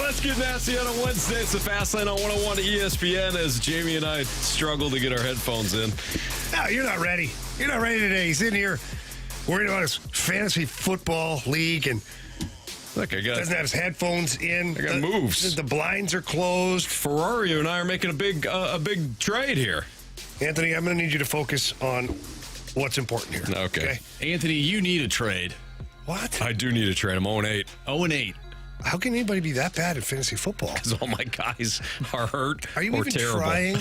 Let's get nasty on a Wednesday. It's the Fast Lane on 101 ESPN as Jamie and I struggle to get our headphones in. No, you're not ready. You're not ready today. He's in here worried about his fantasy football league and Look, doesn't have his headphones in. I got moves. The blinds are closed. Ferrari and I are making a big trade here. Anthony, I'm going to need you to focus on what's important here. Okay. Anthony, you need a trade. What? I do need a trade. I'm 0-8. 0-8. How can anybody be that bad at fantasy football? Because all my guys are hurt Are you or even terrible. trying?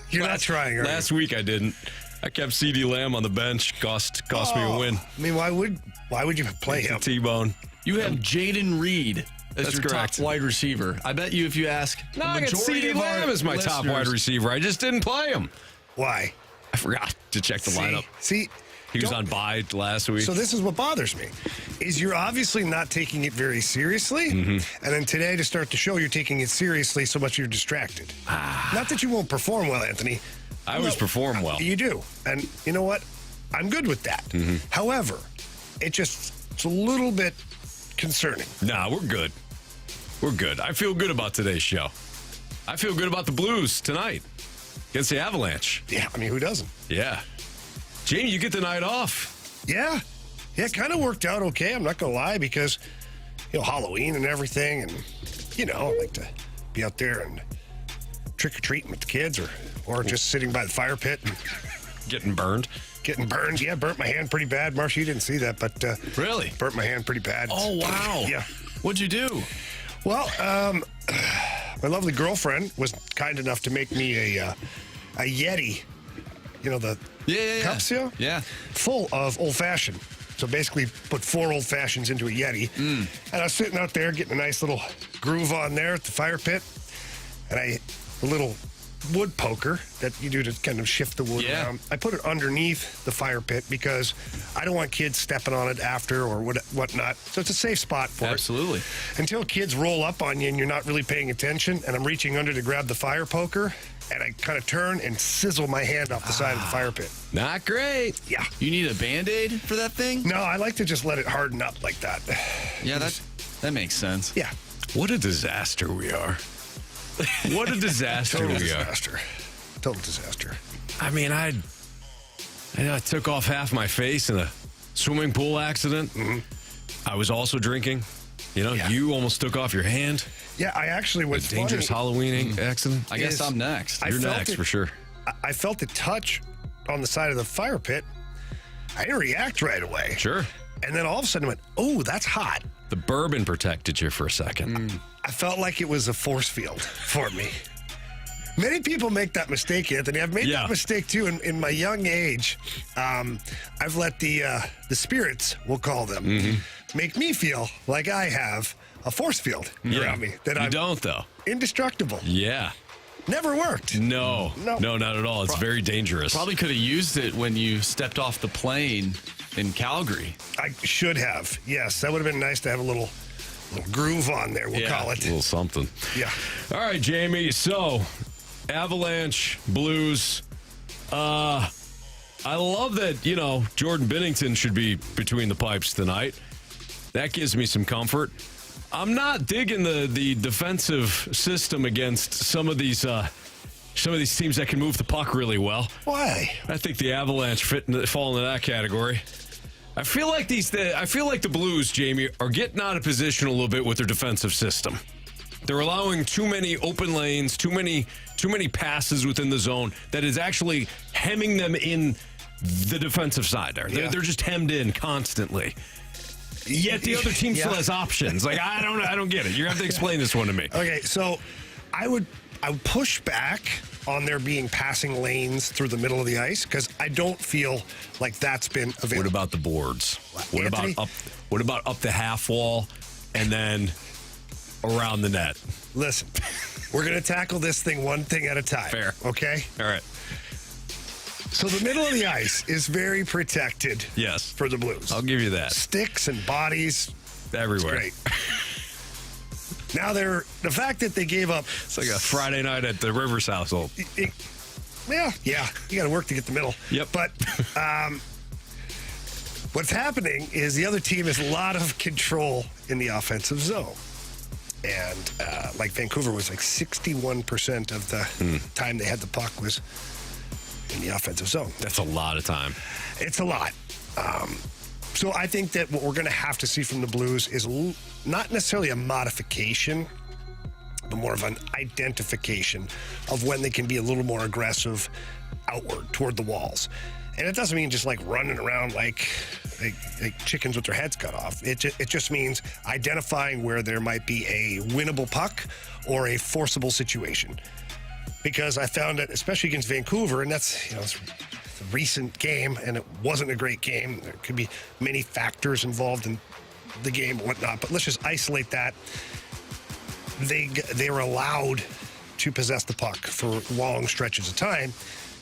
You're not trying, are you? Last week I didn't. I kept CD Lamb on the bench. Cost me a win. I mean, why would you play him? T-bone. You have Jaden Reed as That's your correct. top wide receiver. I bet you if you ask No, the I got majority CD of our Lamb as my top wide listeners- receiver. I just didn't play him. Why? I forgot to check the lineup. See, He was don't- on bye last week. So this is what bothers me, is you're obviously not taking it very seriously, and then today to start the show, you're taking it seriously so much you're distracted. Not that you won't perform well, Anthony. I always perform well. You do, and you know what? I'm good with that. However, it's a little bit concerning. Nah, we're good. We're good. I feel good about today's show. I feel good about the Blues tonight against the Avalanche. Yeah, I mean, who doesn't? Yeah. Jamie, you get the night off. Yeah, it kind of worked out okay. I'm not gonna lie, because Halloween and everything, and I like to be out there and trick or treating with the kids, or just sitting by the fire pit and Getting burned. getting burned. Yeah, burnt my hand pretty bad. Marcia, you didn't see that, but Really? burnt my hand pretty bad. Oh, wow. Yeah. What'd you do? Well, my lovely girlfriend was kind enough to make me a Yeti. The Yeah. cups here? Yeah. Full of old fashioned. So basically put 4 old fashions into a Yeti. And I was sitting out there getting a nice little groove on there at the fire pit. And a little wood poker that you do to kind of shift the wood around. I put it underneath the fire pit because I don't want kids stepping on it after or whatnot. So it's a safe spot for Absolutely. it. Until kids roll up on you and you're not really paying attention, and I'm reaching under to grab the fire poker, and I kind of turn and sizzle my hand off the side of the fire pit. Not great. Yeah. You need a Band-Aid for that thing? No, I like to just let it harden up like that. Yeah, that makes sense. Yeah. What a disaster we are. What a disaster Total we are. disaster. Total disaster. I mean, I took off half my face in a swimming pool accident. I was also drinking. Yeah. You almost took off your hand. Yeah, I actually A was dangerous Halloween accident. I guess Is- I'm next. I You're felt next it- for sure. I felt a touch on the side of the fire pit. I didn't react right away. Sure. And then all of a sudden I went, oh, that's hot. The bourbon protected you for a second. I felt like it was a force field for me. Many people make that mistake, Anthony. I've made that mistake too. In my young age, I've let the spirits, we'll call them, make me feel like I have a force field around me. That You I'm don't, though. indestructible. Yeah. Never worked. No, No. not at all. It's very dangerous. Probably could have used it when you stepped off the plane in Calgary. I should have. Yes, that would have been nice to have a little groove on there, we'll call a it. little something. Yeah. All right, Jamie. So, Avalanche, Blues. I love that, Jordan Binnington should be between the pipes tonight. That gives me some comfort. I'm not digging the defensive system against some of these teams that can move the puck really well. Why? I think the Avalanche fall into that category. I feel like the Blues, Jamie, are getting out of position a little bit with their defensive system. They're allowing too many open lanes, too many passes within the zone that is actually hemming them in the defensive side there. Yeah. They're just hemmed in constantly. Yet the other team still has options. Like, I don't get it. You're going to have to explain this one to me. Okay, so I would push back on there being passing lanes through the middle of the ice because I don't feel like that's been available. What about the boards? What about up the half wall and then around the net? Listen, we're going to tackle this thing one thing at a time. Fair. Okay? All right. So the middle of the ice is very protected. Yes. For the Blues. I'll give you that. Sticks and bodies. Everywhere. It's great. Now, the fact that they gave up. It's like a Friday night at the Rivers household. Yeah. You got to work to get the middle. Yep. But what's happening is the other team has a lot of control in the offensive zone. And like Vancouver was like 61% of the time they had the puck was in the offensive zone. That's a lot of time. It's a lot. So I think that what we're going to have to see from the Blues is not necessarily a modification, but more of an identification of when they can be a little more aggressive outward toward the walls. And it doesn't mean just like running around like chickens with their heads cut off. It just means identifying where there might be a winnable puck or a forcible situation. Because I found that, especially against Vancouver, and that's, it's a recent game, and it wasn't a great game. There could be many factors involved in the game and whatnot, but let's just isolate that. They were allowed to possess the puck for long stretches of time,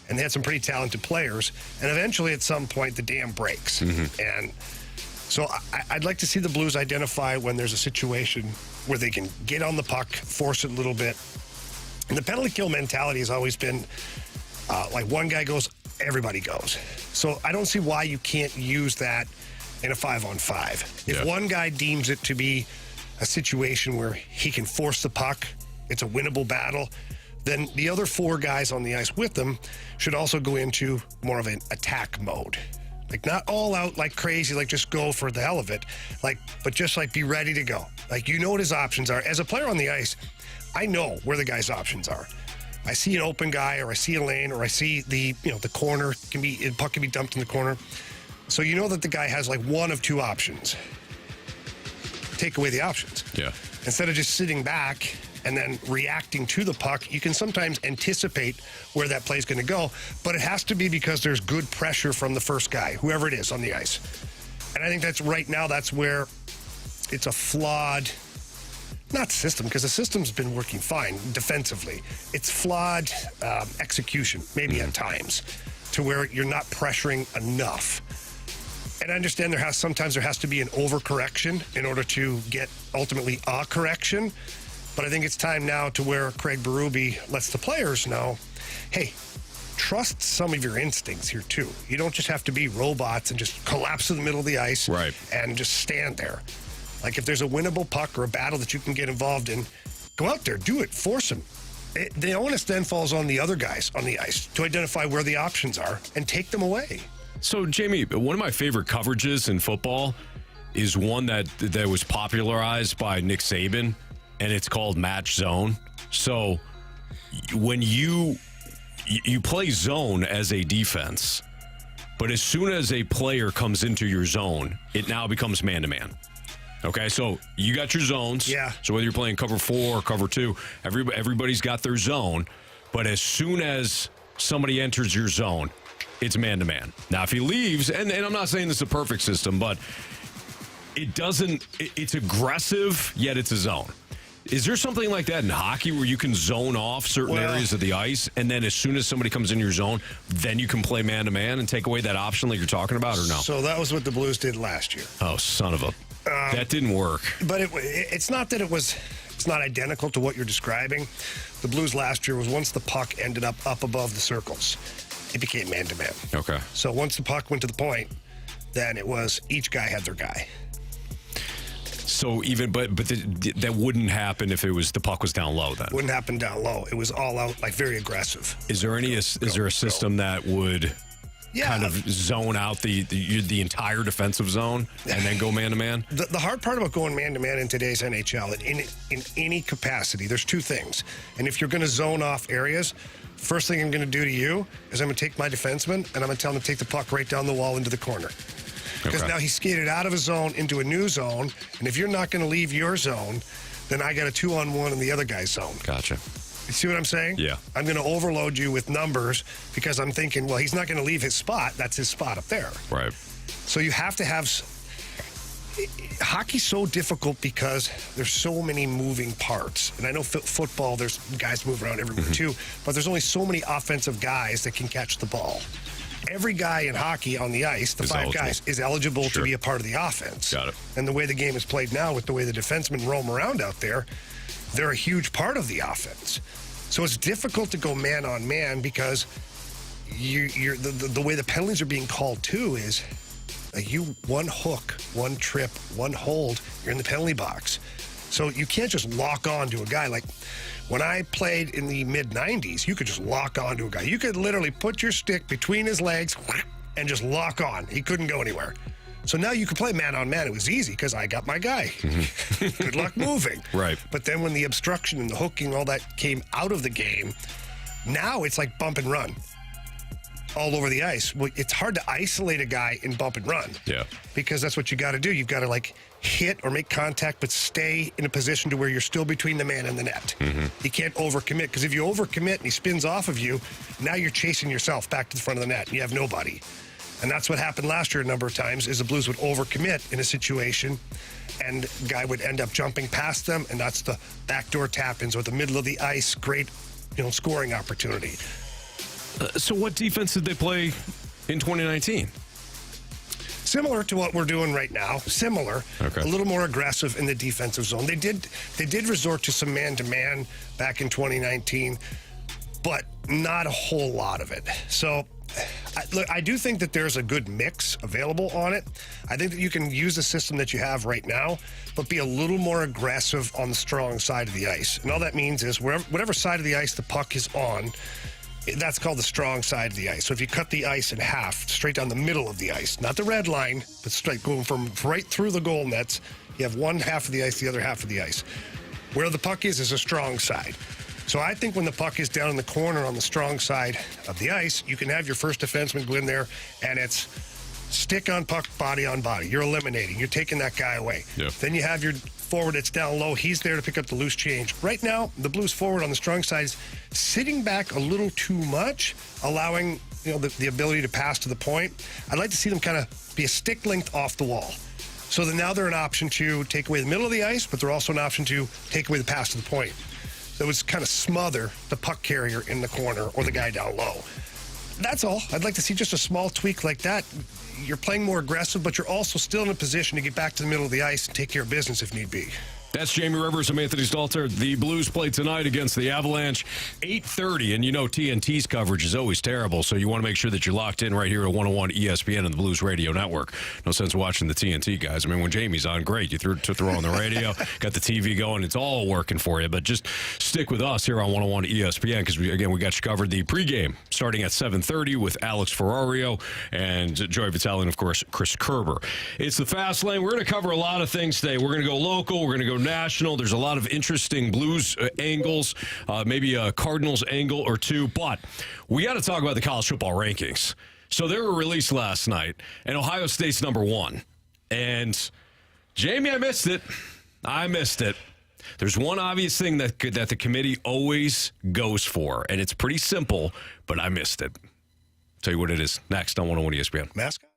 and they had some pretty talented players. And eventually, at some point, the dam breaks. And so I'd like to see the Blues identify when there's a situation where they can get on the puck, force it a little bit. And the penalty kill mentality has always been like one guy goes, everybody goes. So I don't see why you can't use that in a 5-on-5. If one guy deems it to be a situation where he can force the puck, it's a winnable battle, then the other 4 guys on the ice with them should also go into more of an attack mode. Like not all out like crazy, like just go for the hell of it, but just like be ready to go. Like what his options are. As a player on the ice, I know where the guy's options are. I see an open guy, or I see a lane, or I see the corner the puck can be dumped in the corner. So you know that the guy has like one of 2 options. Take away the options. Yeah. Instead of just sitting back and then reacting to the puck, you can sometimes anticipate where that play's going to go, but it has to be because there's good pressure from the first guy, whoever it is on the ice. And I think that's where it's a flawed, not system, because the system's been working fine defensively. It's flawed execution, maybe at times, to where you're not pressuring enough. And I understand sometimes there has to be an overcorrection in order to get ultimately a correction. But I think it's time now to where Craig Berube lets the players know, hey, trust some of your instincts here too. You don't just have to be robots and just collapse in the middle of the ice and just stand there. Like if there's a winnable puck or a battle that you can get involved in, go out there, do it, force them. The onus then falls on the other guys on the ice to identify where the options are and take them away. So, Jamie, one of my favorite coverages in football is one that was popularized by Nick Saban, and it's called Match Zone. So when you play zone as a defense, but as soon as a player comes into your zone, it now becomes man-to-man. Okay, so you got your zones. Yeah. So whether you're playing cover 4 or cover 2, everybody's got their zone. But as soon as somebody enters your zone, it's man-to-man. Now, if he leaves, and I'm not saying this is a perfect system, but it's aggressive, yet it's a zone. Is there something like that in hockey where you can zone off certain areas of the ice, and then as soon as somebody comes in your zone, then you can play man-to-man and take away that option like you're talking about, or no? So that was what the Blues did last year. Oh, son of a... that didn't work. But it's not that it's not identical to what you're describing. The Blues last year was once the puck ended up above the circles, it became man-to-man. Okay. So once the puck went to the point, then it was each guy had their guy. So that wouldn't happen if the puck was down low then? Wouldn't happen down low. It was all out, like very aggressive. Is there a system that would kind of zone out the entire defensive zone and then go man-to-man? The hard part about going man-to-man in today's NHL, in any capacity, there's 2 things. And if you're going to zone off areas, first thing I'm going to do to you is I'm going to take my defenseman and I'm going to tell him to take the puck right down the wall into the corner. Because now he skated out of a zone into a new zone, and if you're not going to leave your zone, then I got a 2-on-1 in the other guy's zone. Gotcha. You see what I'm saying? Yeah. I'm going to overload you with numbers because I'm thinking, well, he's not going to leave his spot. That's his spot up there. Right. So you have to have... Hockey's so difficult because there's so many moving parts. And I know football, there's guys move around everywhere too, but there's only so many offensive guys that can catch the ball. Every guy in hockey on the ice, the 5 guys, is eligible to be a part of the offense. Got it. And the way the game is played now, with the way the defensemen roam around out there, they're a huge part of the offense. So it's difficult to go man on man because the way the penalties are being called too is like one hook, one trip, one hold, you're in the penalty box. So you can't just lock on to a guy. Like when I played in the mid-90s, you could just lock on to a guy. You could literally put your stick between his legs and just lock on. He couldn't go anywhere. So now you can play man-on-man. It was easy because I got my guy. Good luck moving. Right. But then when the obstruction and the hooking, all that came out of the game, now it's like bump and run all over the ice. Well, it's hard to isolate a guy in bump and run. Yeah. Because that's what you got to do. You've got to like hit or make contact, but stay in a position to where you're still between the man and the net. You can't overcommit, because if you overcommit and he spins off of you, now you're chasing yourself back to the front of the net and you have nobody. And that's what happened last year a number of times, is the Blues would overcommit in a situation and guy would end up jumping past them, and that's the backdoor tap-ins or the middle of the ice, great, scoring opportunity. So what defense did they play in 2019? Similar to what we're doing right now. Similar. Okay. A little more aggressive in the defensive zone. They did resort to some man-to-man back in 2019, but not a whole lot of it. So I do think that there's a good mix available on it. I think that you can use the system that you have right now, but be a little more aggressive on the strong side of the ice. And all that means is whatever side of the ice the puck is on, that's called the strong side of the ice. So if you cut the ice in half, straight down the middle of the ice, not the red line, but straight going from right through the goal nets, you have one half of the ice, the other half of the ice. Where the puck is a strong side. So I think when the puck is down in the corner on the strong side of the ice, you can have your first defenseman go in there, and it's stick on puck, body on body. You're eliminating. You're taking that guy away. Yeah. Then you have your forward that's down low. He's there to pick up the loose change. Right now, the Blues forward on the strong side is sitting back a little too much, allowing the ability to pass to the point. I'd like to see them kind of be a stick length off the wall. So that now they're an option to take away the middle of the ice, but they're also an option to take away the pass to the point. That was kind of smother the puck carrier in the corner or the guy down low. That's all. I'd like to see just a small tweak like that. You're playing more aggressive, but you're also still in a position to get back to the middle of the ice and take care of business if need be. That's Jamie Rivers. I'm Anthony Stalter. The Blues play tonight against the Avalanche, 8:30. And TNT's coverage is always terrible, so you want to make sure that you're locked in right here at 101 ESPN and the Blues Radio Network. No sense watching the TNT guys. I mean, when Jamie's on, great. You throw on the radio, got the TV going. It's all working for you. But just stick with us here on 101 ESPN because, we got you covered. The pregame starting at 7:30 with Alex Ferrario and Joey Vitale and, of course, Chris Kerber. It's the Fast Lane. We're going to cover a lot of things today. We're going to go local. We're going to go national. There's a lot of interesting Blues angles, maybe a Cardinals angle or two, but we got to talk about the college football rankings. So they were released last night, and Ohio State's #1. And Jamie, I missed it. There's one obvious thing that the committee always goes for, and it's pretty simple, but I missed it. Tell you what it is next on 101 ESPN. Mascot?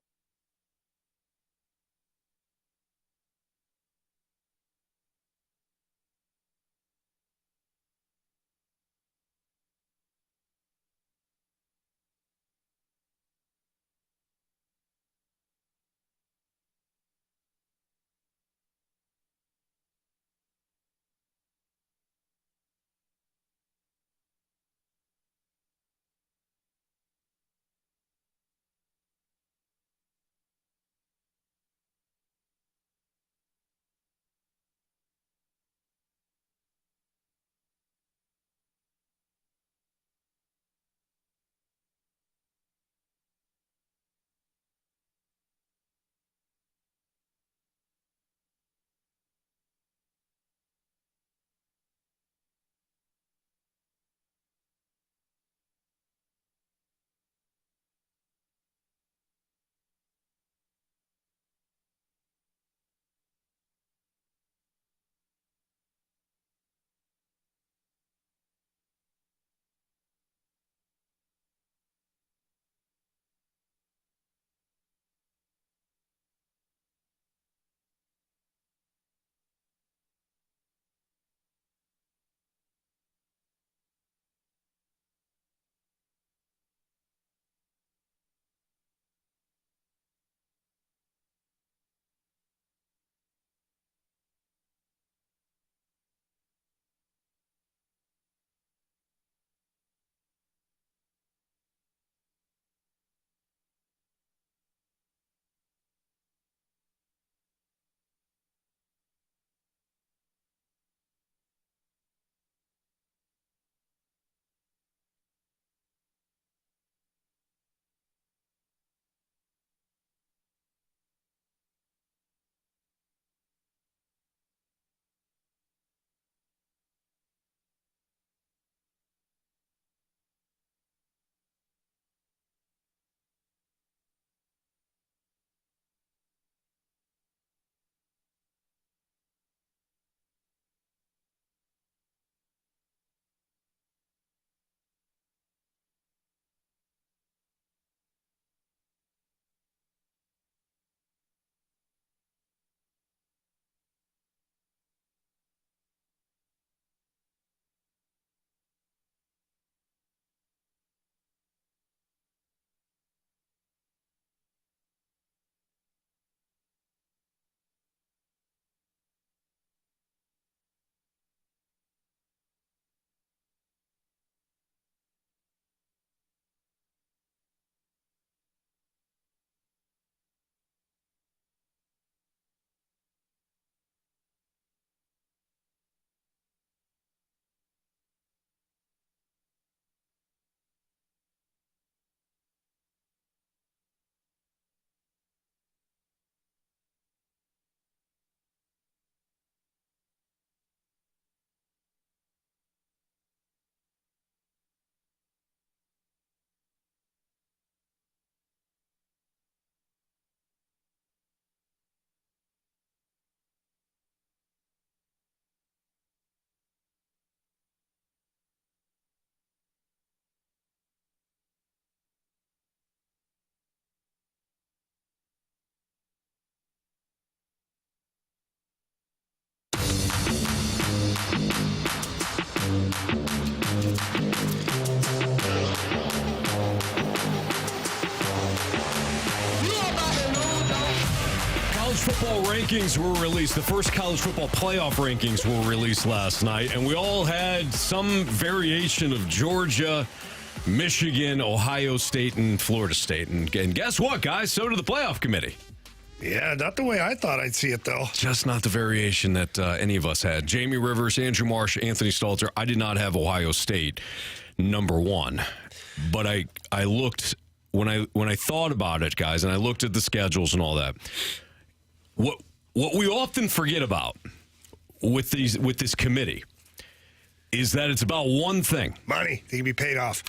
football rankings were released. The first college football playoff rankings were released last night, and we all had some variation of Georgia, Michigan, Ohio State, and Florida State. And guess what, guys? So did the playoff committee. Yeah, not the way I thought I'd see it, though. Just not the variation that any of us had. Jamie Rivers, Andrew Marsh, Anthony Stalter. I did not have Ohio State number one, but I looked when I thought about it, guys, and I looked at the schedules and all that. What we often forget about with this committee is that it's about one thing. Money. They can be paid off.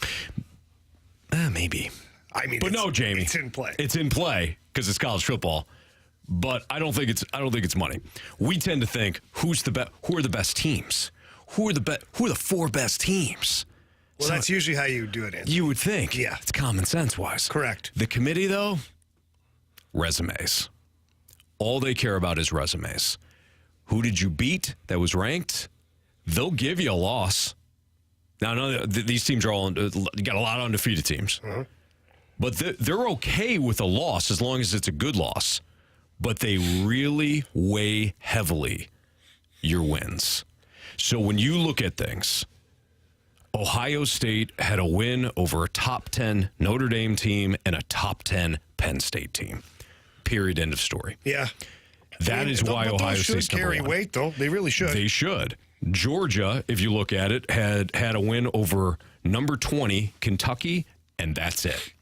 Maybe. I mean, but no, Jamie. It's in play. It's in play because it's college football. But I don't think it's money. We tend to think who are the best teams? Who are the four best teams? Well, that's usually how you do it, Anthony. You would think. Yeah. It's common sense wise. Correct. The committee, though, resumes. All they care about is resumes. Who did you beat that was ranked? They'll give you a loss. Now, none of these teams are all, you got a lot of undefeated teams. Uh-huh. But they're okay with a loss as long as it's a good loss. But they really weigh heavily your wins. So when you look at things, Ohio State had a win over a top 10 Notre Dame team and a top 10 Penn State team. Period. End of story. Yeah. That is why Ohio State's number one. Should carry weight, though. They really should. They should. Georgia, if you look at it, had a win over number 20 Kentucky, and that's it.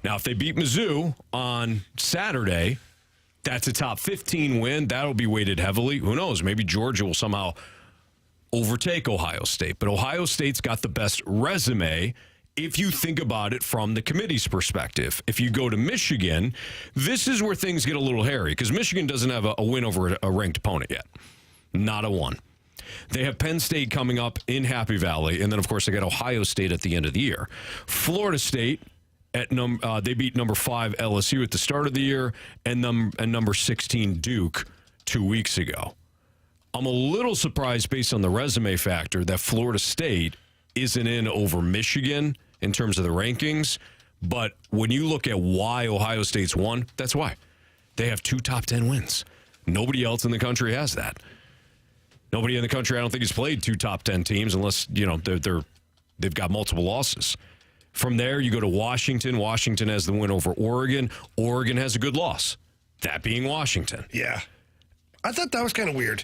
Now, if they beat Mizzou on Saturday, that's a top 15 win. That'll be weighted heavily. Who knows? Maybe Georgia will somehow overtake Ohio State. But Ohio State's got the best resume if you think about it from the committee's perspective. If you go to Michigan, this is where things get a little hairy because Michigan doesn't have a win over a ranked opponent yet. Not a one. They have Penn State coming up in Happy Valley, and then, of course, they got Ohio State at the end of the year. Florida State, they beat number 5 LSU at the start of the year and number 16 Duke 2 weeks ago. I'm a little surprised based on the resume factor that Florida State isn't in over Michigan in terms of the rankings. But when you look at why Ohio State's won, that's why. They have 2 top 10 wins. Nobody else in the country has that. Nobody in the country, I don't think, has played 2 top 10 teams unless, they've got multiple losses. From there, you go to Washington. Washington has the win over Oregon. Oregon has a good loss, that being Washington. Yeah. I thought that was kind of weird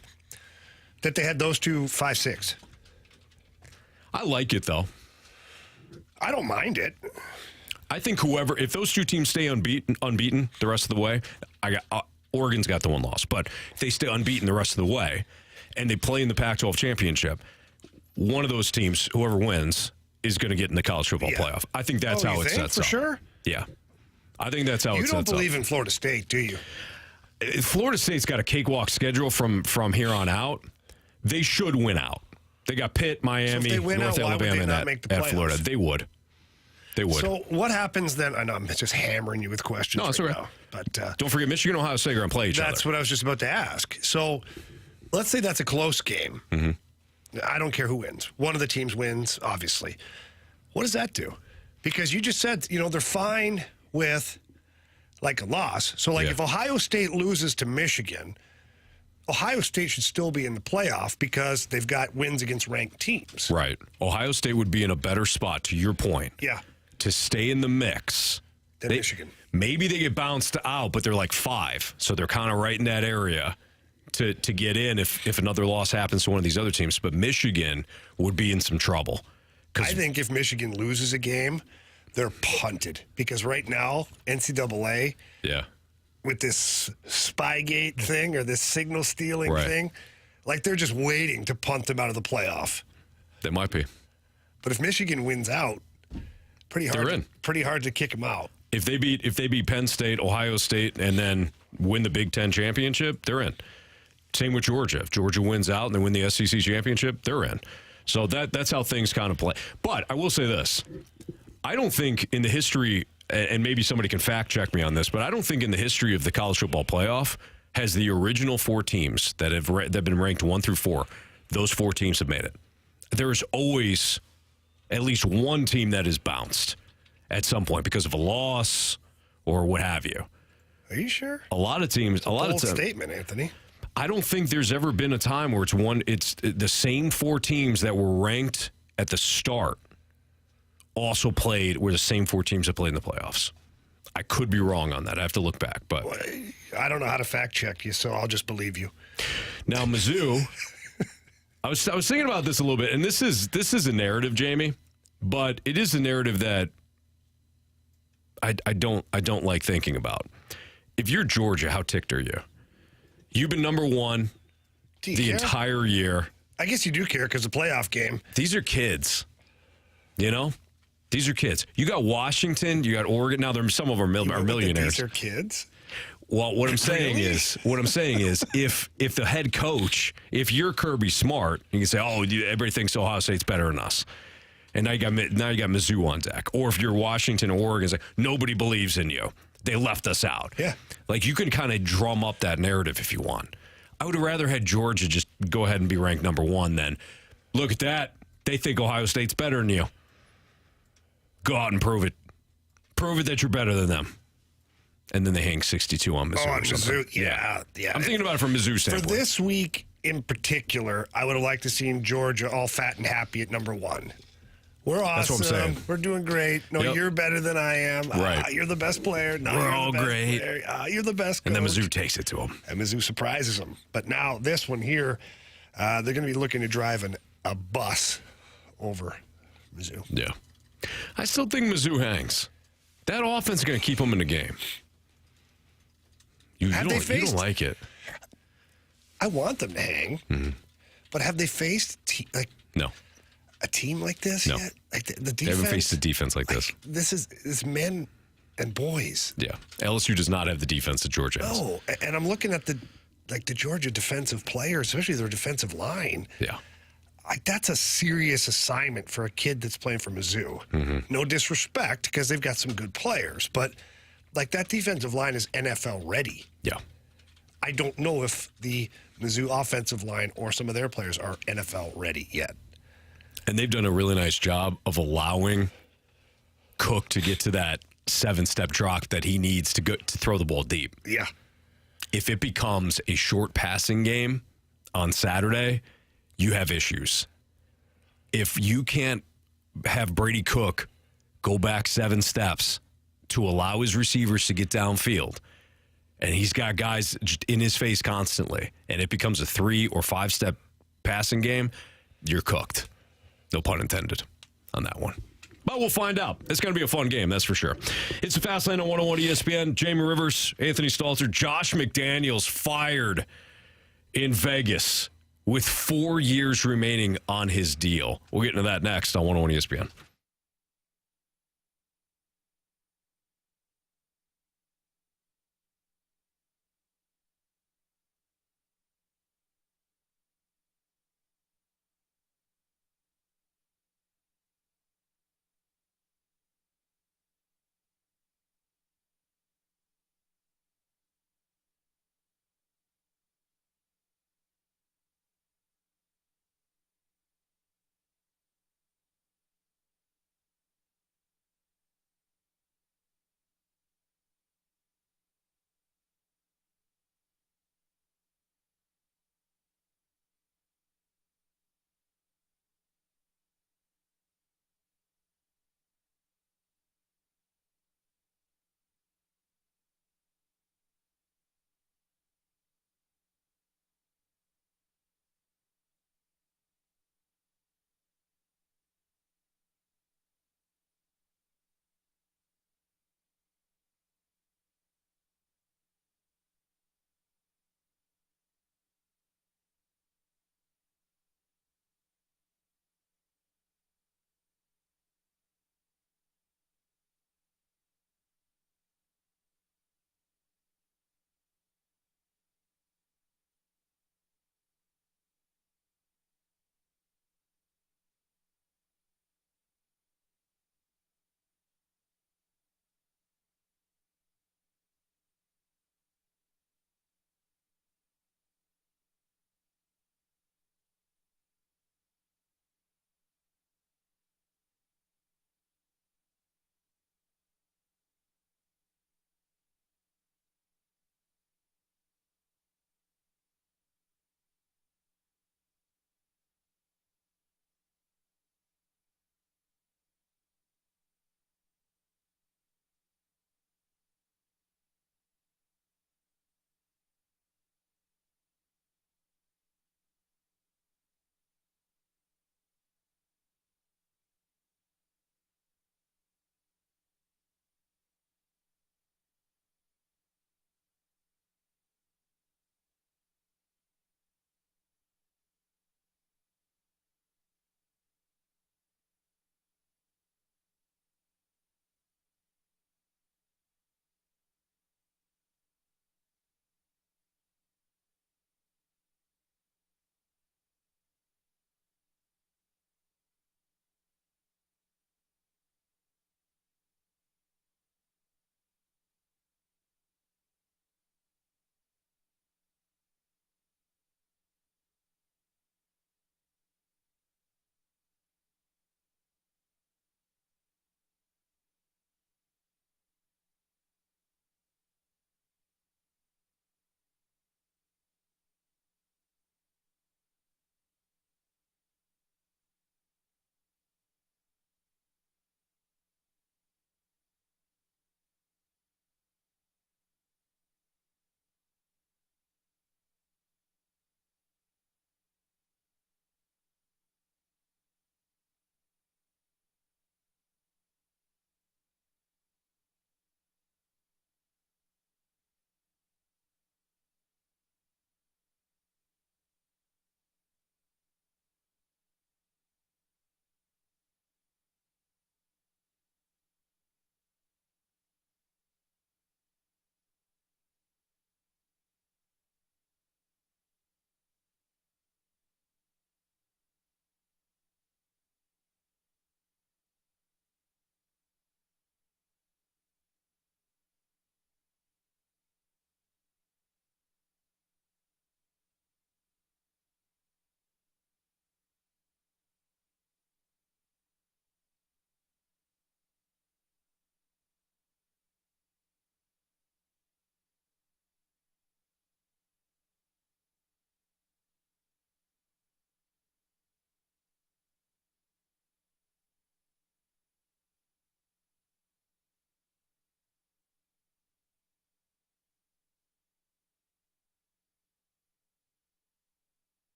that they had those two 5-6. I like it, though. I don't mind it. I think if those two teams stay unbeaten the rest of the way, Oregon's got the one loss. But if they stay unbeaten the rest of the way and they play in the Pac-12 championship, one of those teams, whoever wins, is going to get in the college football playoff. I think that's how it sets up. For sure? Yeah. I think that's how it sets up. You don't believe in Florida State, do you? Florida State's got a cakewalk schedule from here on out. They should win out. They got Pitt, Miami, North Alabama, and at Florida. They would. They would. So what happens then? I know I'm just hammering you with questions. No, it's right all right. Now, but don't forget, Michigan and Ohio State are going to play each other. That's what I was just about to ask. So let's say that's a close game. Mm-hmm. I don't care who wins. One of the teams wins, obviously. What does that do? Because you just said, they're fine with like a loss. So if Ohio State loses to Michigan, Ohio State should still be in the playoff because they've got wins against ranked teams. Right. Ohio State would be in a better spot, to your point. Yeah. To stay in the mix. Than Michigan. Maybe they get bounced out, but they're like 5. So they're kind of right in that area to get in if another loss happens to one of these other teams. But Michigan would be in some trouble. I think if Michigan loses a game, they're punted. Because right now, NCAA, with this Spygate thing or this signal stealing thing, they're just waiting to punt them out of the playoff. They might be. But if Michigan wins out, pretty hard to kick them out. If they beat Penn State, Ohio State, and then win the Big Ten championship, they're in. Same with Georgia. If Georgia wins out and they win the SEC championship, they're in. So that's how things kind of play. But I will say this. I don't think in the history, and maybe somebody can fact check me on this, but I don't think in the history of the college football playoff has the original 4 teams that have been ranked 1 through 4, those 4 teams have made it. There's always at least one team that is bounced at some point because of a loss or what have you. Are you sure? A lot of teams. A lot of Bold times. statement, Anthony. I don't think there's ever been a time where it's the same 4 teams that were ranked at the start also played were the same 4 teams that played in the playoffs. I could be wrong on that. I have to look back, but I don't know how to fact check you, so I'll just believe you. now Mizzou. I was thinking about this a little bit, and this is a narrative, Jamie, but it is a narrative that I don't like thinking about. If you're Georgia, how ticked are you? You've been number 1 the entire year. I guess you do care because the playoff game. These are kids, you know. These are kids. You got Washington. You got Oregon. Now, some of them are millionaires. These are kids. Well, what I'm saying is, if the head coach, if you're Kirby Smart, you can say, "Oh, everybody thinks Ohio State's better than us," and now you got Mizzou on deck. Or if you're Washington or Oregon, say, "Nobody believes in you. They left us out." Yeah, like you can kind of drum up that narrative if you want. I would have rather had Georgia just go ahead and be ranked number 1 than look at that. They think Ohio State's better than you. Go out and prove it. Prove it that you're better than them. And then they hang 62 on Mizzou. Oh, on Mizzou. Yeah. I'm thinking about it from Mizzou standpoint. For this week in particular, I would have liked to seen Georgia all fat and happy at number 1. We're awesome. That's what I'm saying. We're doing great. No, you're better than I am. Right. You're the best player. No, we're all great. You're the best coach. And then Mizzou takes it to them. And Mizzou surprises them. But now this one here, they're going to be looking to drive a bus over Mizzou. Yeah. I still think Mizzou hangs. That offense is going to keep them in the game. You don't like it. I want them to hang. Mm-hmm. But have they faced no a team like this no. yet? Like the defense, they haven't faced a defense like this. This is men and boys. Yeah. LSU does not have the defense that Georgia has. No, and I'm looking at the Georgia defensive players, especially their defensive line. Yeah. That's a serious assignment for a kid that's playing for Mizzou. Mm-hmm. No disrespect, because they've got some good players, but that defensive line is NFL ready. Yeah. I don't know if the Mizzou offensive line or some of their players are NFL ready yet. And they've done a really nice job of allowing Cook to get to that 7-step drop that he needs to throw the ball deep. Yeah. If it becomes a short passing game on Saturday, you have issues. If you can't have Brady Cook go back 7 steps to allow his receivers to get downfield, and he's got guys in his face constantly, and it becomes a 3 or 5-step passing game, you're cooked. No pun intended on that one. But we'll find out. It's going to be a fun game, that's for sure. It's the Fast Lane on 101 ESPN. Jamie Rivers, Anthony Stalter, Josh McDaniels fired in Vegas with 4 years remaining on his deal. We'll get into that next on 101 ESPN.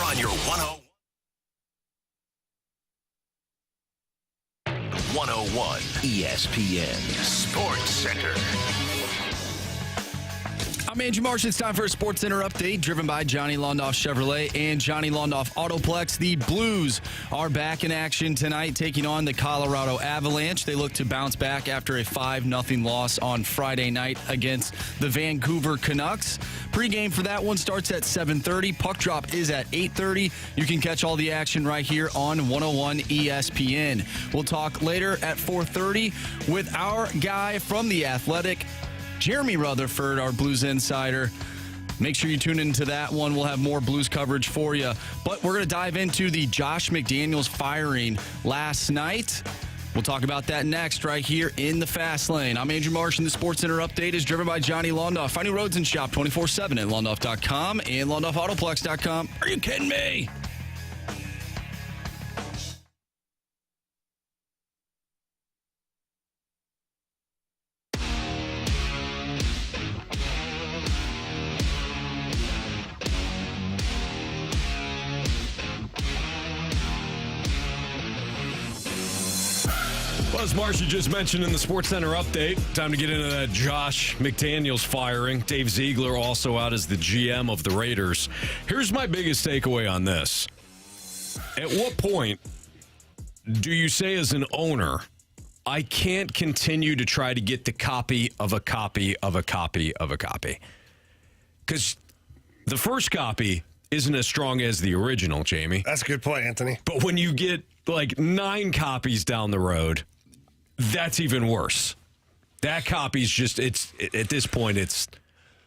on your 101 ESPN Sports Center. I'm Andrew Marsh. It's time for a Sports Center update driven by Johnny Londoff Chevrolet and Johnny Londoff Autoplex. The Blues are back in action tonight, taking on the Colorado Avalanche. They look to bounce back after a 5-0 loss on Friday night against the Vancouver Canucks. Pre-game for that one starts at 7:30. Puck drop is at 8:30. You can catch all the action right here on 101 ESPN. We'll talk later at 4:30 with our guy from The Athletic, Jeremy Rutherford, our Blues insider. Make sure you tune into that one. We'll have more Blues coverage for you. But we're going to dive into the Josh McDaniels firing last night. We'll talk about that next right here in the Fast Lane. I'm Andrew Marsh, and the Sports Center update is driven by Johnny Londoff. Find new roads and shop 24/7 at londoff.com and londoffautoplex.com. Are you kidding me? Well, as Marcia just mentioned in the Sports Center update, time to get into that Josh McDaniels firing. Dave Ziegler also out as the GM of the Raiders. Here's my biggest takeaway on this. At what point do you say as an owner, I can't continue to try to get the copy of a copy of a copy of a copy? Because the first copy isn't as strong as the original, Jamie. That's a good point, Anthony. But when you get like 9 copies down the road, that's even worse. That copy's just, it's at this point, it's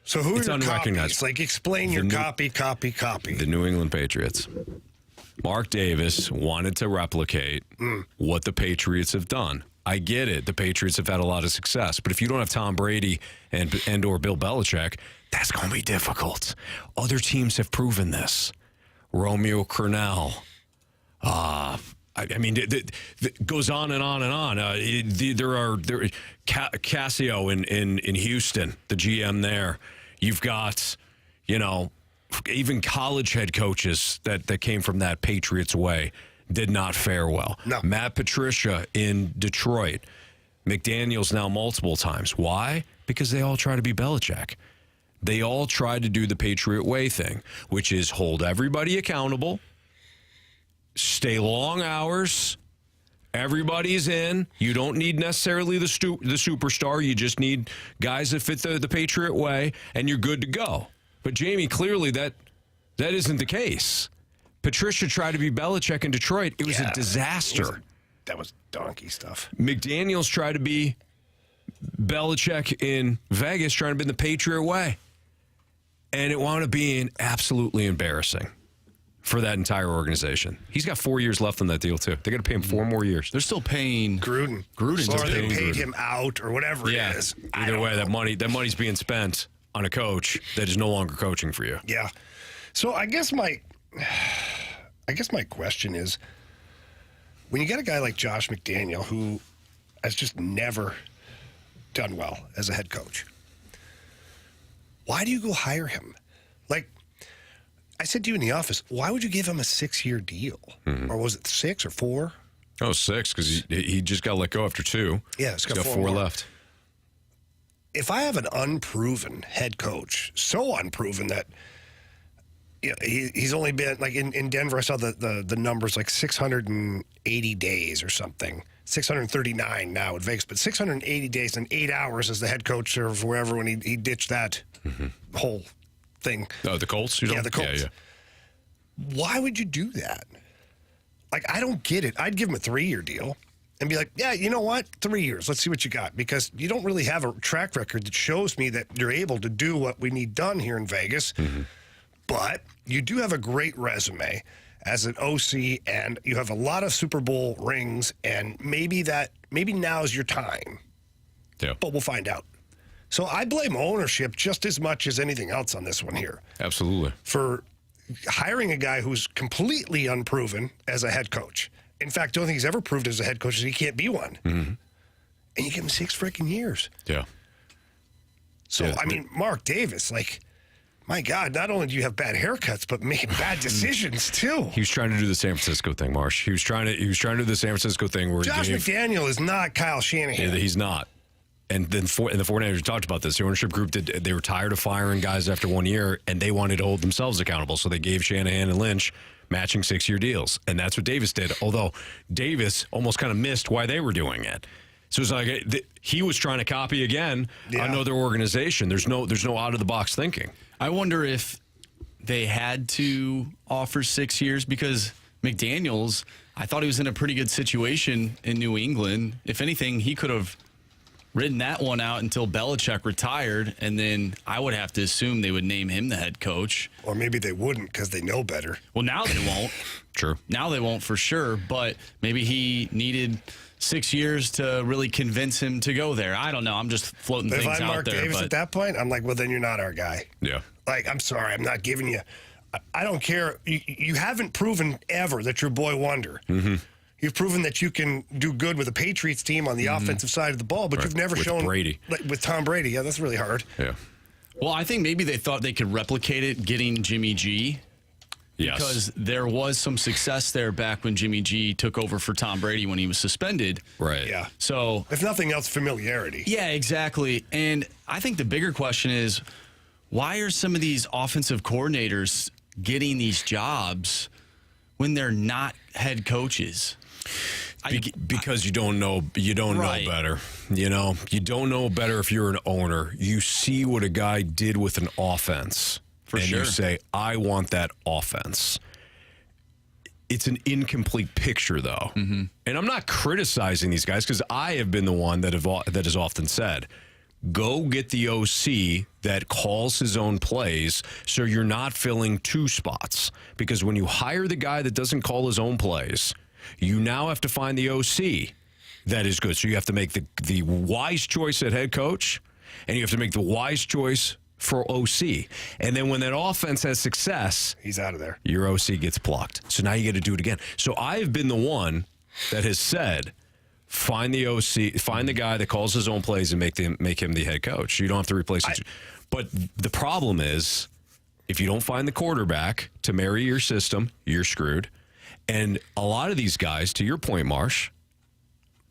so who are it's your unrecognized. copies? Like, explain your copy. The New England Patriots. Mark Davis wanted to replicate what the Patriots have done. I get it. The Patriots have had a lot of success. But if you don't have Tom Brady and or Bill Belichick, that's going to be difficult. Other teams have proven this. Romeo Crennel. I mean, it goes on and on and on. There are Casio in Houston, the GM there. You've got, even college head coaches that came from that Patriots way did not fare well. No. Matt Patricia in Detroit. McDaniels now multiple times. Why? Because they all try to be Belichick. They all try to do the Patriot way thing, which is hold everybody accountable, stay long hours, everybody's in. You don't need necessarily the superstar. You just need guys that fit the Patriot way, and you're good to go. But, Jamie, clearly that isn't the case. Patricia tried to be Belichick in Detroit. It was a disaster. That was donkey stuff. McDaniels tried to be Belichick in Vegas, trying to be the Patriot way. And it wound up being absolutely embarrassing for that entire organization. He's got 4 years left on that deal, too. They got to pay him 4 more years. They're still paying Gruden. Gruden. Or they paying paid Gruden. him out or whatever it is. Either way, that money's being spent on a coach that is no longer coaching for you. Yeah. So I guess my question is, when you get a guy like Josh McDaniel who has just never done well as a head coach, why do you go hire him? Like I said to you in the office, why would you give him a 6-year deal? Or was it 6 or 4? Oh, 6, because he just got let go after 2. Yeah, he's got 4 left. If I have an unproven head coach, so unproven that he's only been, like in Denver, I saw the numbers like 680 days or something. 639 now at Vegas, but 680 days and 8 hours as the head coach or wherever when he ditched that whole thing. Oh, the Colts? Yeah, the Colts. Yeah. Why would you do that? Like, I don't get it. I'd give him a 3-year deal and be like, yeah, you know what? 3 years. Let's see what you got. Because you don't really have a track record that shows me that you're able to do what we need done here in Vegas. But you do have a great resume as an OC, and you have a lot of Super Bowl rings, and maybe now is your time. Yeah. But we'll find out. So I blame ownership just as much as anything else on this one here. Absolutely. For hiring a guy who's completely unproven as a head coach. In fact, the only thing he's ever proved as a head coach is he can't be one. And you give him 6 freaking years. Yeah. So, Yeah. I mean, Mark Davis, my God, not only do you have bad haircuts, but made bad decisions too. He was trying to do the San Francisco thing, Marsh. He was trying to do the San Francisco thing where Josh McDaniels is not Kyle Shanahan. He's not. And then the 49ers talked about this. The ownership group they were tired of firing guys after 1 year, and they wanted to hold themselves accountable. So they gave Shanahan and Lynch matching 6-year deals, and that's what Davis did. Although Davis almost kind of missed why they were doing it. So it's like he was trying to copy again another organization. There's no out of the box thinking. I wonder if they had to offer 6 years because McDaniels, I thought he was in a pretty good situation in New England. If anything, he could have ridden that one out until Belichick retired, and then I would have to assume they would name him the head coach. Or maybe they wouldn't because they know better. Well, now they won't. True. Now they won't for sure, but maybe he needed 6 years to really convince him to go there. I don't know. I'm just floating But things if I'm out Mark there. Davis at that point, I'm like, well, then you're not our guy. Yeah. Like, I'm sorry, I'm not giving you. I don't care. You haven't proven ever that you're boy wonder. Mm-hmm. You've proven that you can do good with a Patriots team on the offensive side of the ball, but you've never shown Brady. Like, with Tom Brady. Yeah, that's really hard. Yeah. Well, I think maybe they thought they could replicate it getting Jimmy G. Yes. Because there was some success there back when Jimmy G took over for Tom Brady when he was suspended. Right. Yeah. So, if nothing else, familiarity. Yeah, exactly. And I think the bigger question is, why are some of these offensive coordinators getting these jobs when they're not head coaches? Because you don't know better. You don't know better if you're an owner. You see what a guy did with an offense. And you say, I want that offense. It's an incomplete picture, though. Mm-hmm. And I'm not criticizing these guys because I have been the one that has often said, go get the OC that calls his own plays so you're not filling two spots. Because when you hire the guy that doesn't call his own plays, you now have to find the OC that is good. So you have to make the wise choice at head coach, and you have to make the wise choice for OC. And then when that offense has success, he's out of there. Your OC gets plucked. So now you got to do it again. So I've been the one that has said, find the OC, find the guy that calls his own plays and make him the head coach. You don't have to replace it. But the problem is, if you don't find the quarterback to marry your system, you're screwed. And a lot of these guys, to your point, Marsh,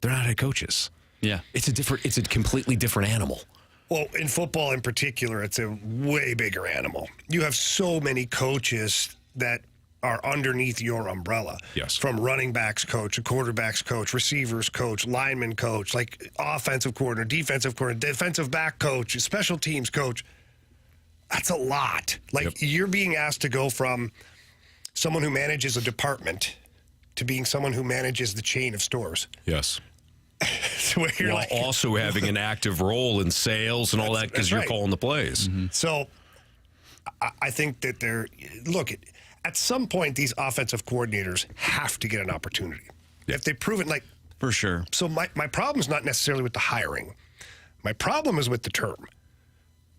they're not head coaches. Yeah. It's a completely different animal. Well, in football in particular, it's a way bigger animal. You have so many coaches that are underneath your umbrella. Yes. From running backs coach, a quarterbacks coach, receivers coach, lineman coach, like offensive coordinator, defensive back coach, special teams coach. That's a lot. Like, you're being asked to go from someone who manages a department to being someone who manages the chain of stores. Yes. So you're While also having an active role in sales and all that because you're calling the plays. Mm-hmm. So I think that at some point, these offensive coordinators have to get an opportunity. Yeah. If they prove it, for sure. So my problem is not necessarily with the hiring. My problem is with the term.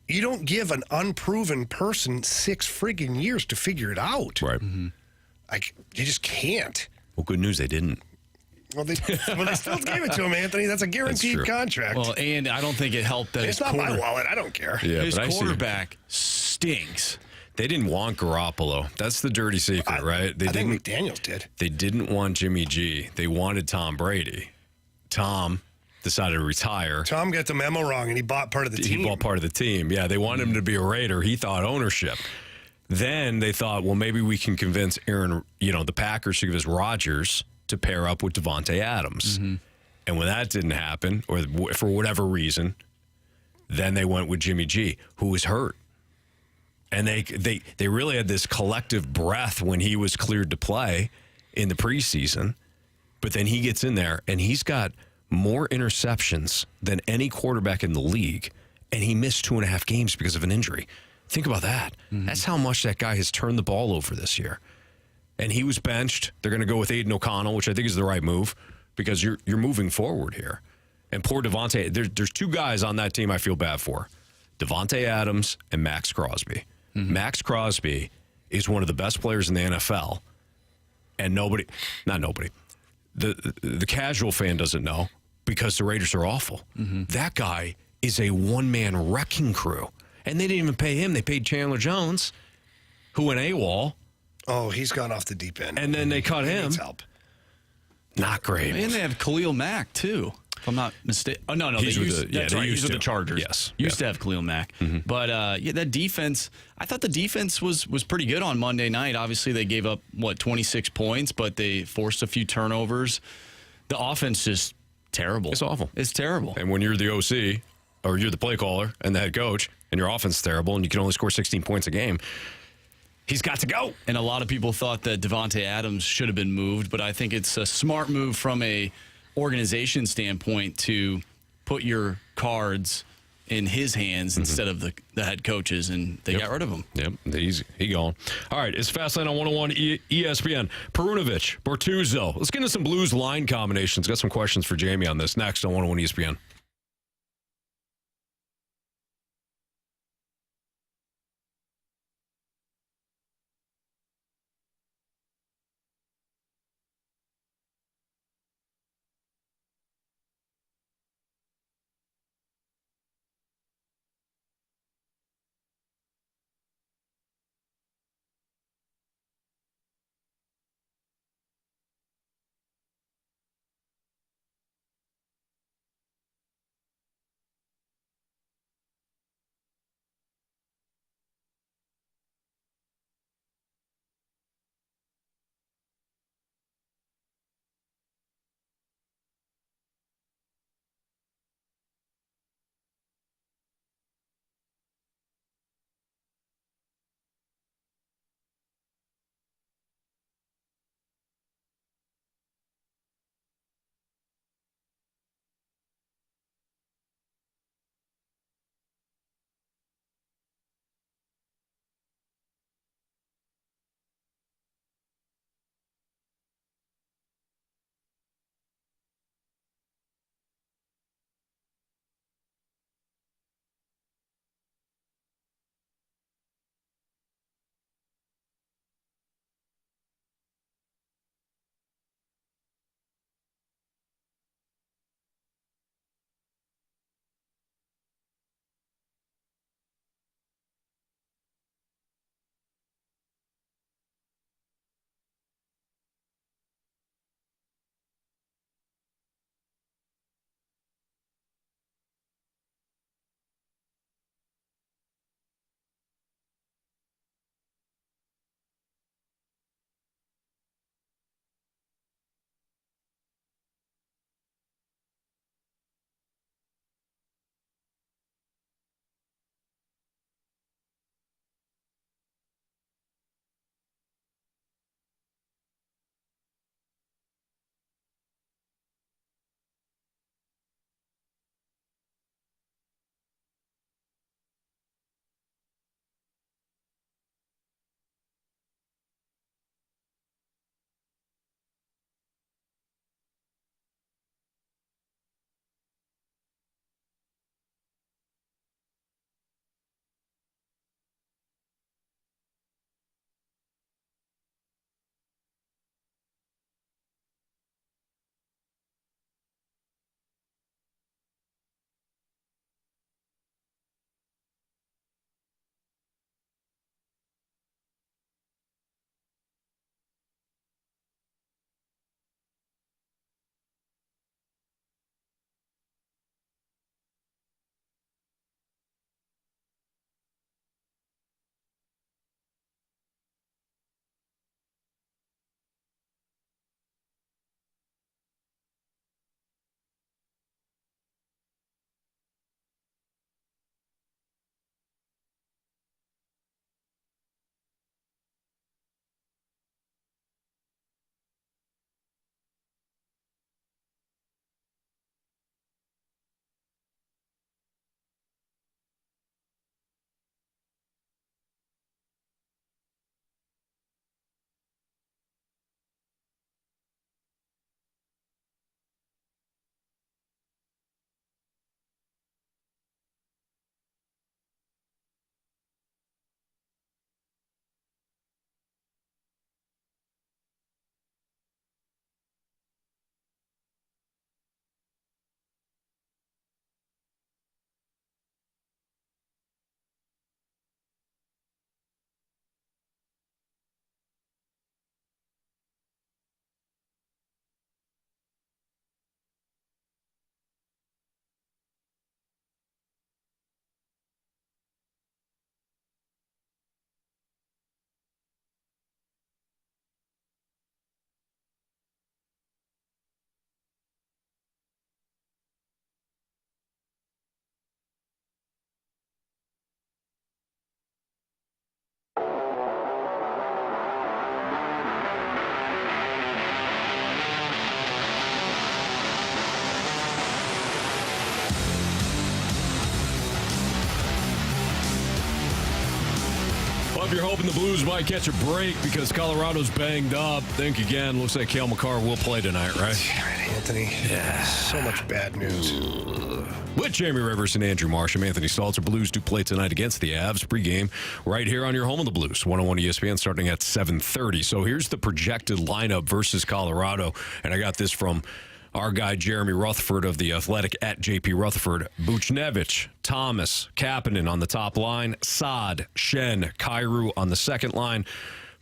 You don't give an unproven person 6 friggin' years to figure it out. Right. Mm-hmm. You just can't. Well, good news, they didn't. Well, they still gave it to him, Anthony. That's a guaranteed contract. Well, and I don't think it helped that it's not my wallet. I don't care. Yeah, his quarterback stinks. They didn't want Garoppolo. That's the dirty secret, right? I think McDaniels did. They didn't want Jimmy G. They wanted Tom Brady. Tom decided to retire. Tom got the memo wrong, and he bought part of the team. He bought part of the team. Yeah, they wanted him to be a Raider. He thought ownership. Then they thought, well, maybe we can convince the Packers to give us Rodgers to pair up with Devontae Adams. Mm-hmm. And when that didn't happen, or for whatever reason, then they went with Jimmy G, who was hurt. And they really had this collective breath when he was cleared to play in the preseason. But then he gets in there, and he's got more interceptions than any quarterback in the league, and he missed 2.5 games because of an injury. Think about that. Mm-hmm. That's how much that guy has turned the ball over this year. And he was benched. They're going to go with Aiden O'Connell, which I think is the right move because you're moving forward here. And poor Devontae, there's 2 guys on that team I feel bad for, Devontae Adams and Max Crosby. Mm-hmm. Max Crosby is one of the best players in the NFL, and the casual fan doesn't know because the Raiders are awful. Mm-hmm. That guy is a one-man wrecking crew. And they didn't even pay him. They paid Chandler Jones, who went AWOL. Oh, he's gone off the deep end. And then they cut He him. needs help. Not great. And they have Khalil Mack, too, if I'm not mistaken. Oh, no, He's they with used, the- yeah, that's they right, used he's with to. the Chargers. Yes. Used to have Khalil Mack. But, that defense, I thought the defense was pretty good on Monday night. Obviously, they gave up, 26 points, but they forced a few turnovers. The offense just terrible. It's awful. It's terrible. And when you're the OC, or you're the play caller and the head coach, and your offense is terrible, and you can only score 16 points a game, he's got to go. And a lot of people thought that Devontae Adams should have been moved, but I think it's a smart move from a organization standpoint to put your cards in his hands instead of the head coaches, and they got rid of him. Yep, he gone. All right, it's Fastlane on 101 ESPN. Perunovic, Bortuzzo. Let's get into some Blues line combinations. Got some questions for Jamie on this next on 101 ESPN. if you're hoping the Blues might catch a break because Colorado's banged up, think again. Looks like Cale Makar will play tonight, right? Damn it, Anthony. Yeah. So much bad news. With Jamie Rivers and Andrew Marsh, I'm Anthony Stalter. Blues do play tonight against the Avs. Pregame right here on your home of the Blues. 101 ESPN starting at 7:30. So here's the projected lineup versus Colorado. And I got this from our guy, Jeremy Rutherford of The Athletic at JP Rutherford. Buchnevich, Thomas, Kapanen on the top line. Saad, Shen, Kyrou on the second line.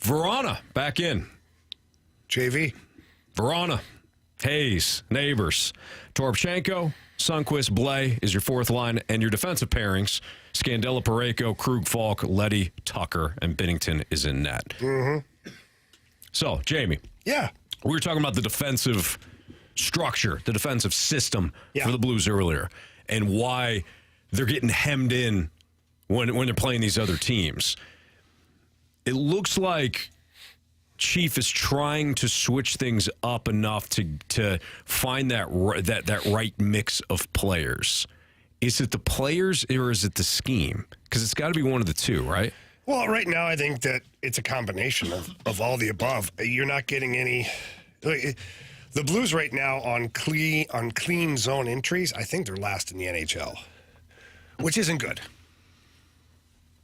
Verana back in. JV. Verana, Hayes, Neighbors. Toropchenko, Sundqvist, Blais is your fourth line. And your defensive pairings, Scandella, Parayko, Krug, Falk, Leddy, Tucker, and Binnington is in net. Mm-hmm. So, Jamie. Yeah. We were talking about the defensive structure, the defensive system for the Blues earlier, and why they're getting hemmed in when they're playing these other teams. It looks like Chief is trying to switch things up enough to find that right mix of players. Is it the players or is it the scheme? Because it's got to be one of the two, right? Well, right now I think that it's a combination of all the above. You're not getting any. The Blues right now on clean zone entries, I think they're last in the NHL, which isn't good.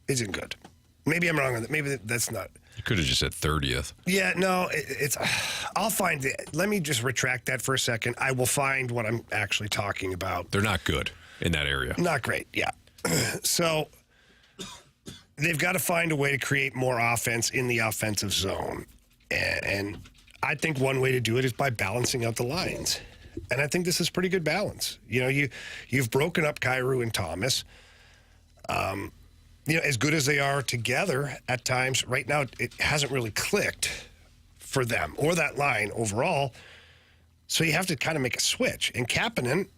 Isn't good. Maybe I'm wrong on that. Maybe that's not. You could have just said 30th. Yeah, no, it's. I'll find it. Let me just retract that for a second. I will find what I'm actually talking about. They're not good in that area. Not great, yeah. So they've got to find a way to create more offense in the offensive zone. And I think one way to do it is by balancing out the lines. And I think this is pretty good balance. You know, you've broken up Kyrou and Thomas. You know, as good as they are together at times, right now it hasn't really clicked for them or that line overall. So you have to kind of make a switch. And Kapanen,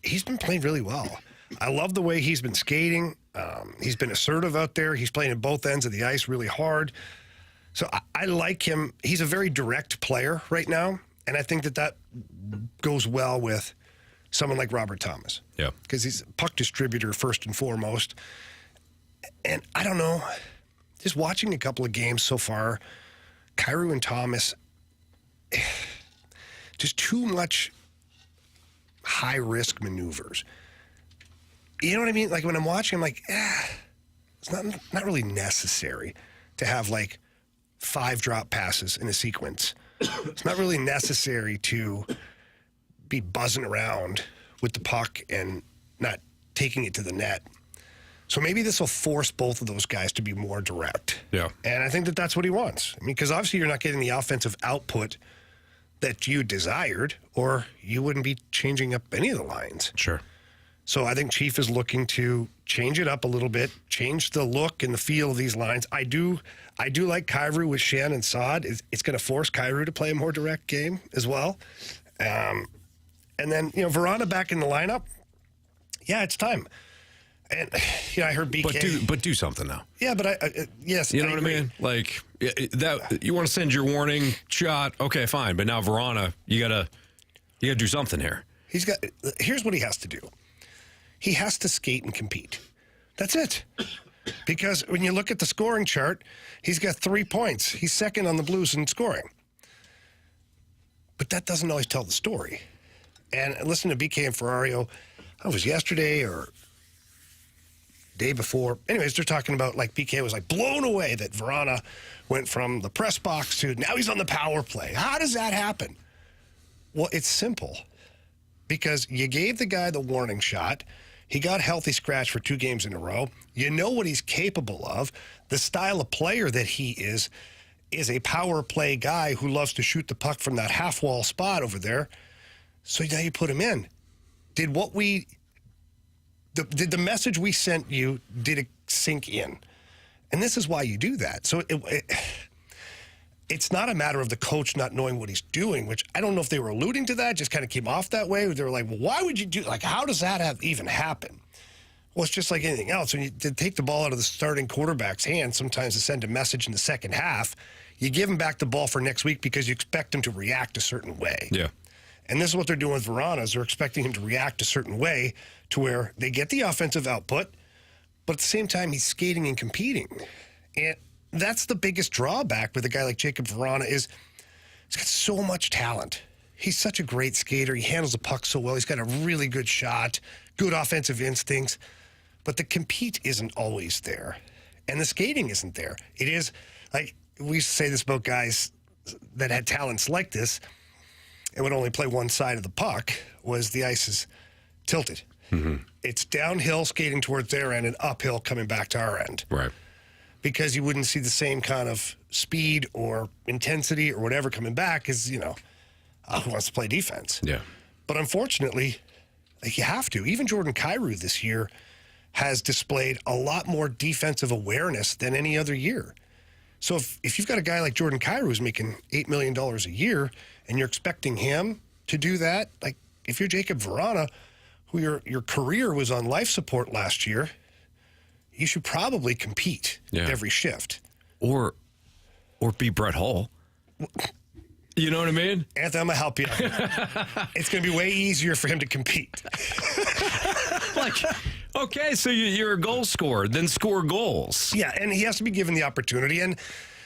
he's been playing really well. I love the way he's been skating. He's been assertive out there. He's playing at both ends of the ice really hard. So I like him. He's a very direct player right now, and I think that goes well with someone like Robert Thomas. Yeah. Because he's a puck distributor first and foremost. And I don't know, just watching a couple of games so far, Kyrou and Thomas, just too much high-risk maneuvers. You know what I mean? Like when I'm watching, I'm like, it's not really necessary to have like 5 drop passes in a sequence. It's not really necessary to be buzzing around with the puck and not taking it to the net. So maybe this will force both of those guys to be more direct. Yeah. And I think that that's what he wants. I mean, because obviously you're not getting the offensive output that you desired, or you wouldn't be changing up any of the lines. Sure. So I think Chief is looking to change it up a little bit, change the look and the feel of these lines. I do like Kyrou with Shen and Saad. It's going to force Kyrou to play a more direct game as well. And then, you know, Verana back in the lineup. Yeah, it's time. And, you know, I heard BK. But do something now. Yeah, but yes. You know what I mean? Like, that you want to send your warning shot, okay, fine. But now Verana, you gotta do something here. Here's what he has to do. He has to skate and compete. That's it. Because when you look at the scoring chart, he's got 3 points. He's second on the Blues in scoring. But that doesn't always tell the story. And listen to BK and Ferrario, it was yesterday or day before. Anyways, they're talking about, like, BK was like blown away that Verana went from the press box to now he's on the power play. How does that happen? Well, it's simple. Because you gave the guy the warning shot. He got healthy scratch for 2 games in a row. You know what he's capable of. The style of player that he is a power play guy who loves to shoot the puck from that half-wall spot over there. So now you put him in. Did the message we sent you, did it sink in? And this is why you do that. So it's not a matter of the coach not knowing what he's doing, which I don't know if they were alluding to that, just kind of came off that way. They were like, well, why would you do, like, how does that even happen? Well, it's just like anything else. When you take the ball out of the starting quarterback's hand, sometimes to send a message in the second half, you give him back the ball for next week because you expect him to react a certain way. Yeah. And this is what they're doing with Verana, is they're expecting him to react a certain way to where they get the offensive output, but at the same time, he's skating and competing. And that's the biggest drawback with a guy like Jacob Vrana is he's got so much talent. He's such a great skater. He handles the puck so well. He's got a really good shot, good offensive instincts. But the compete isn't always there. And the skating isn't there. It is, like, we used to say this about guys that had talents like this and would only play one side of the puck, was the ice is tilted. Mm-hmm. It's downhill skating towards their end and uphill coming back to our end. Right. Because you wouldn't see the same kind of speed or intensity or whatever coming back as, who wants to play defense. Yeah. But unfortunately, like, you have to. Even Jordan Kyrou this year has displayed a lot more defensive awareness than any other year. So if you've got a guy like Jordan Kyrou who's making $8 million a year and you're expecting him to do that, like if you're Jacob Vrana, who your career was on life support last year, you should probably compete every shift. Or be Brett Hull. You know what I mean? Anthony, I'm going to help you out. It's going to be way easier for him to compete. Okay, so you're a goal scorer, then score goals. Yeah, and he has to be given the opportunity. And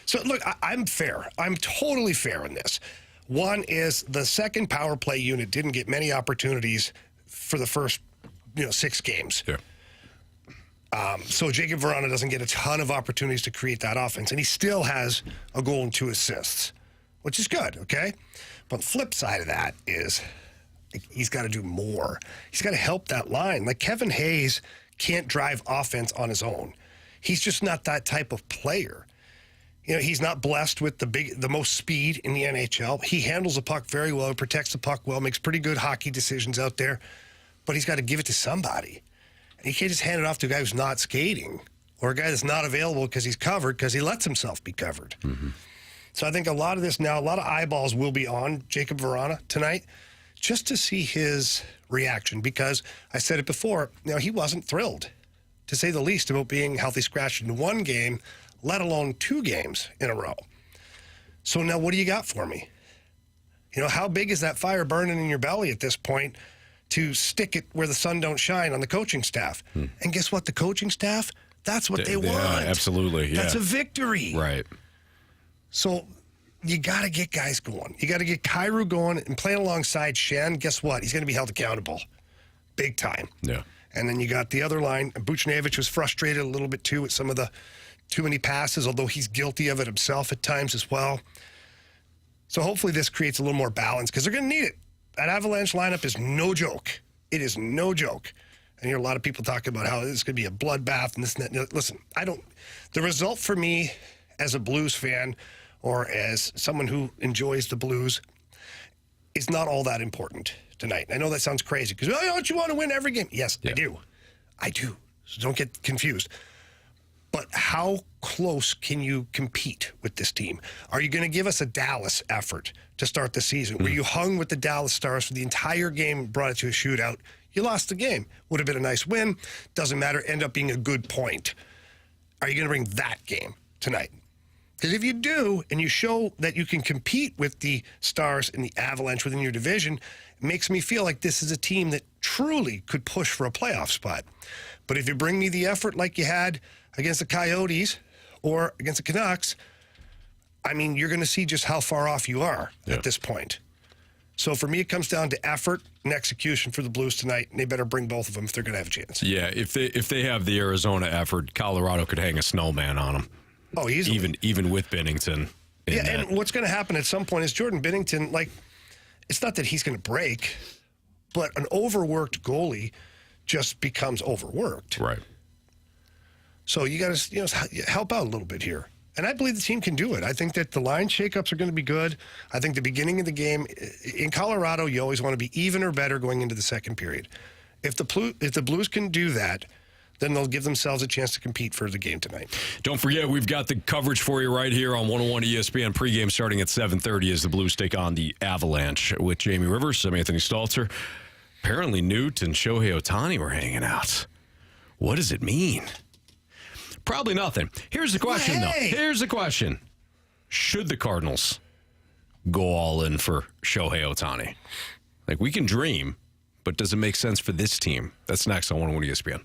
so, look, I'm fair. I'm totally fair in this. One is the second power play unit didn't get many opportunities for the first, 6 games. Yeah. So Jacob Vrana doesn't get a ton of opportunities to create that offense, and he still has a goal and 2 assists, which is good, okay? But the flip side of that is he's got to do more. He's got to help that line. Like, Kevin Hayes can't drive offense on his own. He's just not that type of player. He's not blessed with the most speed in the NHL. He handles the puck very well, protects the puck well, makes pretty good hockey decisions out there, but he's got to give it to somebody. And you can't just hand it off to a guy who's not skating or a guy that's not available because he's covered because he lets himself be covered. Mm-hmm. So I think a lot of eyeballs will be on Jacob Vrana tonight just to see his reaction, because I said it before, he wasn't thrilled, to say the least, about being healthy scratched in 1 game, let alone 2 games in a row. So now what do you got for me? How big is that fire burning in your belly at this point to stick it where the sun don't shine on the coaching staff? And guess what? The coaching staff, that's what they want. Yeah, absolutely. Yeah. That's a victory. Right. So you got to get guys going. You got to get Kyrou going and playing alongside Shen. Guess what? He's going to be held accountable. Big time. Yeah. And then you got the other line. Buchnevich was frustrated a little bit too with some of the too many passes, although he's guilty of it himself at times as well. So hopefully this creates a little more balance, because they're going to need it. That Avalanche lineup is no joke. It is no joke. I hear a lot of people talking about how this could be a bloodbath and this and that. Listen, the result for me as a Blues fan or as someone who enjoys the Blues is not all that important tonight. I know that sounds crazy because, don't you want to win every game? Yes, yeah. I do. So don't get confused. But how close can you compete with this team? Are you going to give us a Dallas effort to start the season where you hung with the Dallas Stars for the entire game, brought it to a shootout? You lost the game. Would have been a nice win. Doesn't matter. End up being a good point. Are you going to bring that game tonight? Because if you do, and you show that you can compete with the Stars and the Avalanche within your division, it makes me feel like this is a team that truly could push for a playoff spot. But if you bring me the effort like you had against the Coyotes or against the Canucks, you're going to see just how far off you are at this point. So for me, it comes down to effort and execution for the Blues tonight, and they better bring both of them if they're going to have a chance. Yeah, if they have the Arizona effort, Colorado could hang a snowman on them. Oh, easily. Even with Binnington. And what's going to happen at some point is Jordan Binnington, it's not that he's going to break, but an overworked goalie just becomes overworked. Right. So you got to help out a little bit here. And I believe the team can do it. I think that the line shakeups are going to be good. I think the beginning of the game, in Colorado, you always want to be even or better going into the second period. If the Blues can do that, then they'll give themselves a chance to compete for the game tonight. Don't forget, we've got the coverage for you right here on 101 ESPN pregame starting at 7:30 as the Blues take on the Avalanche with Jamie Rivers. I'm Anthony Stalter. Apparently Newt and Shohei Ohtani were hanging out. What does it mean? Probably nothing. Here's the question, though. Here's the question. Should the Cardinals go all in for Shohei Ohtani? We can dream, but does it make sense for this team? That's next on 101 ESPN.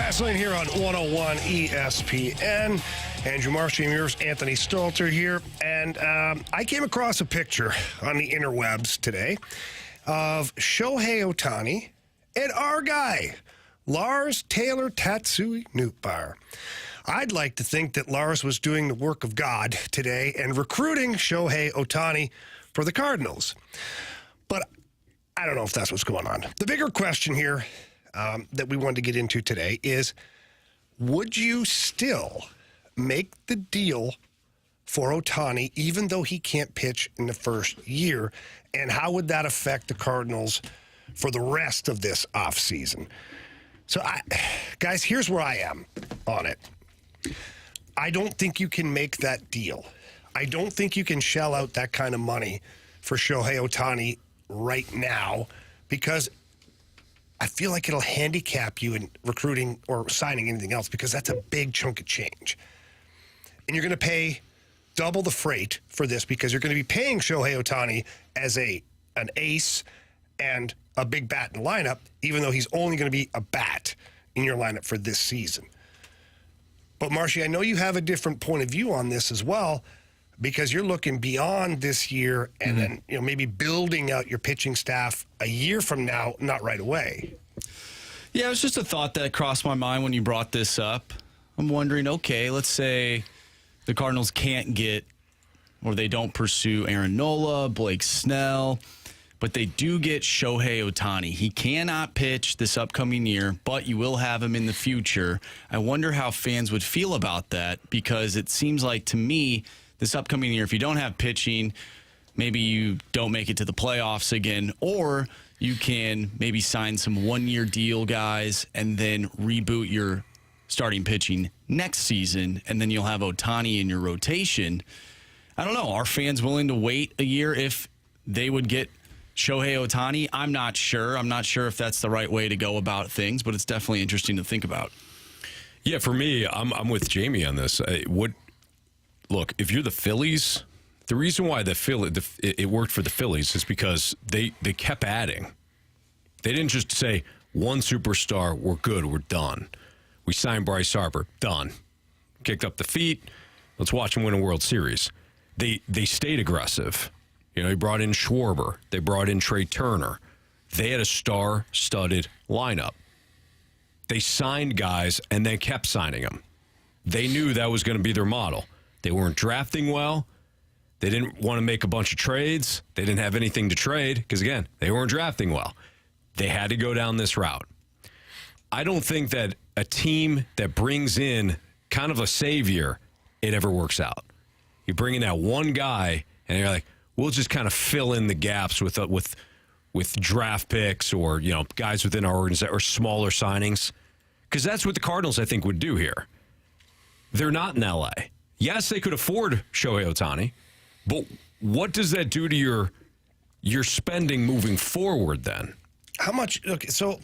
Fast Lane here on 101 ESPN. Andrew Marsh, Jamie Rivers, Anthony Stalter here. And I came across a picture on the interwebs today of Shohei Ohtani and our guy, Lars Taylor Tatsui Nootbaar. I'd like to think that Lars was doing the work of God today and recruiting Shohei Ohtani for the Cardinals. But I don't know if that's what's going on. The bigger question here that we wanted to get into today is, would you still make the deal for Ohtani even though he can't pitch in the first year? And how would that affect the Cardinals for the rest of this offseason? So, guys, here's where I am on it. I don't think you can make that deal. I don't think you can shell out that kind of money for Shohei Ohtani right now, because I feel like it'll handicap you in recruiting or signing anything else, because that's a big chunk of change. And you're going to pay double the freight for this, because you're going to be paying Shohei Ohtani as an ace and a big bat in the lineup, even though he's only going to be a bat in your lineup for this season. But, Marshy, I know you have a different point of view on this as well, because you're looking beyond this year and then, maybe building out your pitching staff a year from now, not right away. Yeah, it was just a thought that crossed my mind when you brought this up. I'm wondering, okay, let's say the Cardinals can't get, or they don't pursue Aaron Nola, Blake Snell, but they do get Shohei Ohtani. He cannot pitch this upcoming year, but you will have him in the future. I wonder how fans would feel about that, because it seems like, to me, this upcoming year, if you don't have pitching, maybe you don't make it to the playoffs again, or you can maybe sign some one-year deal guys and then reboot your starting pitching next season, and then you'll have Ohtani in your rotation. I don't know. Are fans willing to wait a year if they would get Shohei Ohtani? I'm not sure. I'm not sure if that's the right way to go about things, but it's definitely interesting to think about. Yeah, for me, I'm with Jamie on this. Look, if you're the Phillies, the reason why it worked for the Phillies is because they kept adding. They didn't just say, one superstar, we're good, we're done. We signed Bryce Harper, done. Kicked up the feet, let's watch him win a World Series. They stayed aggressive. They brought in Schwarber. They brought in Trey Turner. They had a star-studded lineup. They signed guys and then kept signing them. They knew that was going to be their model. They weren't drafting well. They didn't want to make a bunch of trades. They didn't have anything to trade because, again, they weren't drafting well. They had to go down this route. I don't think that a team that brings in kind of a savior, it ever works out. You bring in that one guy, and you're like, we'll just kind of fill in the gaps with draft picks or guys within our organization or smaller signings, because that's what the Cardinals, I think, would do here. They're not in LA. Yes, they could afford Shohei Ohtani, but what does that do to your spending moving forward then? How much? Okay, so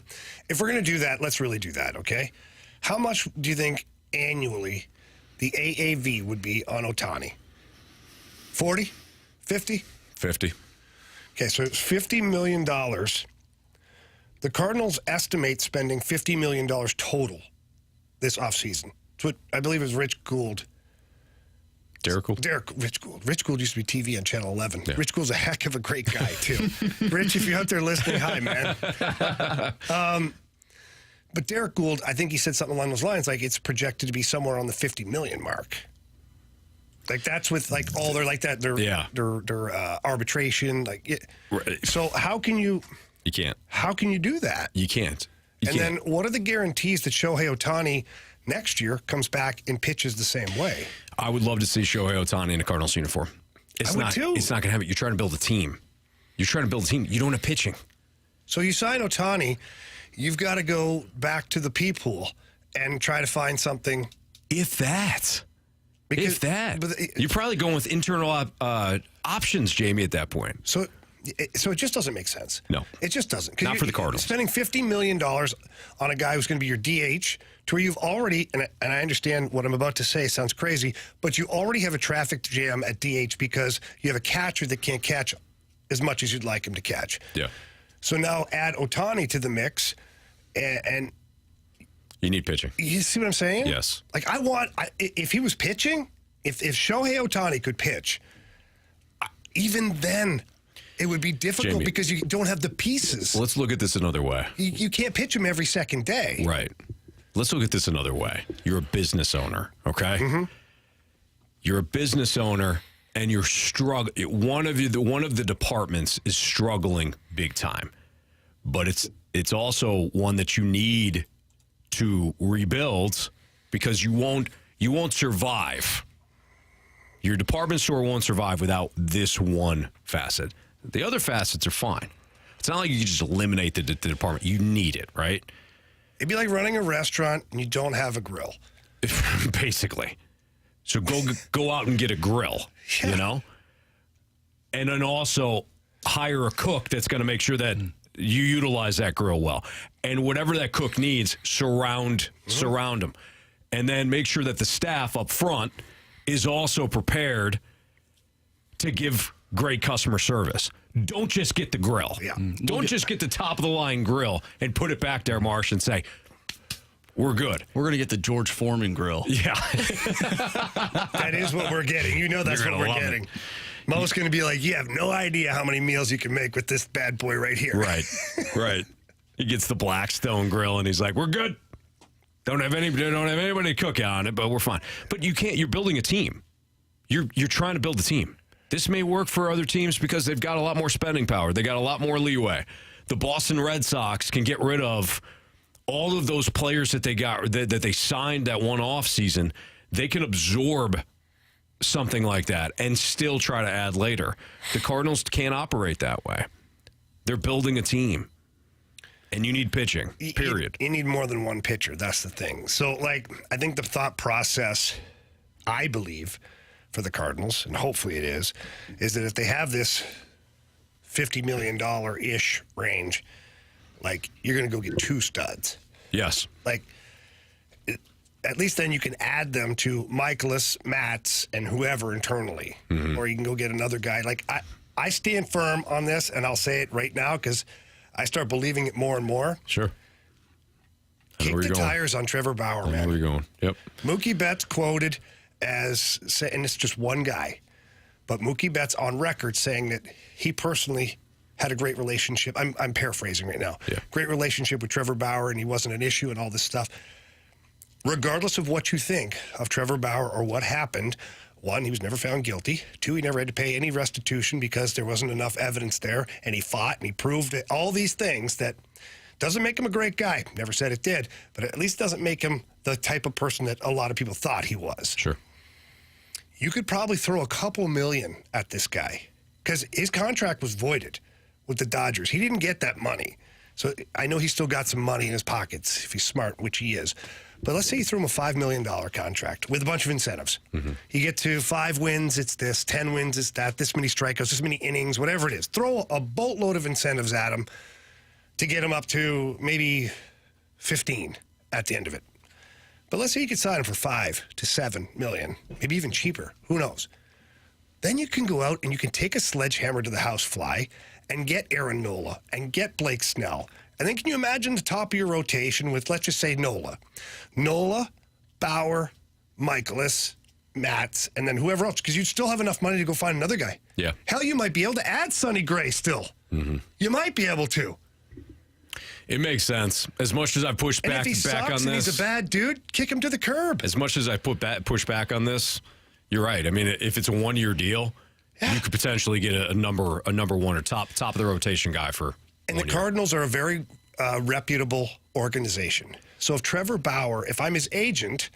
if we're going to do that, let's really do that, okay? How much do you think annually the AAV would be on Ohtani? 40? 50? 50. Okay, so it's $50 million. The Cardinals estimate spending $50 million total this offseason. It's what I believe is Rich Gould. Rich Gould. Rich Gould used to be TV on Channel 11. Yeah. Rich Gould's a heck of a great guy, too. Rich, if you're out there listening, hi, man. But Derek Gould, I think he said something along those lines, like it's projected to be somewhere on the 50 million mark. Like that's with like all their like that their arbitration So how can you? You can't. How can you do that? You can't. Then what are the guarantees that Shohei Ohtani next year comes back and pitches the same way? I would love to see Shohei Ohtani in a Cardinals uniform. I would too. It's not going to happen. You're trying to build a team. You don't have pitching. So you sign Ohtani, you've got to go back to the P pool and try to find something. If that. You're probably going with internal options, Jamie, at that point. So it just doesn't make sense. No. It just doesn't. Not for the Cardinals. Spending $50 million on a guy who's going to be your DH, to where you've already, and I understand what I'm about to say sounds crazy, but you already have a traffic jam at DH because you have a catcher that can't catch as much as you'd like him to catch. Yeah. So now add Ohtani to the mix, and You need pitching. You see what I'm saying? Yes. Like, if he was pitching, if Shohei Ohtani could pitch, even then it would be difficult Jamie, because you don't have the pieces. Let's look at this another way. You can't pitch him every second day. Right. Let's look at this another way. You're a business owner, okay? Mm-hmm. You're a business owner, and you're struggling. One of the departments is struggling big time, but it's also one that you need to rebuild because you won't survive. Your department store won't survive without this one facet. The other facets are fine. It's not like you can just eliminate the department. You need it, right? It'd be like running a restaurant and you don't have a grill. Basically. So go out and get a grill, you know? And then also hire a cook that's going to make sure that you utilize that grill well. And whatever that cook needs, surround them. And then make sure that the staff up front is also prepared to give great customer service. Don't just get the grill. Yeah. Don't just get the top of the line grill and put it back there, Marsh, and say, we're good. We're going to get the George Foreman grill. Yeah. That is what we're getting. You know that's You're what gonna we're love getting. it. Mo's going to be like, you have no idea how many meals you can make with this bad boy right here. Right. He gets the Blackstone grill, and he's like, we're good. Don't have anybody to cook on it, but we're fine. But you can't. You're building a team. You're trying to build a team. This may work for other teams because they've got a lot more spending power. They got a lot more leeway. The Boston Red Sox can get rid of all of those players that they got that they signed that one off season. They can absorb something like that and still try to add later. The Cardinals can't operate that way. They're building a team. And you need pitching, period. You need more than one pitcher. That's the thing. So, like, I think the thought process, I believe, for the Cardinals, and hopefully it is that if they have this $50 million-ish range, like, you're going to go get two studs. Yes. Like, at least then you can add them to Michaelis, Matz, and whoever internally. Mm-hmm. Or you can go get another guy. Like, I stand firm on this, and I'll say it right now because I start believing it more and more. Sure. Kick the tires on Trevor Bauer, man. Where are you going? Yep. Mookie Betts quoted as saying, and it's just one guy, but Mookie Betts on record saying that he personally had a great relationship. I'm paraphrasing right now. Yeah. Great relationship with Trevor Bauer, and he wasn't an issue and all this stuff. Regardless of what you think of Trevor Bauer or what happened, one, he was never found guilty. Two, he never had to pay any restitution because there wasn't enough evidence there, and he fought and he proved it. All these things that doesn't make him a great guy. Never said it did, but at least doesn't make him the type of person that a lot of people thought he was. Sure. You could probably throw a couple million at this guy because his contract was voided with the Dodgers. He didn't get that money. So I know he's still got some money in his pockets if he's smart, which he is. But let's say you threw him a $5 million contract with a bunch of incentives. Mm-hmm. You get to 5 wins, it's this, 10 wins, it's that, this many strikeouts, this many innings, whatever it is. Throw a boatload of incentives at him to get him up to maybe 15 at the end of it. But let's say you could sign him for $5 to $7 million, maybe even cheaper. Who knows? Then you can go out and you can take a sledgehammer to the housefly and get Aaron Nola and get Blake Snell. And then can you imagine the top of your rotation with, let's just say, Nola, Bauer, Michaelis, Matz, and then whoever else, because you'd still have enough money to go find another guy. Yeah. Hell, you might be able to add Sonny Gray still. Mm-hmm. You might be able to. It makes sense. As much as I push And back if he sucks on and this, he's a bad dude, kick him to the curb. as much as I push back on this, you're right. I mean, if it's a 1-year deal, you could potentially get a number one or top of the rotation guy for. And the Cardinals are a very reputable organization. So if Trevor Bauer, if I'm his agent,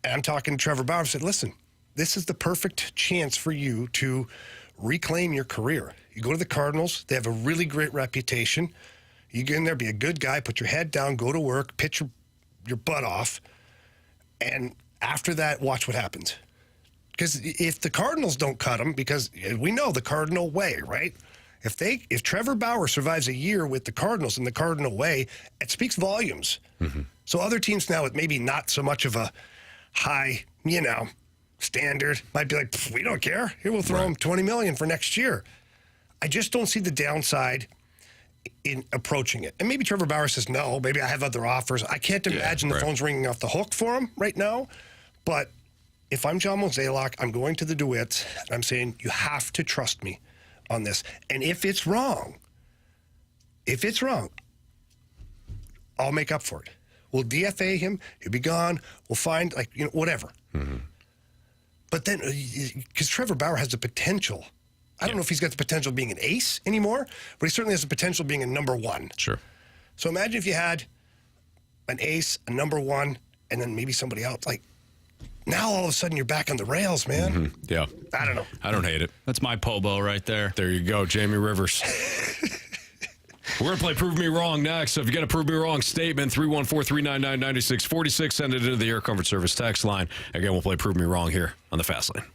and I'm talking to Trevor Bauer, I said, listen, this is the perfect chance for you to reclaim your career. You go to the Cardinals. They have a really great reputation. You get in there, be a good guy, put your head down, go to work, pitch your butt off, and after that, watch what happens. Because if the Cardinals don't cut him, because we know the Cardinal way, right? If Trevor Bauer survives a year with the Cardinals in the Cardinal way, it speaks volumes. Mm-hmm. So other teams now with maybe not so much of a high, standard might be like, we don't care. Here, we'll throw him $20 million for next year. I just don't see the downside in approaching it. And maybe Trevor Bauer says, no, maybe I have other offers. I can't imagine the phone's ringing off the hook for him right now. But if I'm John Mozeliak, I'm going to the DeWitts, and I'm saying, you have to trust me on this. And if it's wrong, I'll make up for it. We'll DFA him. He'll be gone. We'll find, whatever. Mm-hmm. But then, because Trevor Bauer has the potential, I don't know if he's got the potential of being an ace anymore, but he certainly has the potential of being a number one. Sure. So imagine if you had an ace, a number one, and then maybe somebody else. Now all of a sudden you're back on the rails, man. Mm-hmm. Yeah. I don't know. I don't hate it. That's my Pobo right there. There you go, Jamie Rivers. We're going to play Prove Me Wrong next. So if you got a Prove Me Wrong statement, 314-399-9646, send it into the Air Comfort Service text line. Again, we'll play Prove Me Wrong here on the Fast Lane.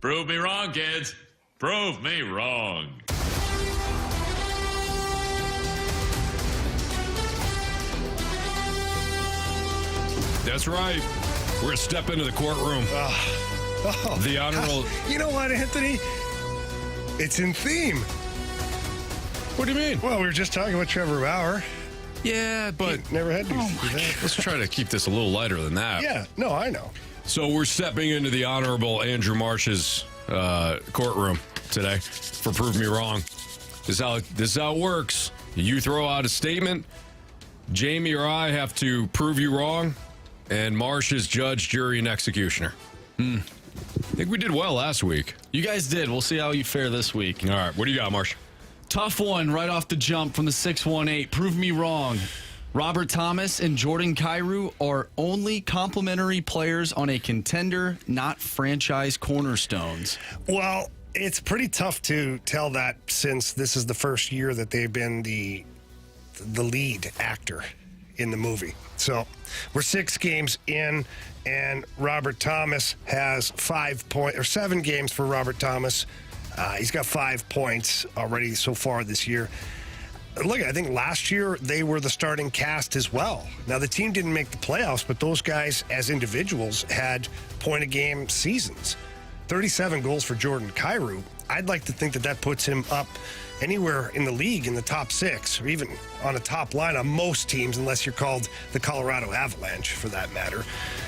Prove me wrong, kids. Prove me wrong. That's right. We're going to step into the courtroom. The honorable... You know what, Anthony? It's in theme. What do you mean? Well, we were just talking about Trevor Bauer. Yeah, but Never had to do that. let's try to keep this a little lighter than that. Yeah, no, I know. So we're stepping into the Honorable Andrew Marsh's courtroom today for Prove Me Wrong. This is how it works. You throw out a statement. Jamie or I have to prove you wrong. And Marsh is judge, jury, and executioner. I think we did well last week. You guys did. We'll see how you fare this week. All right, what do you got, Marsh? Tough one right off the jump from the 618. Prove me wrong. Robert Thomas and Jordan Kyrou are only complimentary players on a contender, not franchise cornerstones. Well, it's pretty tough to tell that since this is the first year that they've been the lead actor in the movie. So we're 6 games in, and Robert Thomas has 7 games for Robert Thomas. He's got 5 points already so far this year. Look, I think last year they were the starting cast as well. Now, the team didn't make the playoffs, but those guys as individuals had point-a-game seasons. 37 goals for Jordan Kyrou. I'd like to think that puts him up anywhere in the league in the top 6, or even on a top line on most teams, unless you're called the Colorado Avalanche for that matter.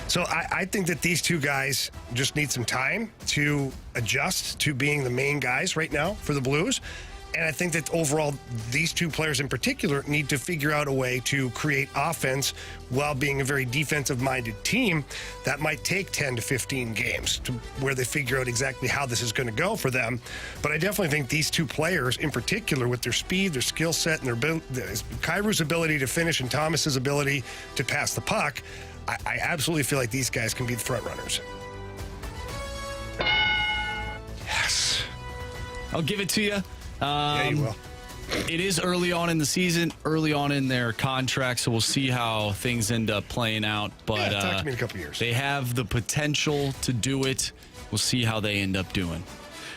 So I think that these 2 guys just need some time to adjust to being the main guys right now for the Blues. And I think that overall, these 2 players in particular need to figure out a way to create offense while being a very defensive-minded team. That might take 10 to 15 games to where they figure out exactly how this is going to go for them. But I definitely think these 2 players in particular, with their speed, their skill set, and Kyrou's ability to finish and Thomas's ability to pass the puck, I absolutely feel like these guys can be the front runners. Yes. I'll give it to you. Yeah, you will. It is early on in the season, early on in their contract, so we'll see how things end up playing out. But talk to me in a couple years. They have the potential to do it. We'll see how they end up doing.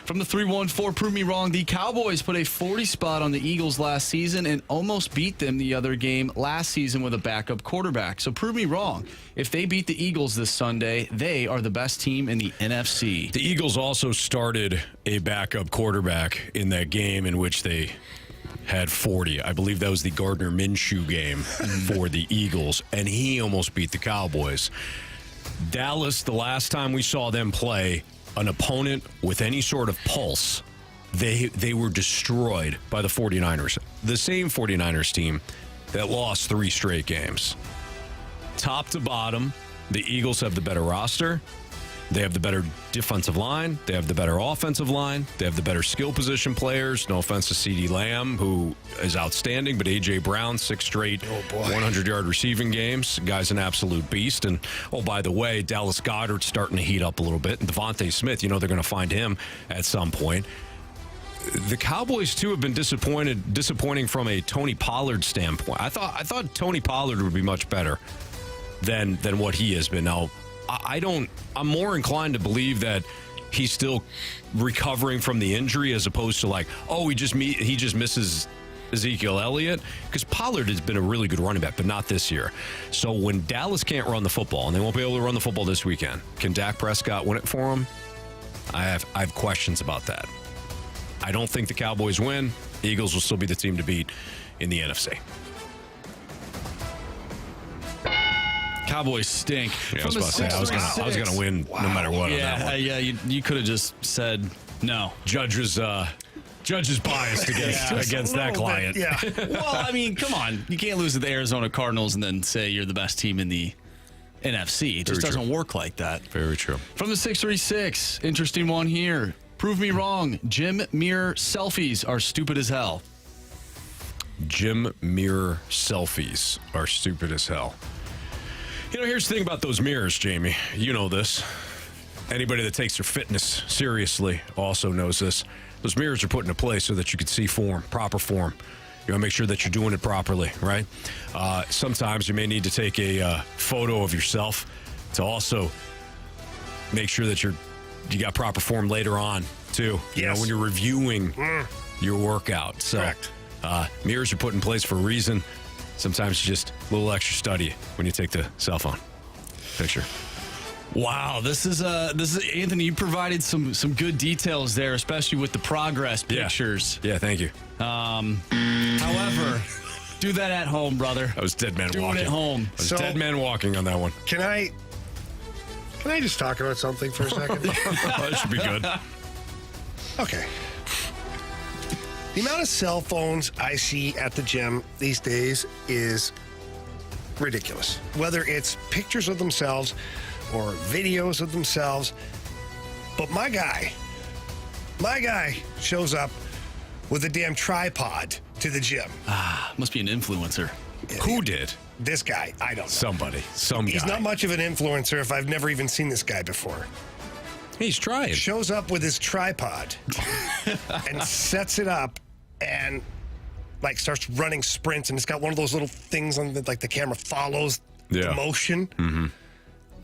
From the 314, prove me wrong. The Cowboys put a 40 spot on the Eagles last season and almost beat them the other game last season with a backup quarterback. So prove me wrong. If they beat the Eagles this Sunday, they are the best team in the NFC. The Eagles also started a backup quarterback in that game in which they had 40. I believe that was the Gardner Minshew game for the Eagles, and he almost beat the Cowboys. Dallas, the last time we saw them play an opponent with any sort of pulse, they were destroyed by the 49ers. The same 49ers team that lost 3 straight games. Top to bottom, the Eagles have the better roster. They have the better defensive line. They have the better offensive line. They have the better skill position players. No offense to CeeDee Lamb, who is outstanding, but A.J. Brown, 6 straight 100-yard receiving games. Guy's an absolute beast. And, oh, by the way, Dallas Goedert's starting to heat up a little bit. And Devontae Smith, they're going to find him at some point. The Cowboys, too, have been disappointing from a Tony Pollard standpoint. I thought Tony Pollard would be much better than what he has been. Now, I'm more inclined to believe that he's still recovering from the injury as opposed to he just misses Ezekiel Elliott, because Pollard has been a really good running back, but not this year. So when Dallas can't run the football, and they won't be able to run the football this weekend, can Dak Prescott win it for him? I have questions about that. I don't think the Cowboys win. The Eagles will still be the team to beat in the NFC. Cowboys stink. Yeah, I was about to say, I was going to win no matter what on that one. Yeah, you could have just said no. Judge is biased against that client. Yeah. Well, I mean, come on. You can't lose to the Arizona Cardinals and then say you're the best team in the NFC. It just doesn't work like that. Very true. From the 636, interesting one here. Prove me wrong. Gym mirror selfies are stupid as hell. Gym mirror selfies are stupid as hell. Here's the thing about those mirrors, Jamie. You know this. Anybody that takes their fitness seriously also knows this. Those mirrors are put into place so that you can see form, proper form. You want to make sure that you're doing it properly, right? Sometimes you may need to take a photo of yourself to also make sure that you got proper form later on, too. Yes. When you're reviewing your workout. So, correct. Mirrors are put in place for a reason. Sometimes just a little extra study when you take the cell phone. picture. Wow, this is Anthony. You provided some good details there, especially with the progress pictures. Yeah, thank you. However, do that at home, brother. I was dead man Do walking. it at home. I was dead man walking on that one. Can I just talk about something for a second? That should be good. Okay. The amount of cell phones I see at the gym these days is ridiculous. Whether it's pictures of themselves or videos of themselves. But my guy shows up with a damn tripod to the gym. Must be an influencer. Who did? This guy, I don't know. Somebody. Some He's guy. not much of an influencer if I've never even seen this guy before. He's trying. Shows up with his tripod and sets it up and like starts running sprints, and it's got one of those little things on the, like the camera follows the motion. Mm-hmm.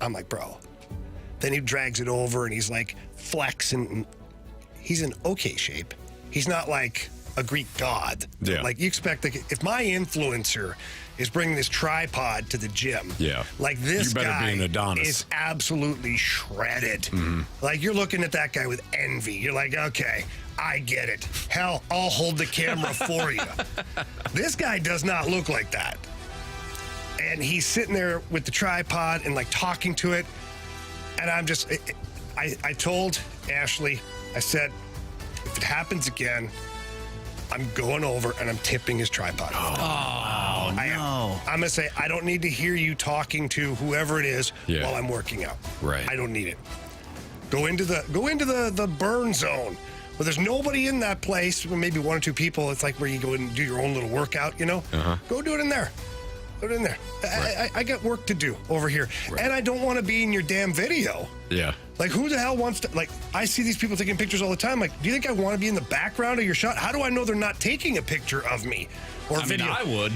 I'm like, bro. Then he drags it over and he's like flexing. He's in okay shape. He's not like a Greek god. Yeah. Like you expect, like, if my influencer is bringing this tripod to the gym, like this you better guy be an Adonis. is absolutely shredded. Mm-hmm. Like you're looking at that guy with envy. You're like, okay, I get it. Hell, I'll hold the camera for you. This guy does not look like that. And he's sitting there with the tripod and like talking to it. And I'm just, I told Ashley, I said, if it happens again, I'm going over and I'm tipping his tripod. Oh, no. I'm going to say, I don't need to hear you talking to whoever it is while I'm working out. Right. I don't need it. Go into the burn zone where there's nobody in that place, maybe one or two people. It's like where you go and do your own little workout, you know? Go do it in there. Put it in there. Right. I got work to do over here. Right. And I don't want to be in your damn video. Yeah. Like, who the hell wants to, like, I see these people taking pictures all the time. Like, do you think I want to be in the background of your shot? How do I know they're not taking a picture of me or video? I would.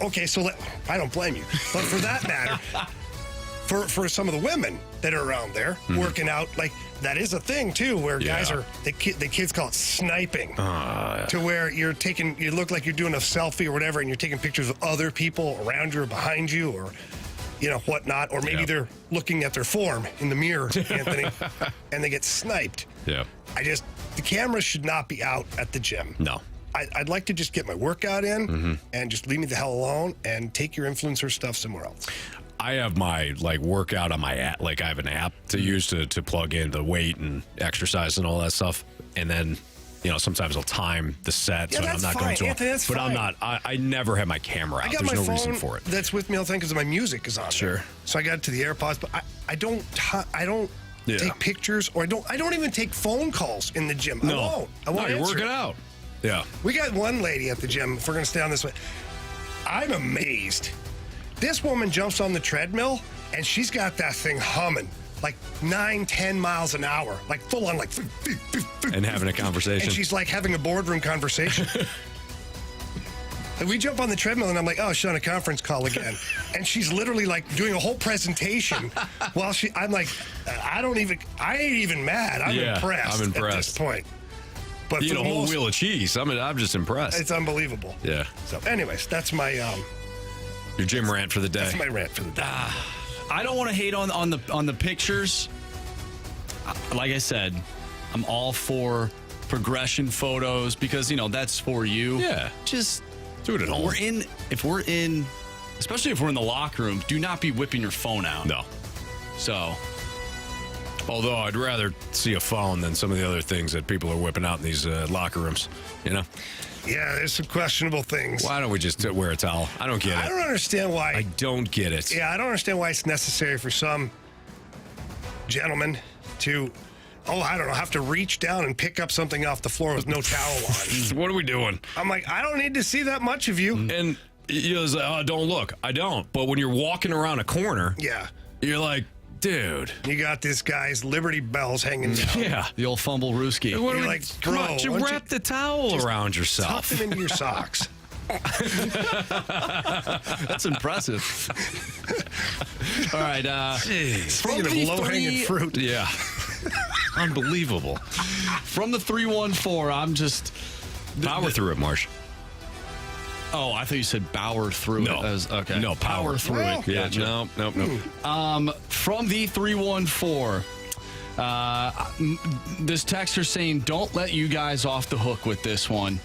Okay, so I don't blame you. But for that matter, for some of the women that are around there working out, like, that is a thing, too, where guys are, the kids call it sniping. To where you look like you're doing a selfie or whatever, and you're taking pictures of other people around you or behind you or, you know, whatnot. Or maybe they're looking at their form in the mirror, Anthony, and they get sniped. Yeah. The camera should not be out at the gym. No. I'd like to just get my workout in and just leave me the hell alone and take your influencer stuff somewhere else. I have my workout on my app. Like I have an app to use to plug in the weight and exercise and all that stuff. And then, you know, sometimes I'll time the set so I'm not going to. Anthony, that's but fine. I'm not. I never have my camera out. I got There's my no phone reason for it. that's with me all the time because my music is on. Sure. There. So I got it to the AirPods, but I don't take pictures, or I don't even take phone calls in the gym. No. I won't you're answer working it. out. Yeah. We got one lady at the gym. If we're going to stay on this way, I'm amazed. This woman jumps on the treadmill and she's got that thing humming like 9-10 miles an hour, like full on, like, and having a conversation. And she's like having a boardroom conversation. And we jump on the treadmill and I'm like, oh, she's on a conference call again. And she's literally like doing a whole presentation while I'm like, I ain't even mad. I'm impressed. I'm impressed at this point. But you eat a whole wheel of cheese. I'm just impressed. It's unbelievable. Yeah. So anyways, that's my your gym rant for the day. That's my rant for the day. I don't want to hate on the pictures. Like I said, I'm all for progression photos because, you know, that's for you. Yeah. Just do it at home. Especially if we're in the locker room, do not be whipping your phone out. No. So. Although I'd rather see a phone than some of the other things that people are whipping out in these locker rooms, you know? Yeah, there's some questionable things. Why don't we just wear a towel? I don't get it. I don't understand why. I don't get it. Yeah, I don't understand why it's necessary for some gentlemen to, I don't know, have to reach down and pick up something off the floor with no towel on. What are we doing? I'm like, I don't need to see that much of you. And you're like, oh, don't look. I don't. But when you're walking around a corner, you're like, dude. You got this guy's Liberty Bells hanging down. Yeah. The old fumble rooski. You're like, bro, come on, you wrap the towel around yourself. Tuck them into your socks. That's impressive. All right. Speaking of low-hanging fruit. Yeah. Unbelievable. From the 314, I'm just... Power through it, Marsh. Oh, I thought you said Bauer through No. it. Okay. No, power through Well, it. Yeah, Gotcha. no. From the 314, this texter saying, don't let you guys off the hook with this one.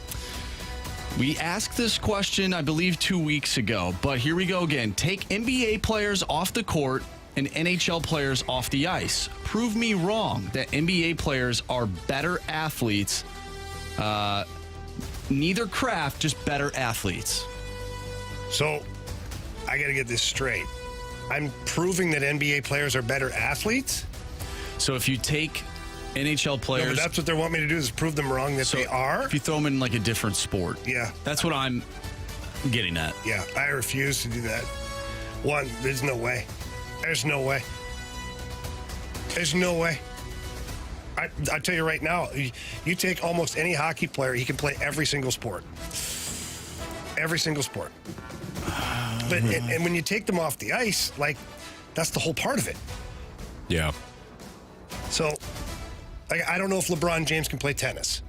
We asked this question, I believe, 2 weeks ago, but here we go again. Take NBA players off the court and NHL players off the ice. Prove me wrong that NBA players are better athletes. Neither craft, just better athletes. So, I got to get this straight. I'm proving that NBA players are better athletes? So if you take NHL No, players, but that's what they want me to do is prove them wrong that they are? if you throw them in like a different sport, Yeah. that's what I'm getting at. Yeah, I refuse to do that. One, there's no way. There's no way. There's no way. I tell you right now, you take almost any hockey player, he can play every single sport. Every single sport. But and when you take them off the ice, like, that's the whole part of it. Yeah. So, like, I don't know if LeBron James can play tennis.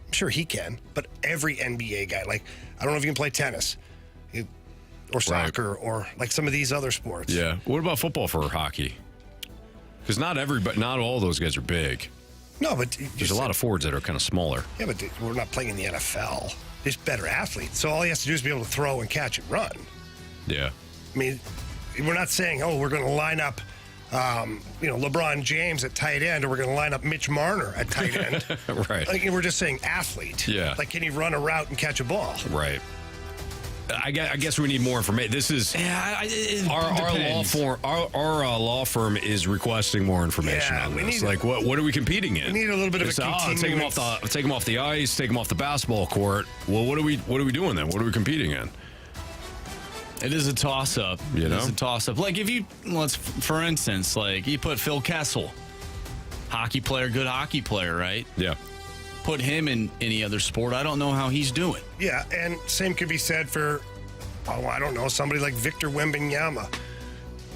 I'm sure he can, but every NBA guy, like, I don't know if he can play tennis or soccer or like some of these other sports. Yeah. What about football for hockey? Because not all those guys are big. No, but There's a lot of forwards that are kind of smaller. Yeah, but we're not playing in the NFL. Just better athletes. So all he has to do is be able to throw and catch and run. Yeah. I mean, we're not saying, oh, we're going to line up, LeBron James at tight end, or we're going to line up Mitch Marner at tight end. Right. Like, we're just saying athlete. Yeah. Like, can he run a route and catch a ball? Right. I guess we need more information. This is our law firm. Our law firm is requesting more information Yeah, on we this. need- like, what are we competing in? We need a little bit of a Take them continuance. off the ice. Take them off the basketball court. Well, what are we doing then? What are we competing in? It is a toss-up. You know? It's a toss-up. Like, for instance, like, you put Phil Kessel, hockey player, good hockey player, right? Yeah. Put him in any other sport, I don't know how he's doing. Yeah, and same could be said for, I don't know, somebody like Victor Wembanyama.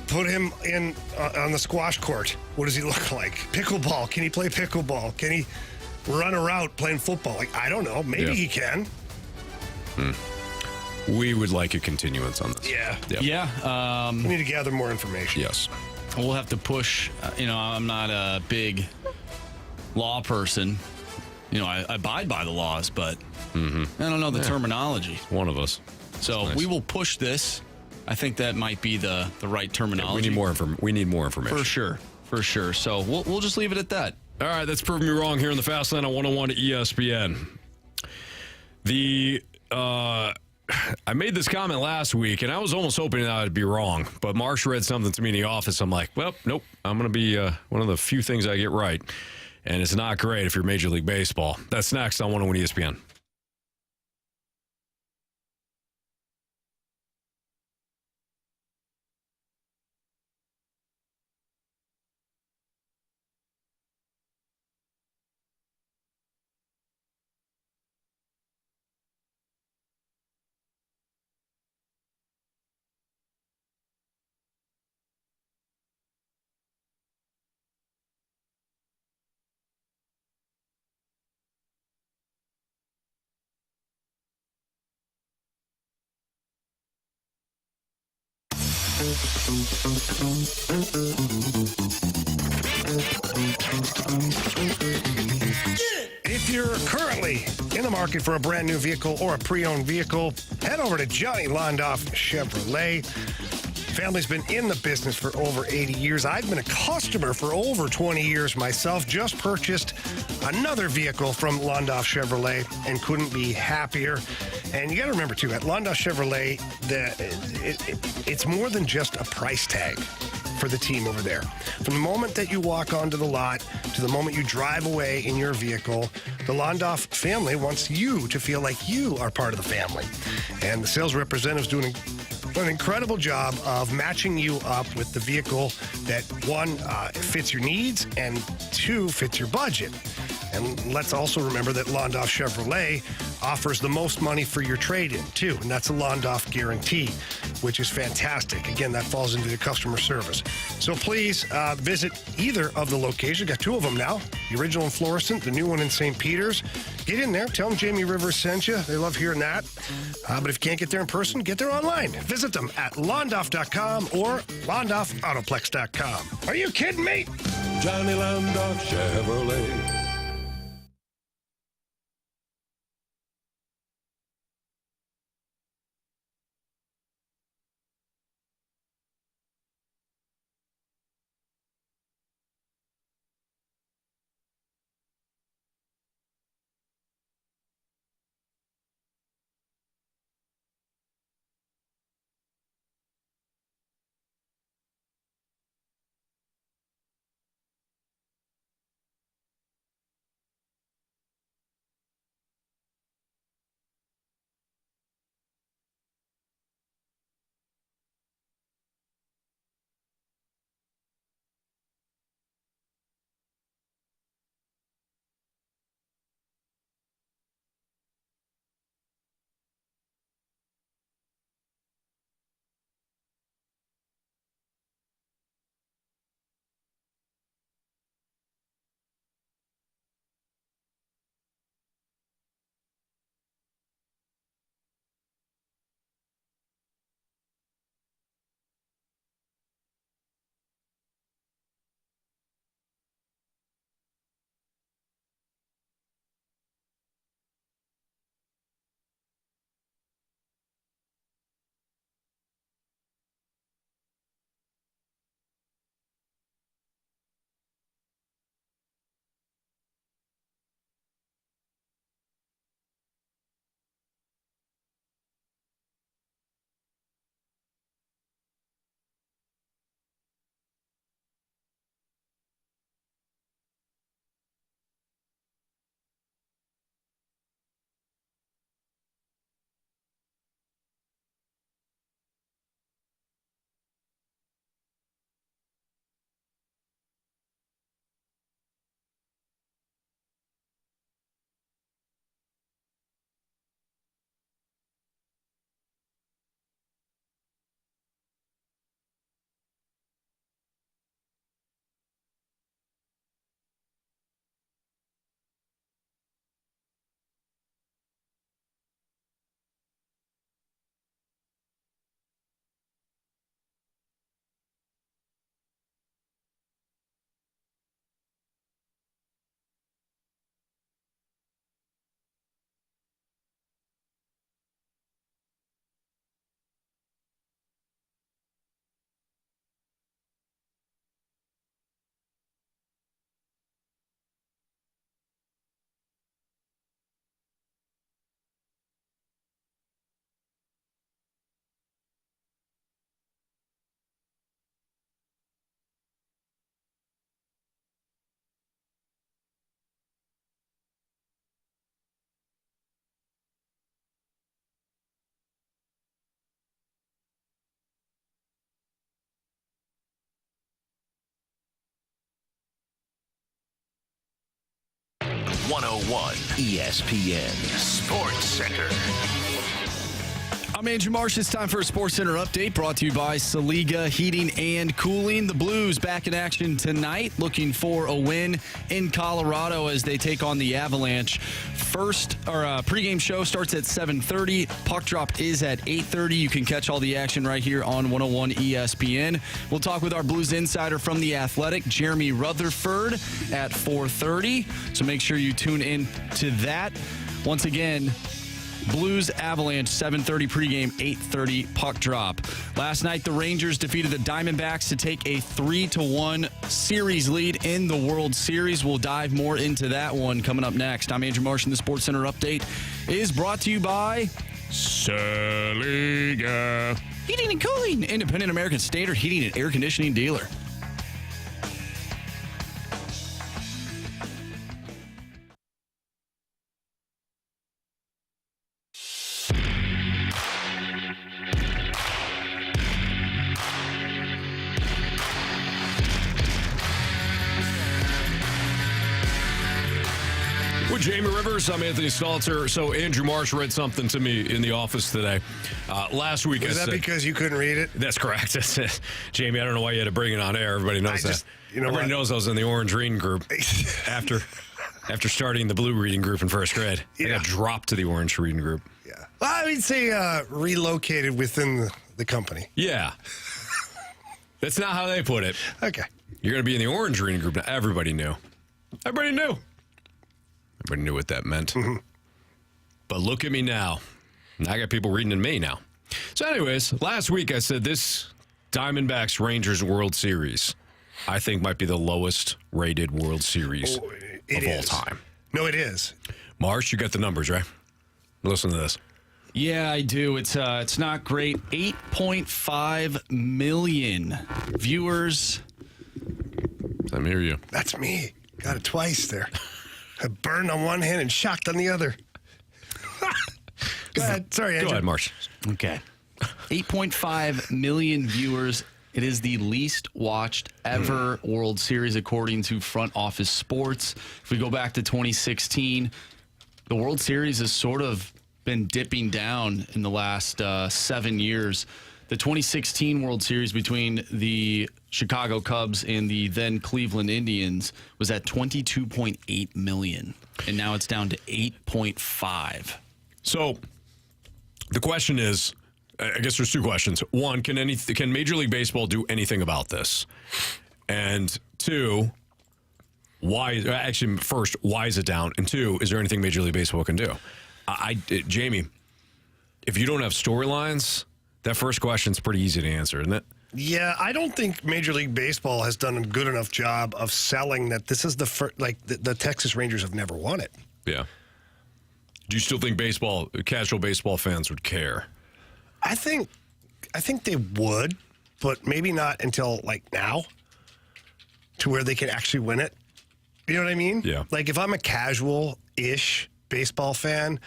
Put him in on the squash court. What does he look like? Pickleball. Can he play pickleball? Can he run a route playing football? Like, I don't know. Maybe he can. We would like a continuance on this. Yeah. Yeah, We need to gather more information. Yes. we'll have to push. I'm not a big law person. I abide by the laws, but I don't know the terminology. One of us. So Nice. we will push this. I think that might be the right terminology. We need more information. For sure. So we'll just leave it at that. All right, that's proving me wrong here in the Fast Lane on 101 ESPN. I made this comment last week, and I was almost hoping that I'd be wrong. But Marsh read something to me in the office. I'm like, well, nope. I'm going to be one of the few things I get right. And it's not great if you're Major League Baseball. That's next on 101 ESPN. If you're currently in the market for a brand new vehicle or a pre-owned vehicle, head over to Johnny Londoff Chevrolet. Family's been in the business for over 80 years. I've been a customer for over 20 years myself. Just purchased another vehicle from Londoff Chevrolet and couldn't be happier. And you got to remember, too, at Londoff Chevrolet, it's more than just a price tag for the team over there. From the moment that you walk onto the lot to the moment you drive away in your vehicle, the Londoff family wants you to feel like you are part of the family. And the sales representative's doing an incredible job of matching you up with the vehicle that, one, fits your needs, and two, fits your budget. And let's also remember that Londoff Chevrolet offers the most money for your trade-in, too, and that's a Londoff guarantee, which is fantastic. Again, that falls into the customer service. So please visit either of the locations. Got two of them now, the original in Florissant, the new one in St. Peters. Get in there. Tell them Jamie Rivers sent you. They love hearing that. But if you can't get there in person, get there online. Visit them at londoff.com or londoffautoplex.com. Are you kidding me? Johnny Londoff Chevrolet. ESPN Sports Center. I'm Andrew Marsh. It's time for a Sports Center update brought to you by Saliga Heating and Cooling. The Blues back in action tonight, looking for a win in Colorado as they take on the Avalanche. Pregame show starts at 7:30. Puck drop is at 8:30. You can catch all the action right here on 101 ESPN. We'll talk with our Blues insider from The Athletic, Jeremy Rutherford, at 4:30. So make sure you tune in to that. Once again, Blues Avalanche, 7:30 pregame, 8:30 puck drop. Last night, the Rangers defeated the Diamondbacks to take a 3-1 series lead in the World Series. We'll dive more into that one coming up next. I'm Andrew Marsh, and the Sports Center update is brought to you by Saliga Heating and Cooling, independent American Standard heating and air conditioning dealer. Jamie Rivers. I'm Anthony Stalter. So Andrew Marsh read something to me in the office today. Last week, Was that because you couldn't read it? That's correct. Jamie, I don't know why you had to bring it on air. Everybody knows that. Everybody knows I was in the orange reading group after starting the blue reading group in first grade. I got dropped to the orange reading group. Yeah. Well, I would say relocated within the company. Yeah. That's not how they put it. Okay. You're going to be in the orange reading group. Now, everybody knew. Everybody knew. Everybody knew what that meant. Mm-hmm. But look at me now. I got people reading in me now. So anyways, last week I said this Diamondbacks Rangers World Series, I think might be the lowest rated World Series of all time. No, it is. Marsh, you got the numbers, right? Listen to this. Yeah, I do. It's not great. 8.5 million viewers. Let me hear you. That's me. Got it twice there. I burned on one hand and shocked on the other. Go ahead. Sorry, Andrew. Go ahead, Marsh. Okay. 8.5 million viewers. It is the least watched ever World Series, according to Front Office Sports. If we go back to 2016, the World Series has sort of been dipping down in the last 7 years. The 2016 World Series between the Chicago Cubs and the then Cleveland Indians was at 22.8 million, and now it's down to 8.5. So the question is, I guess there's two questions. One, can Major League Baseball do anything about this? And two, first, why is it down? And two, is there anything Major League Baseball can do? Jamie, if you don't have storylines, that first question's pretty easy to answer, isn't it? Yeah, I don't think Major League Baseball has done a good enough job of selling that this is the first, the Texas Rangers have never won it. Yeah. Do you still think casual baseball fans would care? I think they would, but maybe not until now, to where they can actually win it. You know what I mean? Yeah. Like if I'm a casual-ish baseball fan,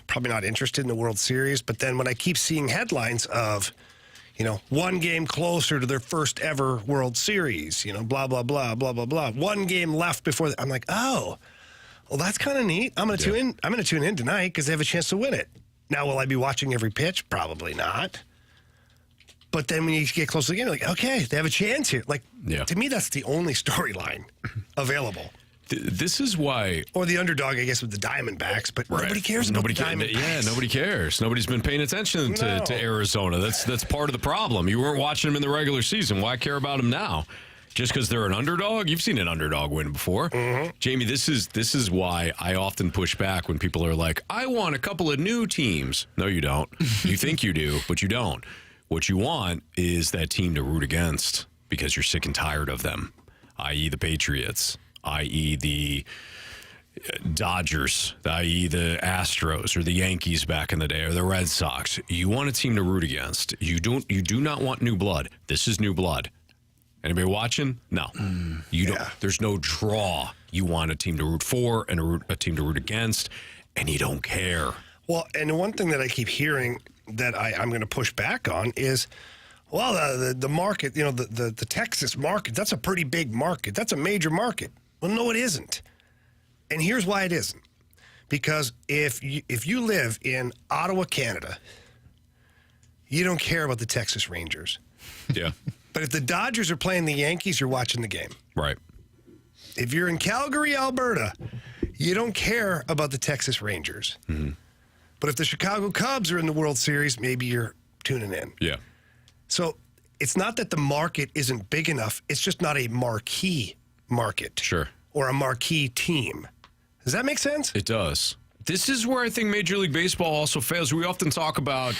probably not interested in the World Series. But then when I keep seeing headlines of, one game closer to their first ever World Series, blah, blah, blah, blah, blah, blah. One game left before I'm like, oh, well, that's kind of neat. I'm going to tune in. I'm going to tune in tonight because they have a chance to win it. Now, will I be watching every pitch? Probably not. But then when you get close to the game, you're like, okay, they have a chance here. To me, that's the only storyline available. This is why... Or the underdog, I guess, with the Diamondbacks, but nobody cares about the Diamondbacks. Yeah, nobody cares. Nobody's been paying attention to Arizona. That's part of the problem. You weren't watching them in the regular season. Why care about them now? Just because they're an underdog? You've seen an underdog win before. Mm-hmm. Jamie, this is why I often push back when people are like, I want a couple of new teams. No, you don't. You think you do, but you don't. What you want is that team to root against because you're sick and tired of them, i.e. the Patriots, i.e. the Dodgers, i.e. the Astros or the Yankees back in the day or the Red Sox. You want a team to root against. You do not want new blood. This is new blood. Anybody watching? No. You don't. There's no draw. You want a team to root for and a team to root against, and you don't care. Well, and the one thing that I keep hearing that I'm going to push back on is, well, the market, the Texas market, that's a pretty big market. That's a major market. Well, no, it isn't. And here's why it isn't. Because if you live in Ottawa, Canada, you don't care about the Texas Rangers. Yeah. But if the Dodgers are playing the Yankees, you're watching the game. Right. If you're in Calgary, Alberta, you don't care about the Texas Rangers. Mm-hmm. But if the Chicago Cubs are in the World Series, maybe you're tuning in. Yeah. So it's not that the market isn't big enough. It's just not a marquee market. Sure. Or a marquee team. Does that make sense? It does. This is where I think Major League Baseball also fails. We often talk about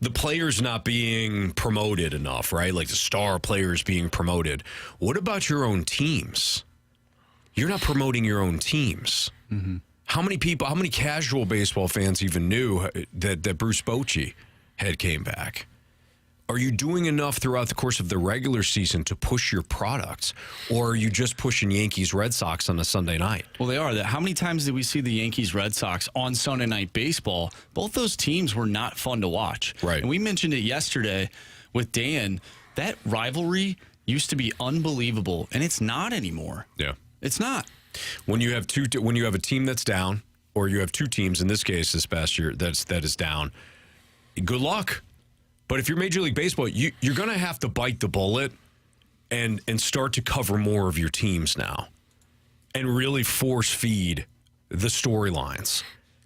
the players not being promoted enough, right? Like the star players being promoted. What about your own teams? You're not promoting your own teams. Mm-hmm. How many casual baseball fans even knew that Bruce Bochy had came back? Are you doing enough throughout the course of the regular season to push your products? Or are you just pushing Yankees Red Sox on a Sunday night? Well, they are. How many times did we see the Yankees Red Sox on Sunday Night Baseball? Both those teams were not fun to watch. Right. And we mentioned it yesterday with Dan. That rivalry used to be unbelievable, and it's not anymore. Yeah. It's not. When you have a team that's down or you have two teams in this case this past year that is down, good luck. But if you're Major League Baseball, you're going to have to bite the bullet and start to cover more of your teams now and really force feed the storylines.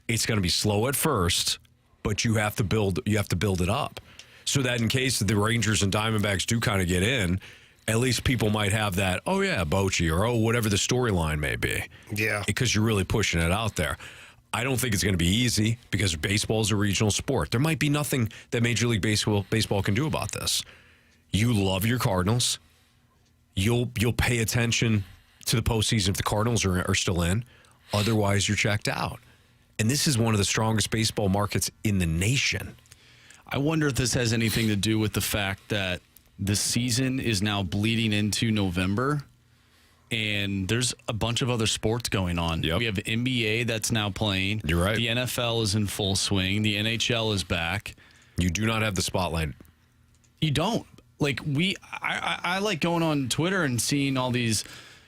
It's going to be slow at first, but you have to build it up so that in case the Rangers and Diamondbacks do kind of get in, at least people might have that, oh, yeah, Bochy, or, oh, whatever the storyline may be. Yeah. Because you're really pushing it out there. I don't think it's going to be easy because baseball is a regional sport. There might be nothing that Major League Baseball can do about this. You love your Cardinals. You'll pay attention to the postseason if the Cardinals are still in. Otherwise, you're checked out. And this is one of the strongest baseball markets in the nation. I wonder if this has anything to do with the fact that the season is now bleeding into November, and there's a bunch of other sports going on. Yep. We have NBA that's now playing. You're right. The NFL is in full swing. The NHL is back. You do not have the spotlight. You don't. Like, I like going on Twitter and seeing all these,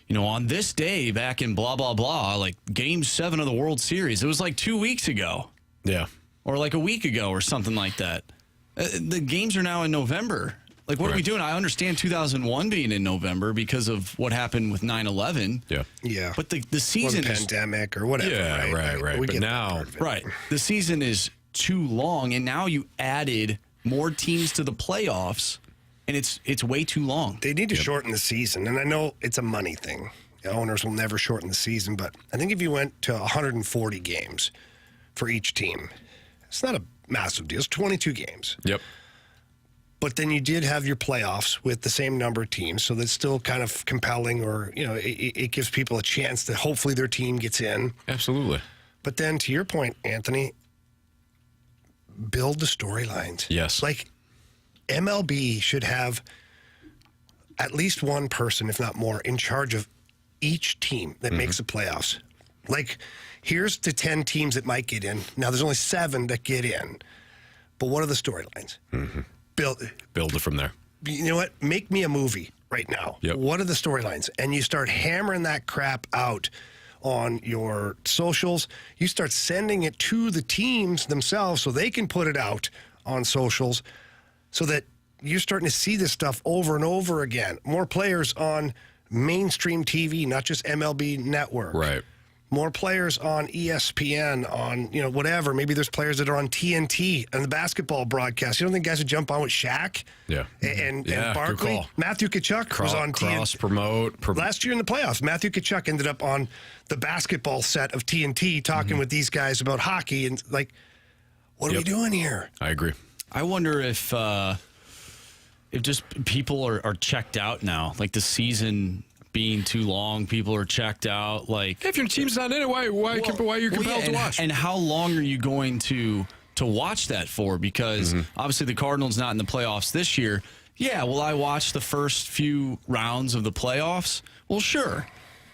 on this day back in blah, blah, blah, like Game 7 of the World Series. It was like 2 weeks ago. Yeah. Or like a week ago or something like that. The games are now in November. Like, what are we doing? I understand 2001 being in November because of what happened with 9/11. Yeah. Yeah. But the season or is... pandemic or whatever. Yeah, right. We But get now... that part of it. Right. The season is too long, and now you added more teams to the playoffs, and it's way too long. They need to shorten the season, and I know it's a money thing. The owners will never shorten the season, but I think if you went to 140 games for each team, it's not a massive deal. It's 22 games. Yep. But then you did have your playoffs with the same number of teams, so that's still kind of compelling, or it gives people a chance that hopefully their team gets in. Absolutely. But then to your point, Anthony, build the storylines. Yes. Like MLB should have at least one person, if not more, in charge of each team that makes the playoffs. Like, here's the 10 teams that might get in. Now, there's only 7 that get in. But what are the storylines? Build it from there. You know what? Make me a movie right now. Yep. What are the storylines? And you start hammering that crap out on your socials. You start sending it to the teams themselves so they can put it out on socials so that you're starting to see this stuff over and over again. More players on mainstream TV, not just MLB Network. Right. More players on ESPN, on, whatever. Maybe there's players that are on TNT and the basketball broadcast. You don't think guys would jump on with Shaq? Yeah. And good Barkley? call. Matthew Tkachuk was on TNT. Cross-promote. Last year in the playoffs, Matthew Tkachuk ended up on the basketball set of TNT talking with these guys about hockey. And, what are we doing here? I agree. I wonder if just people are checked out now. Like, the season being too long, people are checked out. Like, If your team's not in it, why are you compelled to watch? And how long are you going to watch that for? Because obviously the Cardinals not in the playoffs this year. Yeah, will I watch the first few rounds of the playoffs? Well, sure.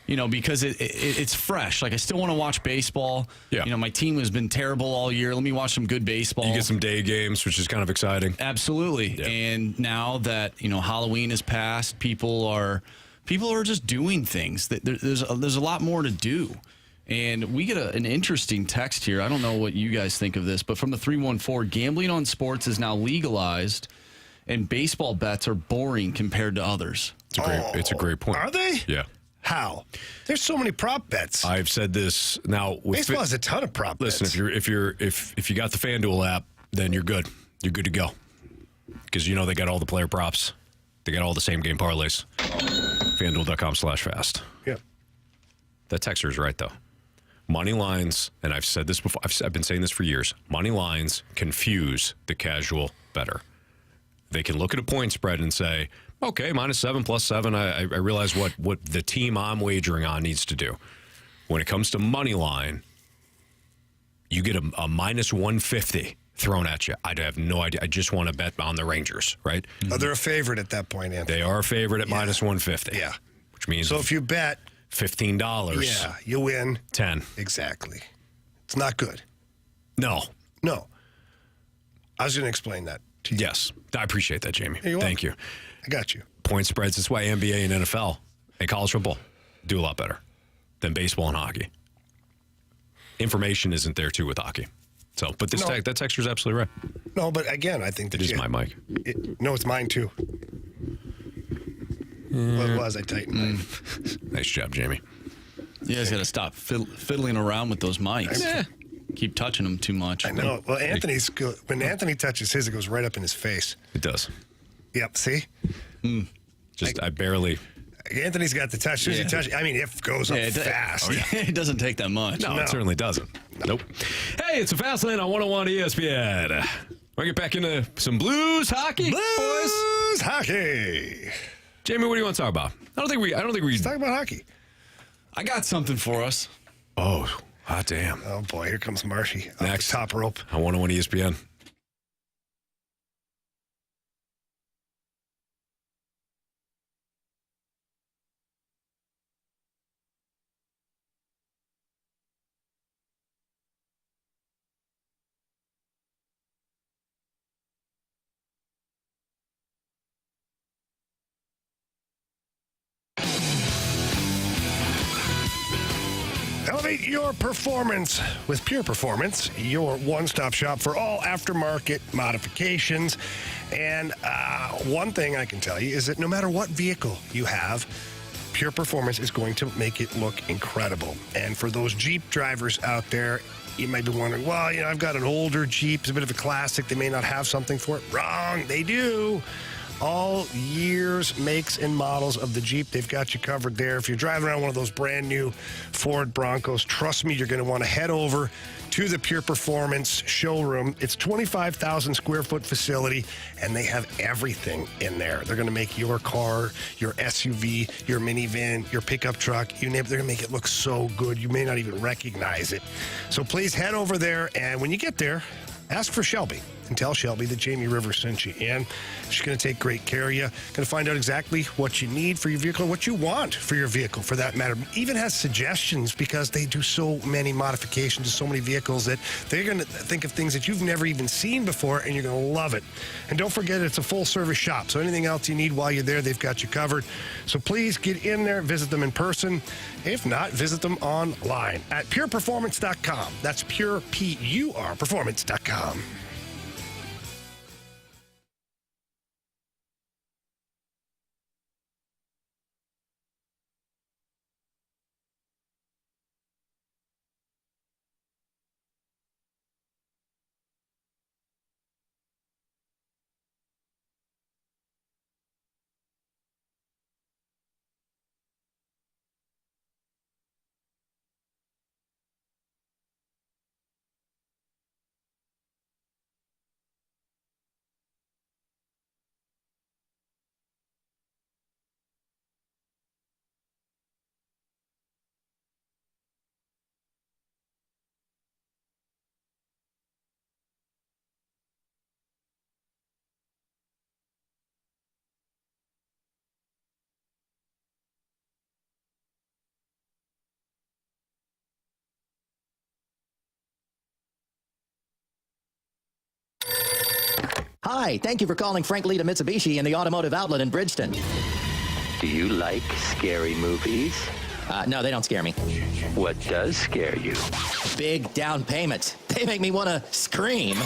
Because it's fresh. Like, I still want to watch baseball. Yeah. My team has been terrible all year. Let me watch some good baseball. You get some day games, which is kind of exciting. Absolutely. Yeah. And now that, Halloween has passed, people are just doing things. There's a lot more to do. And we get an interesting text here. I don't know what you guys think of this, but from the 314, gambling on sports is now legalized, and baseball bets are boring compared to others. It's a great point. Are they? Yeah. How? There's so many prop bets. I've said this now. Baseball has a ton of prop bets. Listen, if you got the FanDuel app, then you're good. You're good to go. Because they got all the player props. They got all the same game parlays. FanDuel.com/fast. Yeah. That texter is right, though. Money lines, and I've said this before, I've been saying this for years, money lines confuse the casual bettor. They can look at a point spread and say, okay, -7, +7, I realize what the team I'm wagering on needs to do. When it comes to money line, you get a -150 thrown at you. I have no idea. I just want to bet on the Rangers, right? Oh, they're a favorite at that point, Anthony. They are a favorite at -150. Yeah. Which means So if you bet $15. Yeah, you win. 10. Exactly. It's not good. No. I was going to explain that to you. Yes. I appreciate that, Jamie. You're Thank you. welcome. I got you. Point spreads. That's why NBA and NFL and college football do a lot better than baseball and hockey. information isn't there too with hockey. So, but this that texture is absolutely right. No, but again, I think that It is my mic. No, it's mine too. What was I tightened mine? Nice job, Jamie. You guys got to stop fiddling around with those mics. Keep touching them too much. I know. Well, when Anthony touches his, it goes right up in his face. It does. Yep. See? I barely. Anthony's got the touch. As soon as he touches, I mean, it goes up fast. It doesn't take that much. No, it certainly doesn't. Nope. Hey, it's a Fast Lane on 101 ESPN. Want to get back into some Blues hockey, Blues hockey. Jamie, what do you want to talk about? I don't think we. Let's talk about hockey. I got something for us. Oh, hot damn. Oh, boy. Here comes Marshy. Next. Top rope. On 101 ESPN. Elevate your performance with Pure Performance, your one-stop shop for all aftermarket modifications. And one thing I can tell you is that no matter what vehicle you have, Pure Performance is going to make it look incredible. And for those Jeep drivers out there, you might be wondering, well, I've got an older Jeep. It's a bit of a classic. They may not have something for it. Wrong. They do. All years, makes, and models of the Jeep, they've got you covered there. If you're driving around one of those brand new Ford Broncos, trust me, you're going to want to head over to the Pure Performance showroom. It's 25,000 square foot facility, and they have everything in there. They're going to make your car, your SUV, your minivan, your pickup truck, you name it, they're going to make it look so good. You may not even recognize it. So please head over there, and when you get there, ask for Shelby and tell Shelby that Jamie Rivers sent you. And she's going to take great care of you. Going to find out exactly what you need for your vehicle, what you want for your vehicle, for that matter. Even has suggestions because they do so many modifications to so many vehicles that they're going to think of things that you've never even seen before, and you're going to love it. And don't forget, it's a full-service shop, so anything else you need while you're there, they've got you covered. So please get in there, visit them in person. If not, visit them online at pureperformance.com. That's pure, P-U-R, performance.com. Hi, thank you for calling Frank Lita Mitsubishi in the Automotive Outlet in Bridgeton. Do you like scary movies? No, they don't scare me. What does scare you? Big down payments. They make me want to scream.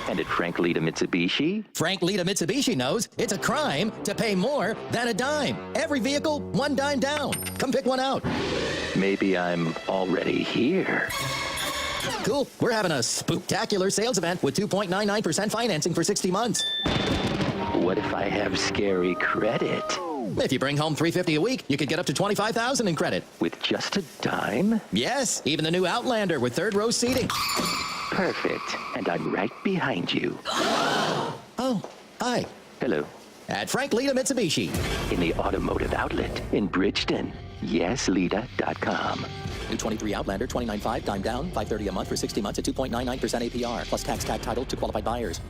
And at Frank Lita Mitsubishi? Frank Lita Mitsubishi knows it's a crime to pay more than a dime. Every vehicle, one dime down. Come pick one out. Maybe I'm already here. Cool. We're having a spooktacular sales event with 2.99% financing for 60 months. What if I have scary credit? If you bring home $350 a week, you could get up to $25,000 in credit. With just a dime? Yes, even the new Outlander with third row seating. Perfect. And I'm right behind you. Oh, hi. Hello. At Frank Lita Mitsubishi. In the Automotive Outlet in Bridgeton. YesLita.com. New 23 Outlander, $29.5, dime down, $530 a month for 60 months at 2.99% APR, plus tax tag title to qualified buyers.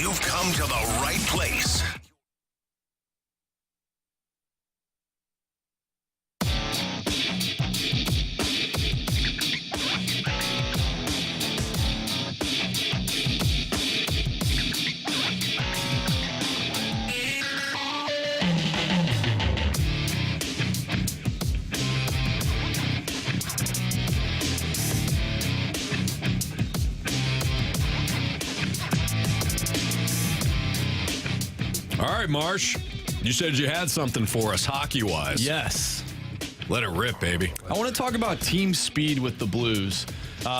You've come to the right place. All right, Marsh, you said you had something for us hockey-wise. Yes. Let it rip, baby. I want to talk about team speed with the Blues.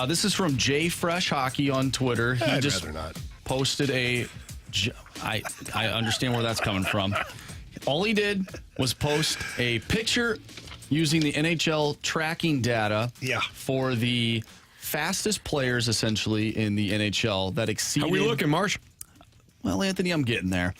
This is from Jay Fresh Hockey on Twitter. He I'd just rather not. posted I understand where that's coming from. All he did was post a picture using the NHL tracking data for the fastest players, essentially, in the NHL that exceeded... How we looking, Marsh? Well, Anthony, I'm getting there.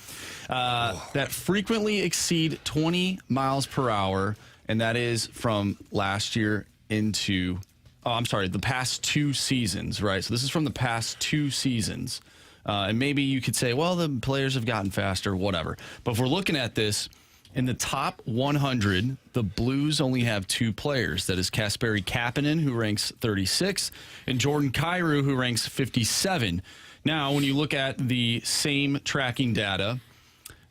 That frequently exceed 20 miles per hour, and that is from last year into, the past 2 seasons, right? So this is from the past 2 seasons. And maybe you could say, well, the players have gotten faster, whatever. But if we're looking at this, in the top 100, the Blues only have 2 players. That is Kasperi Kapanen, who ranks 36, and Jordan Kyrou, who ranks 57. Now, when you look at the same tracking data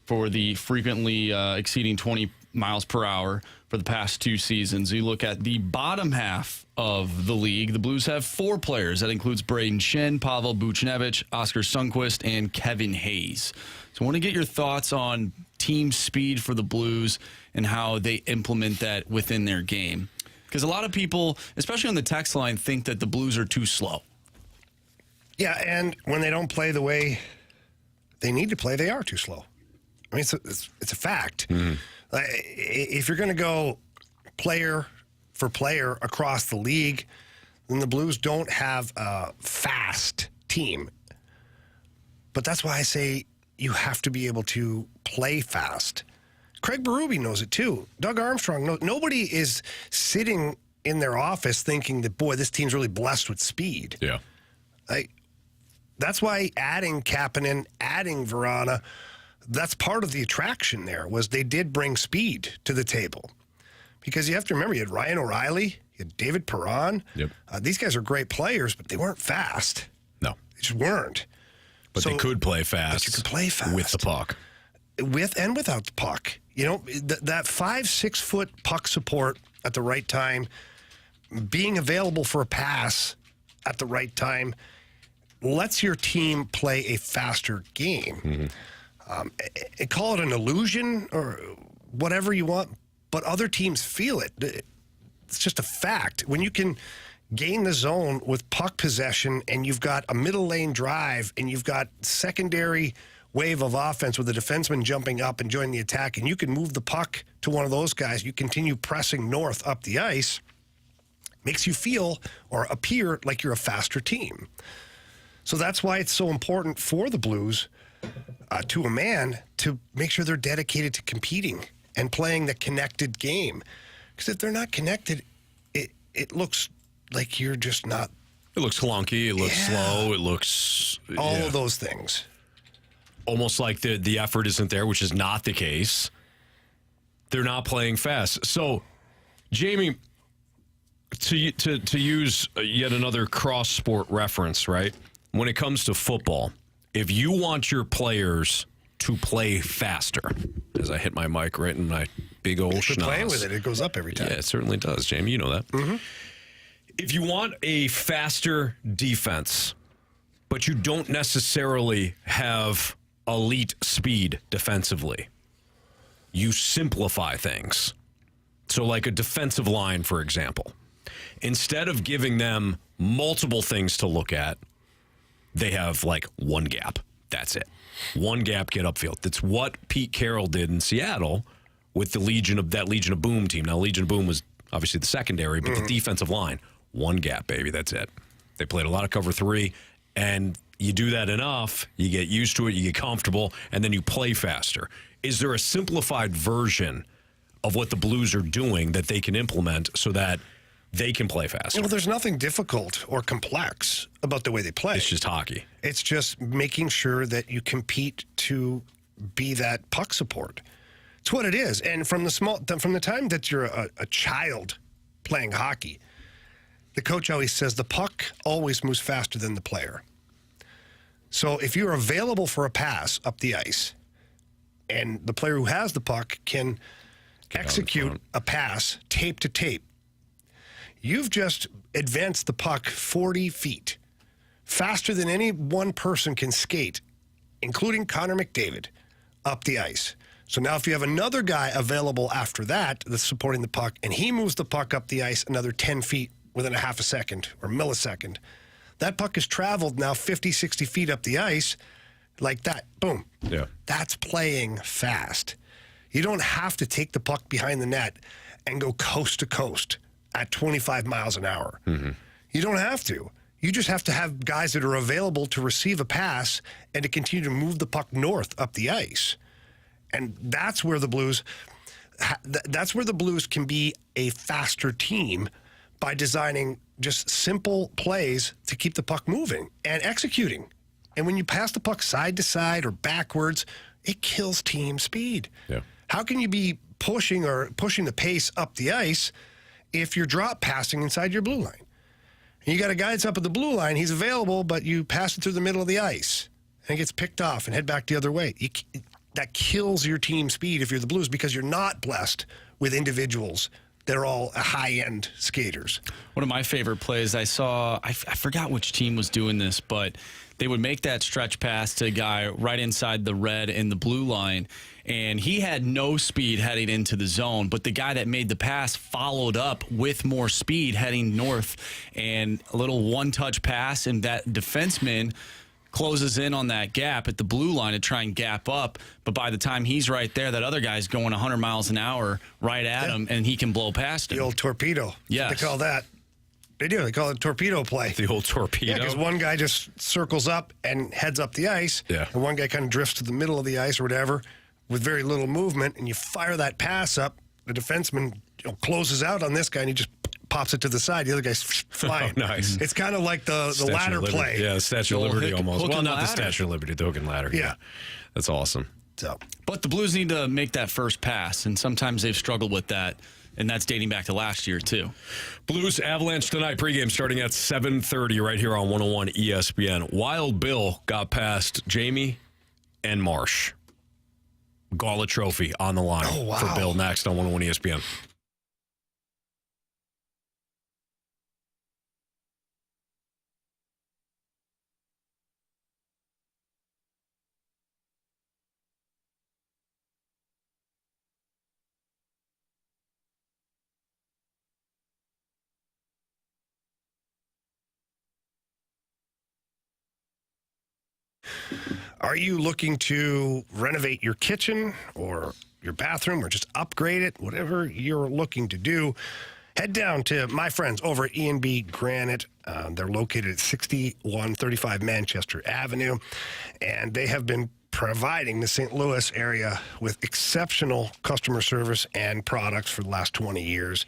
for the frequently exceeding 20 miles per hour for the past 2 seasons, you look at the bottom half of the league. The Blues have 4 players. That includes Braden Shen, Pavel Buchnevich, Oscar Sundqvist, and Kevin Hayes. So I want to get your thoughts on team speed for the Blues and how they implement that within their game. Because a lot of people, especially on the text line, think that the Blues are too slow. Yeah, and when they don't play the way they need to play, they are too slow. I mean, it's a fact. Like, if you're going to go player for player across the league, then the Blues don't have a fast team. But that's why I say you have to be able to play fast. Craig Berube knows it too. Doug Armstrong knows. Nobody is sitting in their office thinking that, boy, this team's really blessed with speed. Yeah. That's why adding Kapanen, adding Vrana, that's part of the attraction there, was they did bring speed to the table. Because you have to remember, you had Ryan O'Reilly, you had David Perron. Yep. These guys are great players, but they weren't fast. No. They just weren't. But they could play fast. But you could play fast. With the puck. With and without the puck. You know, that 5-6 foot puck support at the right time, being available for a pass at the right time, lets your team play a faster game. Call it an illusion or whatever you want, but other teams feel it. It's just a fact. When you can gain the zone with puck possession and you've got a middle lane drive and you've got secondary wave of offense with the defenseman jumping up and joining the attack, and you can move the puck to one of those guys, you continue pressing north up the ice, makes you feel or appear like you're a faster team. So that's why it's so important for the Blues, to a man, to make sure they're dedicated to competing and playing the connected game. Because if they're not connected, it looks like you're just not. It looks clunky. It looks slow. It looks all of those things. Almost like the effort isn't there, which is not the case. They're not playing fast. So, Jamie, to use yet another cross-sport reference, right? When it comes to football, if you want your players to play faster, as I hit my mic right in my big old schnoz. Playing with it, it goes up every time. Yeah, it certainly does, Jamie. You know that. Mm-hmm. If you want a faster defense, but you don't necessarily have elite speed defensively, you simplify things. So like a defensive line, for example. Instead of giving them multiple things to look at, they have like one gap. That's it. One gap, get upfield. That's what Pete Carroll did in Seattle with the Legion of Boom team. Now, Legion of Boom was obviously the secondary, but the defensive line, one gap, baby. That's it. They played a lot of cover 3, and you do that enough, you get used to it, you get comfortable, and then you play faster. Is there a simplified version of what the Blues are doing that they can implement so that they can play faster. Well, there's nothing difficult or complex about the way they play. It's just hockey. It's just making sure that you compete to be that puck support. It's what it is. And from the time that you're a child playing hockey, the coach always says the puck always moves faster than the player. So if you're available for a pass up the ice, and the player who has the puck can execute a pass tape to tape, you've just advanced the puck 40 feet faster than any one person can skate, including Connor McDavid, up the ice. So now if you have another guy available after that that's supporting the puck, and he moves the puck up the ice another 10 feet within a half a second or millisecond, that puck has traveled now 50, 60 feet up the ice like that. Boom. Yeah. That's playing fast. You don't have to take the puck behind the net and go coast to coast at 25 miles an hour. Mm-hmm. You don't have to. You just have to have guys that are available to receive a pass and to continue to move the puck north up the ice. And that's where the Blues can be a faster team by designing just simple plays to keep the puck moving and executing. And when you pass the puck side to side or backwards, it kills team speed. Yeah. How can you be pushing the pace up the ice if you're drop passing inside your blue line? And you got a guy that's up at the blue line, he's available, but you pass it through the middle of the ice and it gets picked off and head back the other way. That kills your team speed if you're the Blues, because you're not blessed with individuals. They're all high-end skaters. One of my favorite plays I saw, I forgot which team was doing this, but they would make that stretch pass to a guy right inside the red and the blue line, and he had no speed heading into the zone, but the guy that made the pass followed up with more speed heading north, and a little one-touch pass, and that defenseman closes in on that gap at the blue line to try and gap up, but by the time he's right there, that other guy's going 100 miles an hour right at him, and he can blow past him. The old torpedo. Yes. They call that. They do. They call it torpedo play. The old torpedo. Yeah, because one guy just circles up and heads up the ice, yeah, and one guy kind of drifts to the middle of the ice or whatever with very little movement, and you fire that pass up. The defenseman closes out on this guy, and he just pops it to the side. The other guy's flying. Oh, nice. It's kind of like the ladder play. Yeah, the Statue of Liberty almost. Hook Well, and not the ladder. Statue of Liberty, the hook and ladder. Yeah. That's awesome. So, But the Blues need to make that first pass, and sometimes they've struggled with that, and that's dating back to last year, too. Blues Avalanche tonight, pregame starting at 7:30 right here on 101 ESPN. Wild Bill got past Jamie and Marsh. Gauntlet trophy on the line for Bill next on 101 ESPN. are you looking to renovate your kitchen or your bathroom or just upgrade it? Whatever you're looking to do, head down to my friends over at E&B Granite. They're located at 6135 Manchester Avenue, and they have been providing the St. Louis area with exceptional customer service and products for the last 20 years.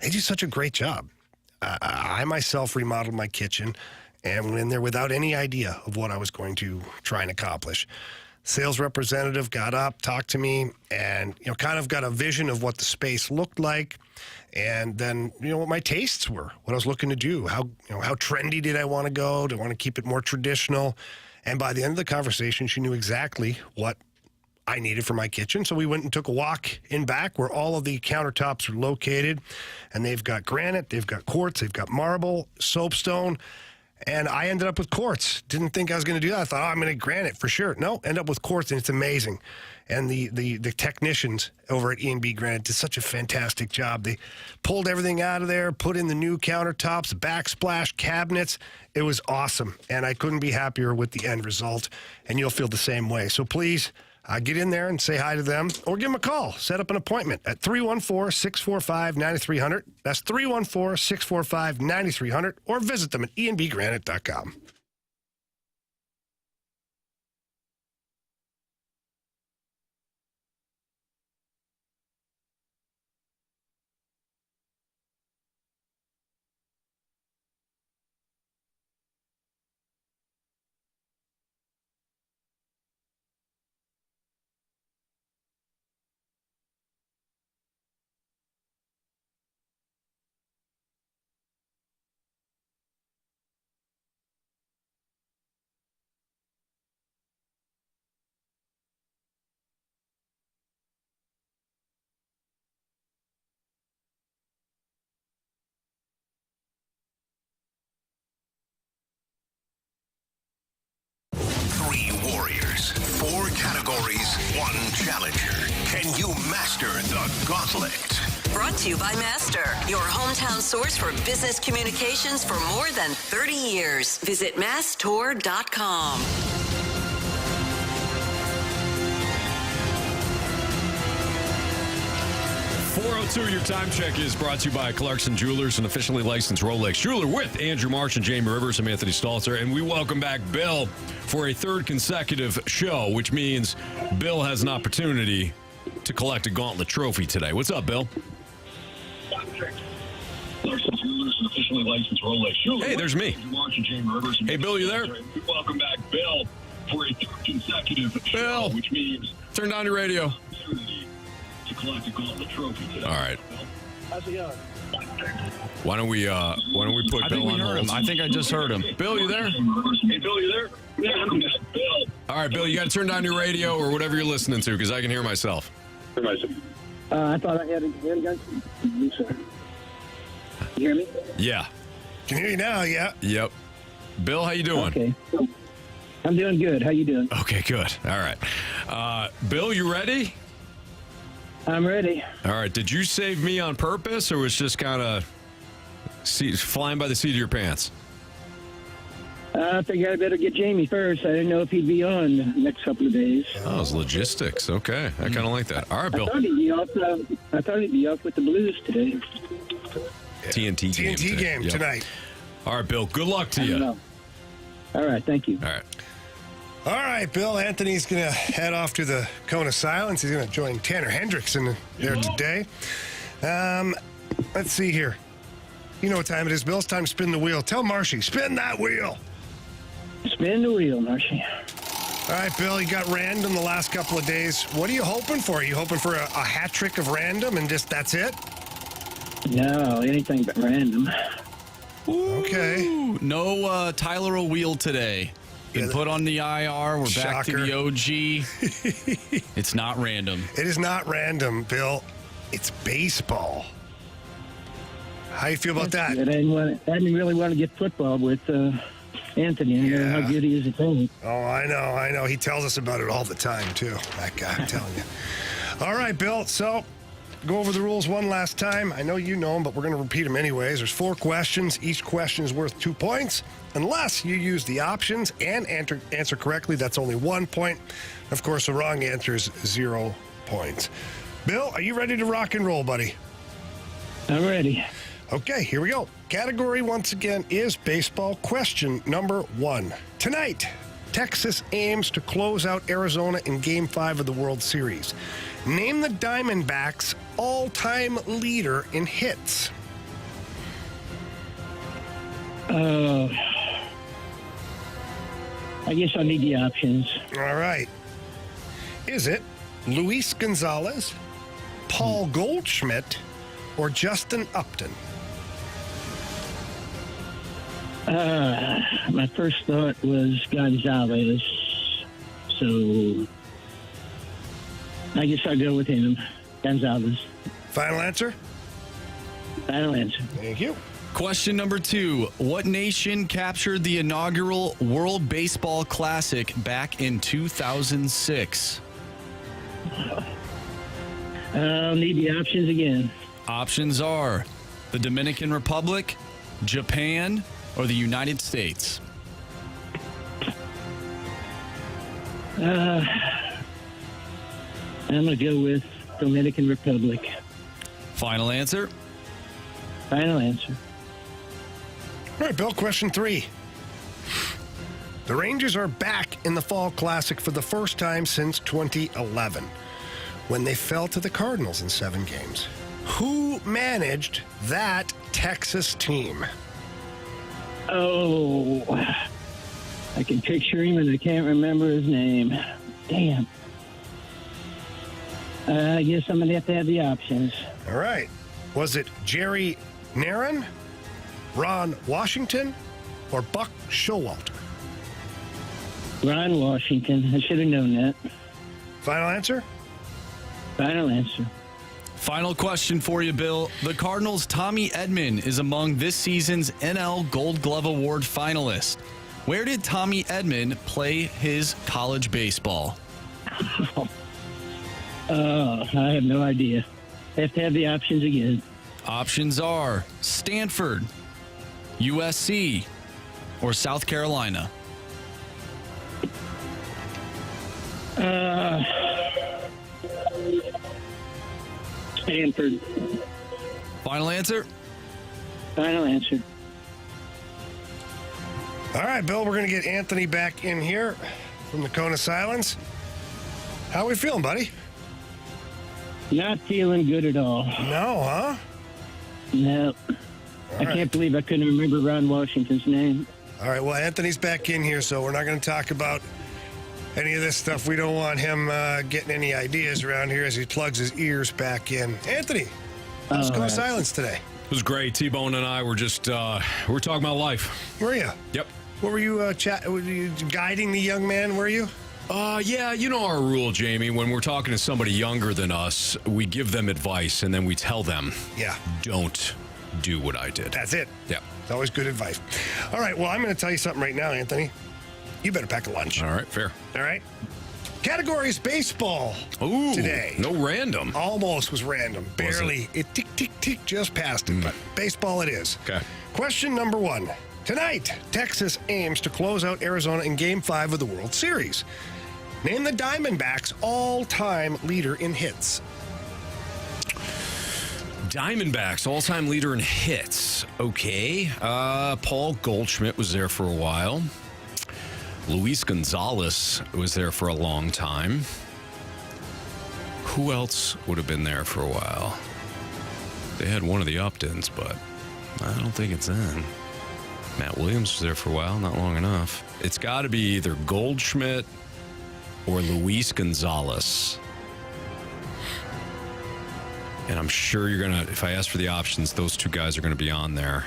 They do such a great job. I myself remodeled my kitchen and went in there without any idea of what I was going to try and accomplish. Sales representative got up, talked to me, and kind of got a vision of what the space looked like, and then what my tastes were, what I was looking to do, how trendy did I want to go? Do I want to keep it more traditional? And by the end of the conversation, she knew exactly what I needed for my kitchen. So we went and took a walk in back where all of the countertops are located, and they've got granite, they've got quartz, they've got marble, soapstone. And I ended up with quartz. Didn't think I was going to do that. I thought, I'm going to granite for sure. No, end up with quartz, and it's amazing. And the technicians over at E&B Granite did such a fantastic job. They pulled everything out of there, put in the new countertops, backsplash cabinets. It was awesome, and I couldn't be happier with the end result, and you'll feel the same way. So please, get in there and say hi to them, or give them a call. Set up an appointment at 314-645-9300. That's 314-645-9300, or visit them at enbgranite.com. challenger. Can you master the gauntlet? Brought to you by Master, your hometown source for business communications for more than 30 years. Visit masstour.com. 4:02, your time check is brought to you by Clarkson Jewelers, an officially licensed Rolex jeweler, with Andrew Marsh and Jamie Rivers. I'm Anthony Stalter, and we welcome back Bill for a third consecutive show, which means Bill has an opportunity to collect a Gauntlet trophy today. What's up, Bill? Clarkson Jewelers, an officially licensed Rolex jeweler. Hey, there's me. Andrew Marsh and Jamie Rivers. Hey, Bill, you there? We welcome back Bill for a third consecutive show, Bill, which means turn down your radio. to collect a Gauntlet trophy today. All right. How's it going? Why don't we put Bill on hold? I think I just heard him. Bill, you there? Hey, Bill, you there? Yeah, I'm back. Bill. All right, Bill, you got to turn down your radio or whatever you're listening to, because I can hear myself. I thought I had a gun. You, sir. You hear me? Yeah. Can hear you now, yeah. Yep. Bill, how you doing? Okay. I'm doing good. How you doing? Okay, good. All right. Bill, you ready? I'm ready. All right. Did you save me on purpose, or was just kind of flying by the seat of your pants? I figured I better get Jamie first. I didn't know if he'd be on the next couple of days. Oh, it's logistics. Okay. I kind of like that. All right, Bill. I thought he'd be off with the Blues today. TNT game Yep. tonight. All right, Bill. Good luck to you. All right. Thank you. All right. All right, Bill. Anthony's going to head off to the Cone of Silence. He's going to join Tanner Hendrickson there today. Let's see here. You know what time it is, Bill. It's time to spin the wheel. Tell Marshy, spin that wheel. Spin the wheel, Marshy. All right, Bill, you got random the last couple of days. What are you hoping for? Are you hoping for a hat trick of random and just that's it? No, anything but random. Okay. Ooh, no Tyler O'Wheel today. Been put on the IR. We're back to the OG. It's not random. It is not random, Bill. It's baseball. How you feel about that? I didn't really want to get football with Anthony. I know how good he is at that. Oh, I know. He tells us about it all the time, too. That guy, I'm telling you. All right, Bill. So, go over the rules one last time. I know you know them, but we're going to repeat them anyways. There's 4 questions. Each question is worth 2 points. Unless you use the options and answer correctly, that's only 1 point. Of course, the wrong answer is 0 points. Bill, are you ready to rock and roll, buddy? I'm ready. Okay, here we go. Category, once again, is baseball. Question number 1. Tonight, Texas aims to close out Arizona in Game 5 of the World Series. Name the Diamondbacks' all-time leader in hits. I guess I'll need the options. All right. Is it Luis Gonzalez, Paul Goldschmidt, or Justin Upton? My first thought was Gonzalez, so I guess I'll go with him, Gonzalez. Final answer? Final answer. Thank you. Question number 2. What nation captured the inaugural World Baseball Classic back in 2006? I'll need the options again. Options are the Dominican Republic, Japan, or the United States. I'm going to go with Dominican Republic. Final answer? Final answer. All right, Bill, question 3. The Rangers are back in the Fall Classic for the first time since 2011, when they fell to the Cardinals in 7 games. Who managed that Texas team? Oh, I can picture him, and I can't remember his name. Damn. I guess I'm going to have the options. All right. Was it Jerry Narron, Ron Washington, or Buck Showalter? Ron Washington. I should have known that. Final answer? Final answer. Final question for you, Bill. The Cardinals' Tommy Edman is among this season's NL Gold Glove Award finalists. Where did Tommy Edman play his college baseball? I have no idea. I have to have the options again. Options are Stanford, USC, or South Carolina. Stanford. Final answer? Final answer. All right, Bill, we're going to get Anthony back in here from the Cone of Silence. How are we feeling, buddy? Not feeling good at all. No, huh? No. I can't believe I couldn't remember Ron Washington's name. All right, well, Anthony's back in here, so we're not going to talk about any of this stuff. We don't want him getting any ideas around here as he plugs his ears back in. Anthony, how's Cone of Silence today? It was great. T-Bone and I were just, we're talking about life. Were you? Yep. What were you, were you guiding the young man, were you? Yeah, you know our rule, Jamie. When we're talking to somebody younger than us, we give them advice and then we tell them, don't do what I did. That's it. Yeah. It's always good advice. All right, well, I'm going to tell you something right now, Anthony. You better pack a lunch. All right, fair. All right? Category is baseball today. No random. Almost was random. Barely. It tick, tick, tick just passed it, but baseball it is. Okay. Question number 1. Tonight, Texas aims to close out Arizona in Game 5 of the World Series. Name the Diamondbacks' all-time leader in hits. Diamondbacks, all-time leader in hits. Okay. Paul Goldschmidt was there for a while. Luis Gonzalez was there for a long time. Who else would have been there for a while? They had one of the Uptons, but I don't think it's them. Matt Williams was there for a while, not long enough. It's got to be either Goldschmidt or Luis Gonzalez. And I'm sure you're going to, if I ask for the options, those two guys are going to be on there.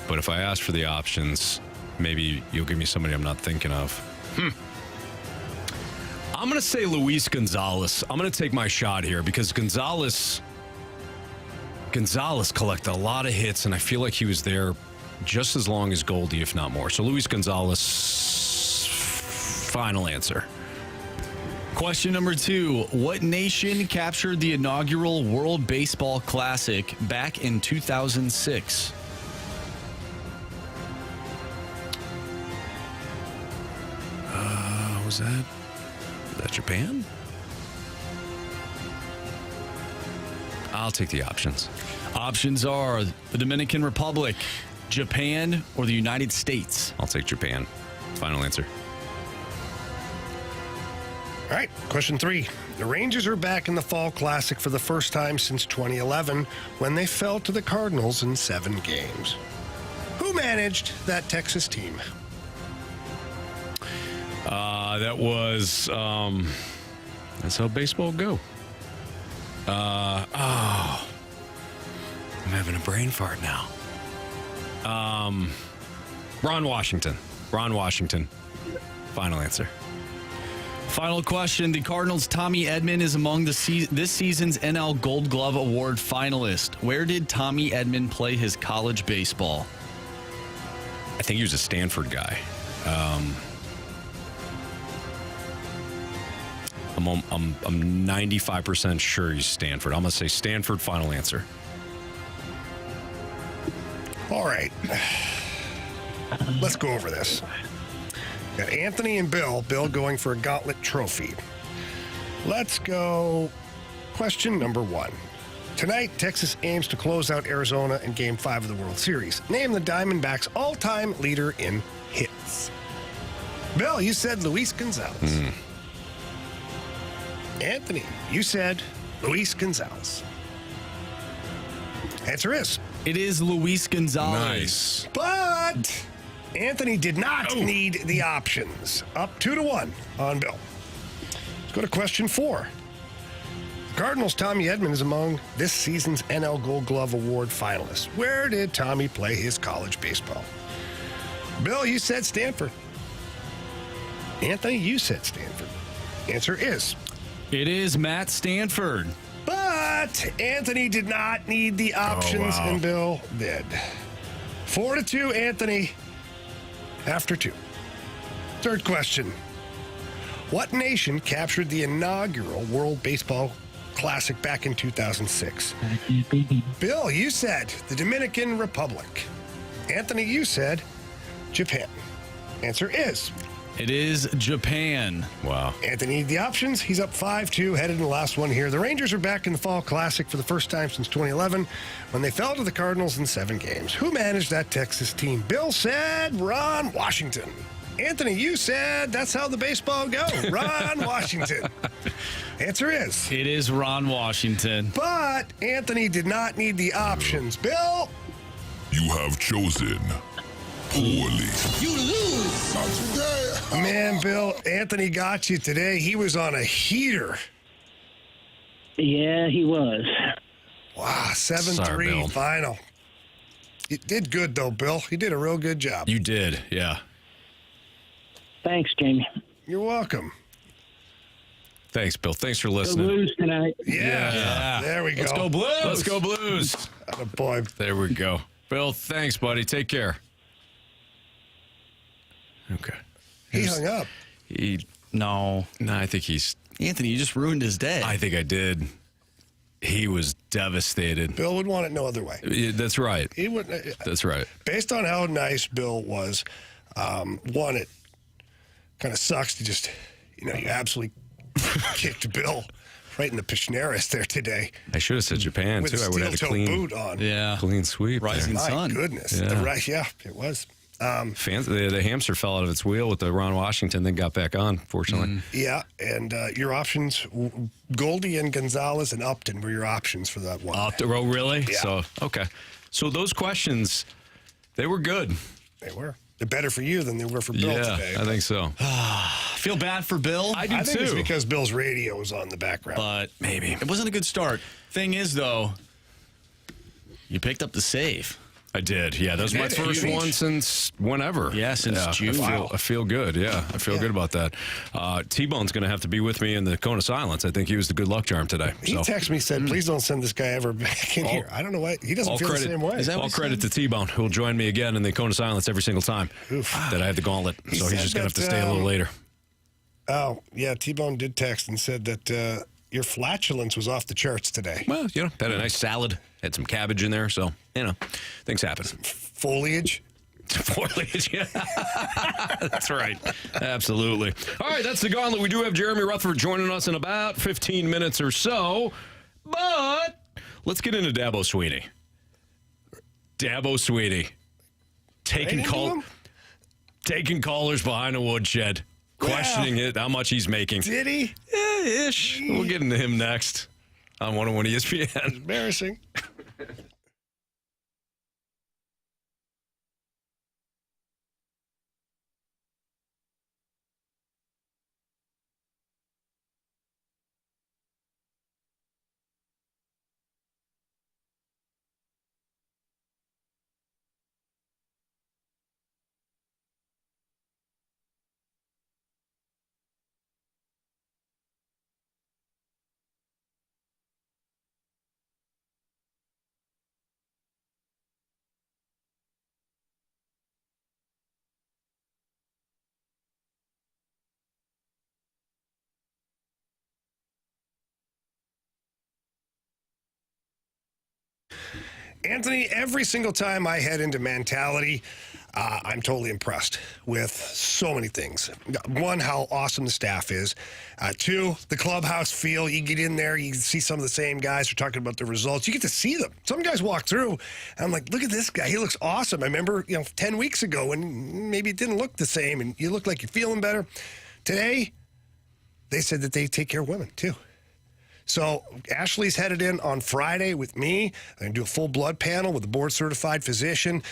But if I ask for the options, maybe you'll give me somebody I'm not thinking of. I'm going to say Luis Gonzalez. I'm going to take my shot here because Gonzalez collected a lot of hits, and I feel like he was there just as long as Goldie, if not more. So Luis Gonzalez, final answer. Question number 2. What nation captured the inaugural World Baseball Classic back in 2006? Was that Japan? I'll take the options. Options are the Dominican Republic, Japan, or the United States. I'll take Japan. Final answer. All right, question 3. The Rangers are back in the Fall Classic for the first time since 2011 when they fell to the Cardinals in 7 games. Who managed that Texas team? That was, that's how baseball go. I'm having a brain fart now. Ron Washington. Final answer. Final question. The Cardinals' Tommy Edman is among this season's NL Gold Glove Award finalists. Where did Tommy Edman play his college baseball? I think he was a Stanford guy. I'm 95% sure he's Stanford. I'm going to say Stanford, final answer. All right. Let's go over this. Got Anthony and Bill. Bill going for a Gauntlet trophy. Let's go. Question number 1. Tonight, Texas aims to close out Arizona in Game 5 of the World Series. Name the Diamondbacks' all-time leader in hits. Bill, you said Luis Gonzalez. Anthony, you said Luis Gonzalez. Answer is? It is Luis Gonzalez. Nice. But Anthony did not need the options. Up 2-1 on Bill. Let's go to question 4. The Cardinals' Tommy Edman is among this season's NL Gold Glove Award finalists. Where did Tommy play his college baseball? Bill, you said Stanford. Anthony, you said Stanford. Answer is? It is Matt Stanford. But Anthony did not need the options, and Bill did. 4-2, Anthony, after 2. Third question. What nation captured the inaugural World Baseball Classic back in 2006? Bill, you said the Dominican Republic. Anthony, you said Japan. Answer is... It is Japan. Wow. Anthony, the options. He's up 5-2, headed in the last one here. The Rangers are back in the Fall Classic for the first time since 2011 when they fell to the Cardinals in 7 games. Who managed that Texas team? Bill said Ron Washington. Anthony, you said that's how the baseball go. Ron Washington. Answer is... It is Ron Washington. But Anthony did not need the options. Bill? You have chosen poorly. You lose. Not today. Man, Bill, Anthony got you today. He was on a heater. Yeah, he was. Wow, Sorry, 7-3 Bill. final. You did good, though, Bill. You did a real good job. You did, yeah. Thanks, Jamie. You're welcome. Thanks, Bill. Thanks for Go listening. Blues tonight. Yeah. There we go. Let's go Blues. Let's go Blues. Boy. There we go. Bill, thanks, buddy. Take care. Okay. He hung up. No, I think he's... Anthony, you just ruined his day. I think I did. He was devastated. Bill would want it no other way. Yeah, that's right. He would. That's right. Based on how nice Bill was, one, it kind of sucks to just, you absolutely kicked Bill right in the Pishneris there today. I should have said Japan, with too. a I would have had a steel-toe clean boot on. Yeah. Clean sweep. Rising there. My sun. goodness. Yeah. It was. The hamster fell out of its wheel with the Ron Washington, then got back on, fortunately. Yeah, and your options, Goldie and Gonzalez and Upton were your options for that one. Oh, really? Yeah. So, okay. So those questions, they were good. They were. They're better for you than they were for Bill today. I think so. I feel bad for Bill. I do, think too. it's because Bill's radio was on the background. But maybe. It wasn't a good start. Thing is, though, you picked up the save. I did. Yeah, that was my first huge. one since whenever. Yeah, since June. I feel good. Yeah, I feel good about that. T-Bone's going to have to be with me in the cone of silence. I think he was the good luck charm today. He texted me, said, please don't send this guy ever back in here. I don't know why. He doesn't feel the same way. All credit to T-Bone, who will join me again in the cone of silence every single time that I have the gauntlet. So he's just going to have to stay a little later. Oh, yeah, T-Bone did text and said that your flatulence was off the charts today. Well, had a nice salad, had some cabbage in there, so, things happen. Foliage? Foliage, yeah. That's right. Absolutely. All right, that's the gauntlet. We do have Jeremy Rutherford joining us in about 15 minutes or so, but let's get into Dabo Sweeney. Dabo Sweeney. Taking callers behind a woodshed. Questioning it, how much he's making. Did he? Yeah, ish. We'll get into him next on 101 ESPN. Embarrassing. Anthony, every single time I head into mentality, I'm totally impressed with so many things. One, how awesome the staff is. Two, the clubhouse feel. You get in there, you see some of the same guys are talking about the results. You get to see them. Some guys walk through, and I'm like, look at this guy. He looks awesome. I remember, 10 weeks ago when maybe it didn't look the same, and you look like you're feeling better. Today, they said that they take care of women, too. So Ashley's headed in on Friday with me. I'm going to do a full blood panel with a board-certified physician.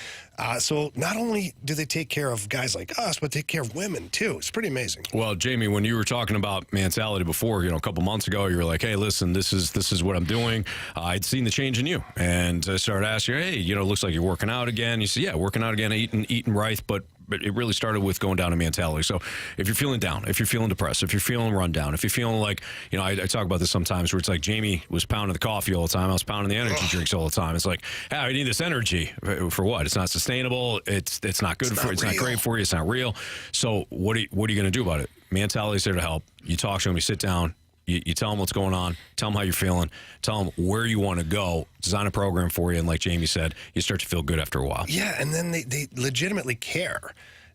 So not only do they take care of guys like us, but take care of women, too. It's pretty amazing. Well, Jamie, when you were talking about mentality before, a couple months ago, you were like, hey, listen, this is what I'm doing. I'd seen the change in you. And I started asking you, hey, it looks like you're working out again. You said, yeah, working out again, eating right, but it really started with going down to mentality. So if you're feeling down, if you're feeling depressed, if you're feeling run down, if you're feeling like, I talk about this sometimes where it's like Jamie was pounding the coffee all the time. I was pounding the energy drinks all the time. It's like, hey, I need this energy. For what? It's not sustainable. It's not good for you. It's not great for you. It's not real. So what are you going to do about it? Mentality's there to help. You talk to them, you sit down, you tell them what's going on, tell them how you're feeling, tell them where you want to go, design a program for you, and like Jamie said, you start to feel good after a while. Yeah, and then they legitimately care.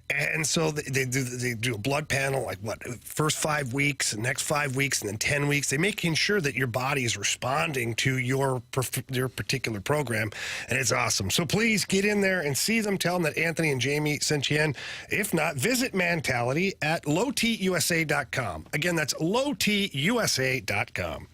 And so they do a blood panel, like first 5 weeks, next 5 weeks, and then 10 weeks. They're making sure that your body is responding to your particular program, and it's awesome. So please get in there and see them. Tell them that Anthony and Jamie sent you in. If not, visit Mentality at lowtusa.com. Again, that's lowtusa.com.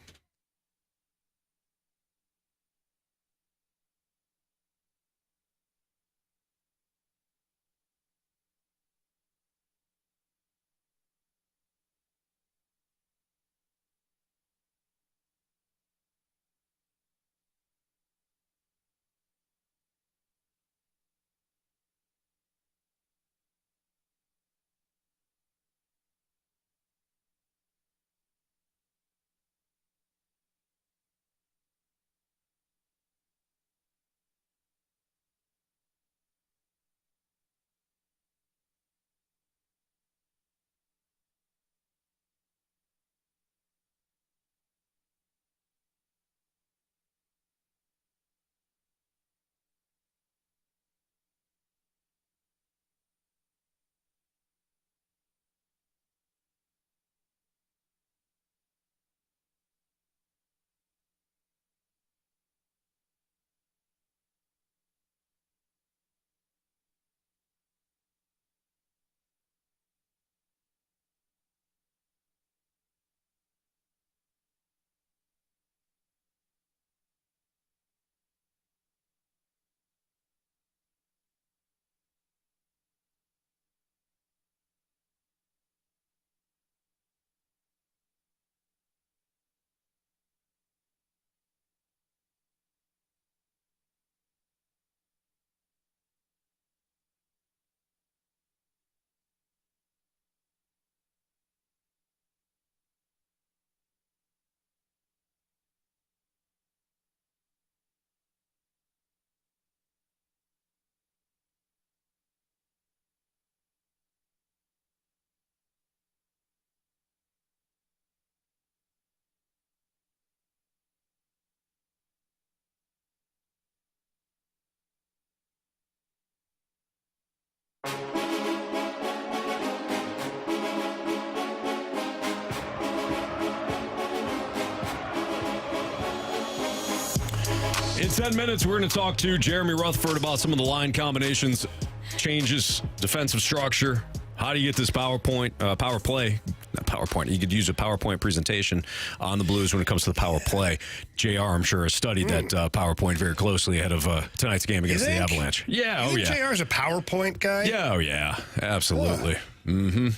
In 10 minutes, we're going to talk to Jeremy Rutherford about some of the line combinations, changes, defensive structure. How do you get this power play? Not PowerPoint. You could use a PowerPoint presentation on the Blues when it comes to the power play. JR, I'm sure, has studied that PowerPoint very closely ahead of tonight's game against the Avalanche. Yeah, you think JR's a PowerPoint guy? Yeah, oh yeah, absolutely. Mm-hmm.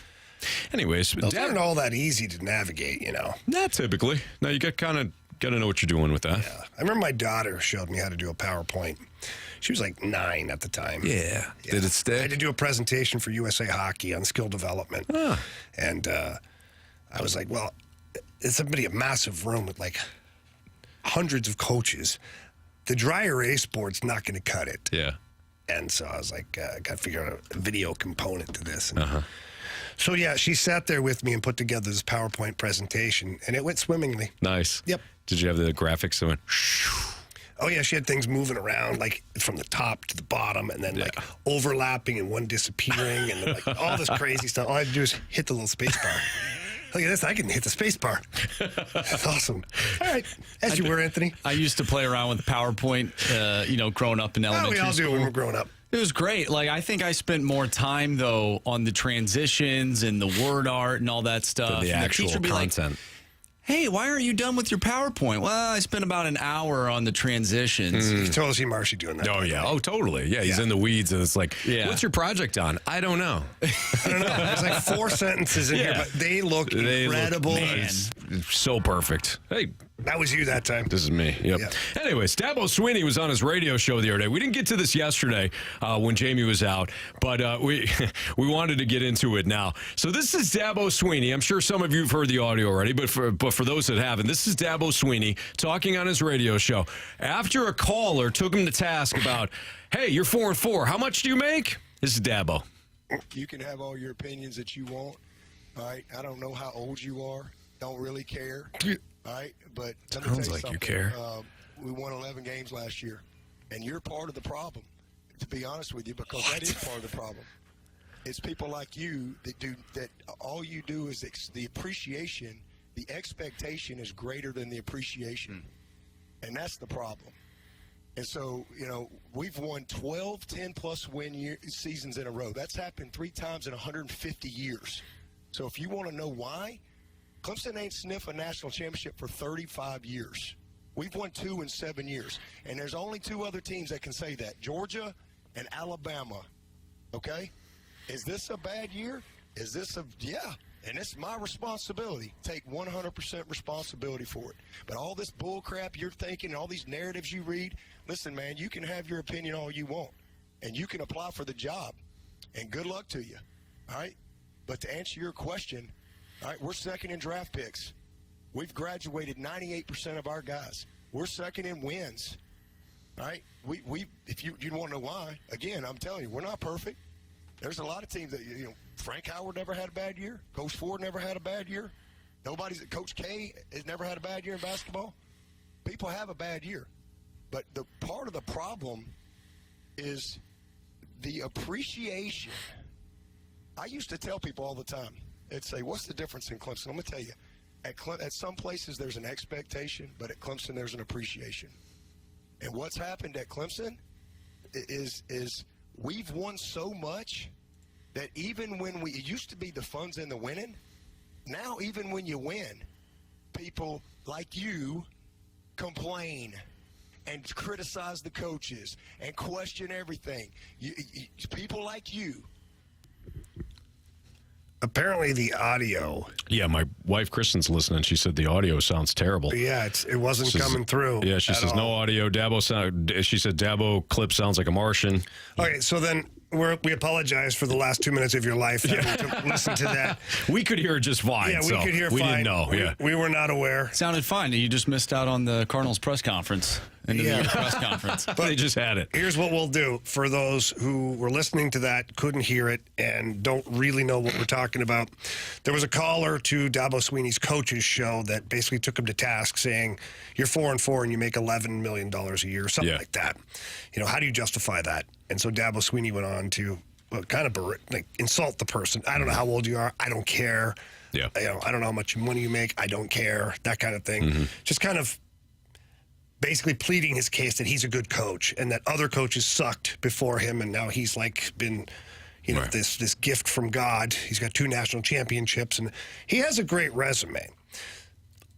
Anyways, those aren't all that easy to navigate, you know. Not typically. No, you got to know what you're doing with that. Yeah. I remember my daughter showed me how to do a PowerPoint. She was like 9 at the time. Yeah. Did it stick? I had to do a presentation for USA Hockey on skill development. And I was like, well, it's going to be a massive room with like hundreds of coaches. The dry erase board's not going to cut it. Yeah. And so I was like, got to figure out a video component to this. And so, yeah, she sat there with me and put together this PowerPoint presentation, and it went swimmingly. Nice. Yep. Did you have the graphics that went? Oh, yeah, she had things moving around, like from the top to the bottom, and then like overlapping and one disappearing, and then, like all this crazy stuff. All I had to do is hit the little space bar. Look at this, I can hit the space bar. That's awesome. All right, as you were, Anthony. I used to play around with PowerPoint, growing up in elementary school. We all do when we're growing up. It was great. Like, I think I spent more time, though, on the transitions and the word art and all that stuff. The actual teacher would be content. Like, hey, why aren't you done with your PowerPoint? Well, I spent about an hour on the transitions. You totally see Marshy doing that. Oh, yeah. Oh, totally. Yeah, he's in the weeds, and it's like, what's your project on? I don't know. I don't know. There's like 4 sentences in here, but they look incredible. So perfect. Hey. That was you that time. This is me. Yep. Yeah. Anyways, Dabo Sweeney was on his radio show the other day. We didn't get to this yesterday when Jamie was out, but we wanted to get into it now. So this is Dabo Sweeney. I'm sure some of you have heard the audio already, but for those that haven't, this is Dabo Sweeney talking on his radio show after a caller took him to task about, hey, you're 4-4. How much do you make? This is Dabo. You can have all your opinions that you want, All right, I don't know how old you are. Don't really care. All right, but let me tell Sounds you like something. you care. We won 11 games last year, and you're part of the problem, to be honest with you, because that is part of the problem. It's people like you that do that. All you do is the appreciation. The expectation is greater than the appreciation, and that's the problem. And so, we've won 12 10-plus win seasons in a row. That's happened 3 times in 150 years. So if you want to know why, Clemson ain't sniffed a national championship for 35 years. We've won 2 in 7 years. And there's only 2 other teams that can say that, Georgia and Alabama. Okay? Is this a bad year? Yeah. And it's my responsibility. Take 100% responsibility for it. But all this bull crap you're thinking, all these narratives you read, listen, man, you can have your opinion all you want. And you can apply for the job. And good luck to you. All right? But to answer your question, all right, we're second in draft picks. We've graduated 98% of our guys. We're second in wins. All right? If you want to know why, again, I'm telling you, we're not perfect. There's a lot of teams that, Frank Howard never had a bad year. Coach Ford never had a bad year. Coach K has never had a bad year in basketball. People have a bad year. But the part of the problem is the appreciation. I used to tell people all the time, they'd say, what's the difference in Clemson? I'm going to tell you. At some places there's an expectation, but at Clemson there's an appreciation. And what's happened at Clemson is we've won so much that even when it used to be the fun's in the winning, now even when you win, people like you complain and criticize the coaches and question everything. People like you. Apparently the audio. Yeah, my wife Kristen's listening. She said the audio sounds terrible. Yeah, it wasn't coming through. Yeah, she says no audio. She said Dabo clip sounds like a Martian. Okay, so then we apologize for the last 2 minutes of your life having to listen to that. We could hear just fine. Yeah, we could hear fine. We didn't know. We were not aware. Sounded fine. You just missed out on the Cardinals press conference. Press conference. But they just had it. Here's what we'll do. For those who were listening to that, couldn't hear it, and don't really know what we're talking about, there was a caller to Dabo Swinney's coach's show that basically took him to task saying, you're 4-4 and you make $11 million a year, something like that. How do you justify that? And so Dabo Swinney went on to kind of insult the person. I don't know how old you are. I don't care. Yeah. I don't know how much money you make. I don't care. That kind of thing. Just kind of basically pleading his case that he's a good coach and that other coaches sucked before him, and now he's been, this gift from God. He's got 2 national championships, and he has a great resume.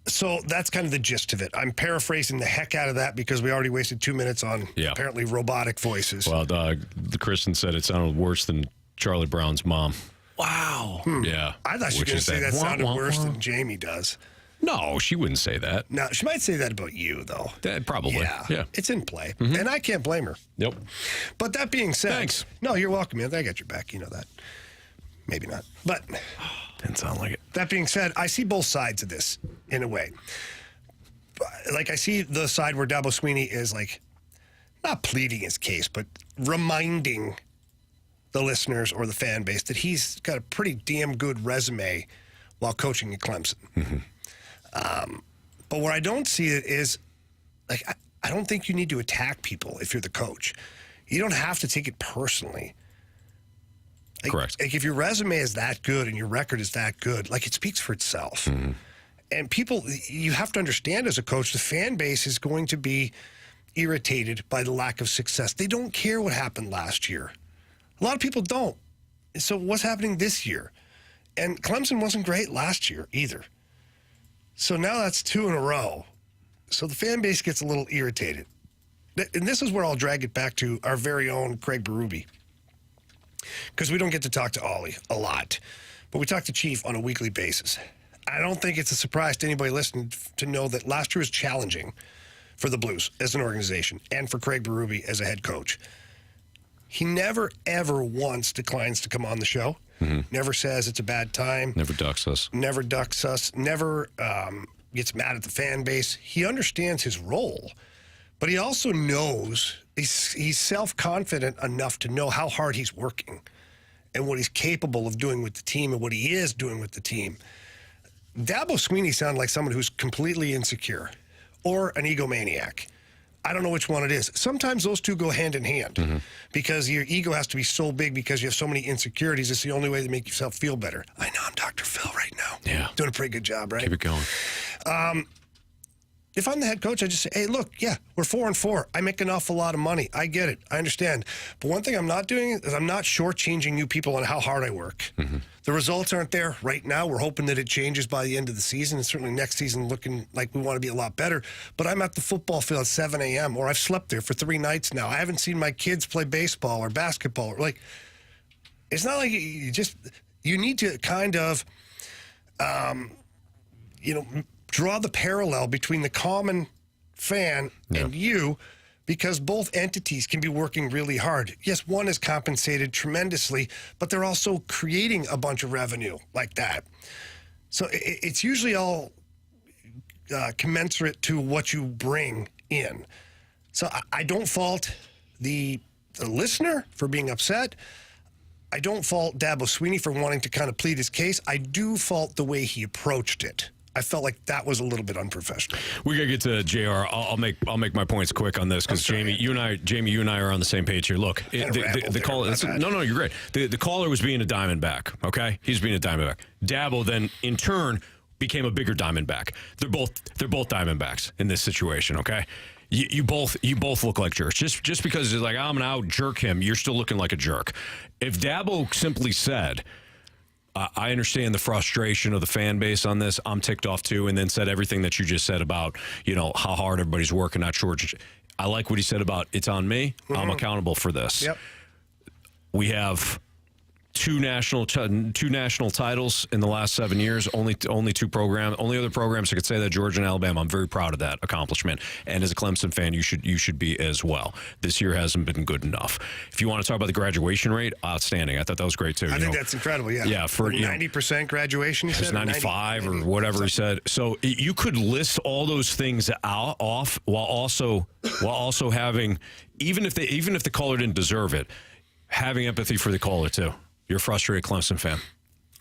So that's kind of the gist of it. I'm paraphrasing the heck out of that because we already wasted 2 minutes on apparently robotic voices. Well, the Kristen said it sounded worse than Charlie Brown's mom. Wow. Yeah. I thought she was going to say that sounded worse than Jamie does. No, she wouldn't say that. No, she might say that about you, though. Probably. Yeah. It's in play. And I can't blame her. Nope. But that being said. Thanks. No, you're welcome, man. I got your back. You know that. Maybe not. But. Didn't sound like it. That being said, I see both sides of this in a way. I see the side where Dabo Swinney is not pleading his case, but reminding the listeners or the fan base that he's got a pretty damn good resume while coaching at Clemson. But where I don't see it is, I don't think you need to attack people if you're the coach. You don't have to take it personally. Correct. If your resume is that good and your record is that good, it speaks for itself. And people, you have to understand as a coach, the fan base is going to be irritated by the lack of success. They don't care what happened last year. A lot of people don't. So what's happening this year? And Clemson wasn't great last year either. So now that's 2 in a row. So the fan base gets a little irritated. And this is where I'll drag it back to our very own Craig Berube. Because we don't get to talk to Ollie a lot. But we talk to Chief on a weekly basis. I don't think it's a surprise to anybody listening to know that last year was challenging for the Blues as an organization and for Craig Berube as a head coach. He never, ever once declines to come on the show. Never says it's a bad time. Never ducks us. Never gets mad at the fan base. He understands his role, but he also knows he's self-confident enough to know how hard he's working and what he's capable of doing with the team and what he is doing with the team. Dabo Swinney sounded like someone who's completely insecure or an egomaniac. I don't know which one it is. Sometimes those two go hand in hand because your ego has to be so big because you have so many insecurities. It's the only way to make yourself feel better. I know I'm Dr. Phil right now. Yeah. Doing a pretty good job, right? Keep it going. If I'm the head coach, I just say, hey, look, yeah, we're 4-4. I make an awful lot of money. I get it. I understand. But one thing I'm not doing is I'm not shortchanging you people on how hard I work. The results aren't there right now. We're hoping that it changes by the end of the season, and certainly next season looking like we want to be a lot better. But I'm at the football field at 7 a.m., or I've slept there for 3 nights now. I haven't seen my kids play baseball or basketball. Like, it's not like you need to kind of, draw the parallel between the common fan and you, because both entities can be working really hard. Yes, one is compensated tremendously, but they're also creating a bunch of revenue like that. So it's usually all commensurate to what you bring in. So I don't fault the listener for being upset. I don't fault Dabo Swinney for wanting to kind of plead his case. I do fault the way he approached it. I felt like that was a little bit unprofessional. We gotta get to JR. I'll make my points quick on this because Jamie, you and I are on the same page here. Look, the caller. No, you're great. The caller was being a Diamondback. Okay, he's being a Diamondback. Dabo then in turn became a bigger Diamondback. They're both Diamondbacks in this situation. Okay. You both look like jerks. Just because it's like I'm gonna out jerk him, you're still looking like a jerk. If Dabo simply said, I understand the frustration of the fan base on this, I'm ticked off too, and then said everything that you just said about how hard everybody's working, not short. I like what he said about it's on me. I'm accountable for this. Yep. We have two national titles in the last 7 years. Only two programs. Only other programs I could say that, Georgia and Alabama. I'm very proud of that accomplishment. And as a Clemson fan, you should be as well. This year hasn't been good enough. If you want to talk about the graduation rate, outstanding. I thought that was great too. I think that's incredible. Yeah. Yeah. For 90% graduation. It was 95 or whatever he said. So you could list all those things off while also having, even if the caller didn't deserve it, having empathy for the caller too. You're a frustrated Clemson fan.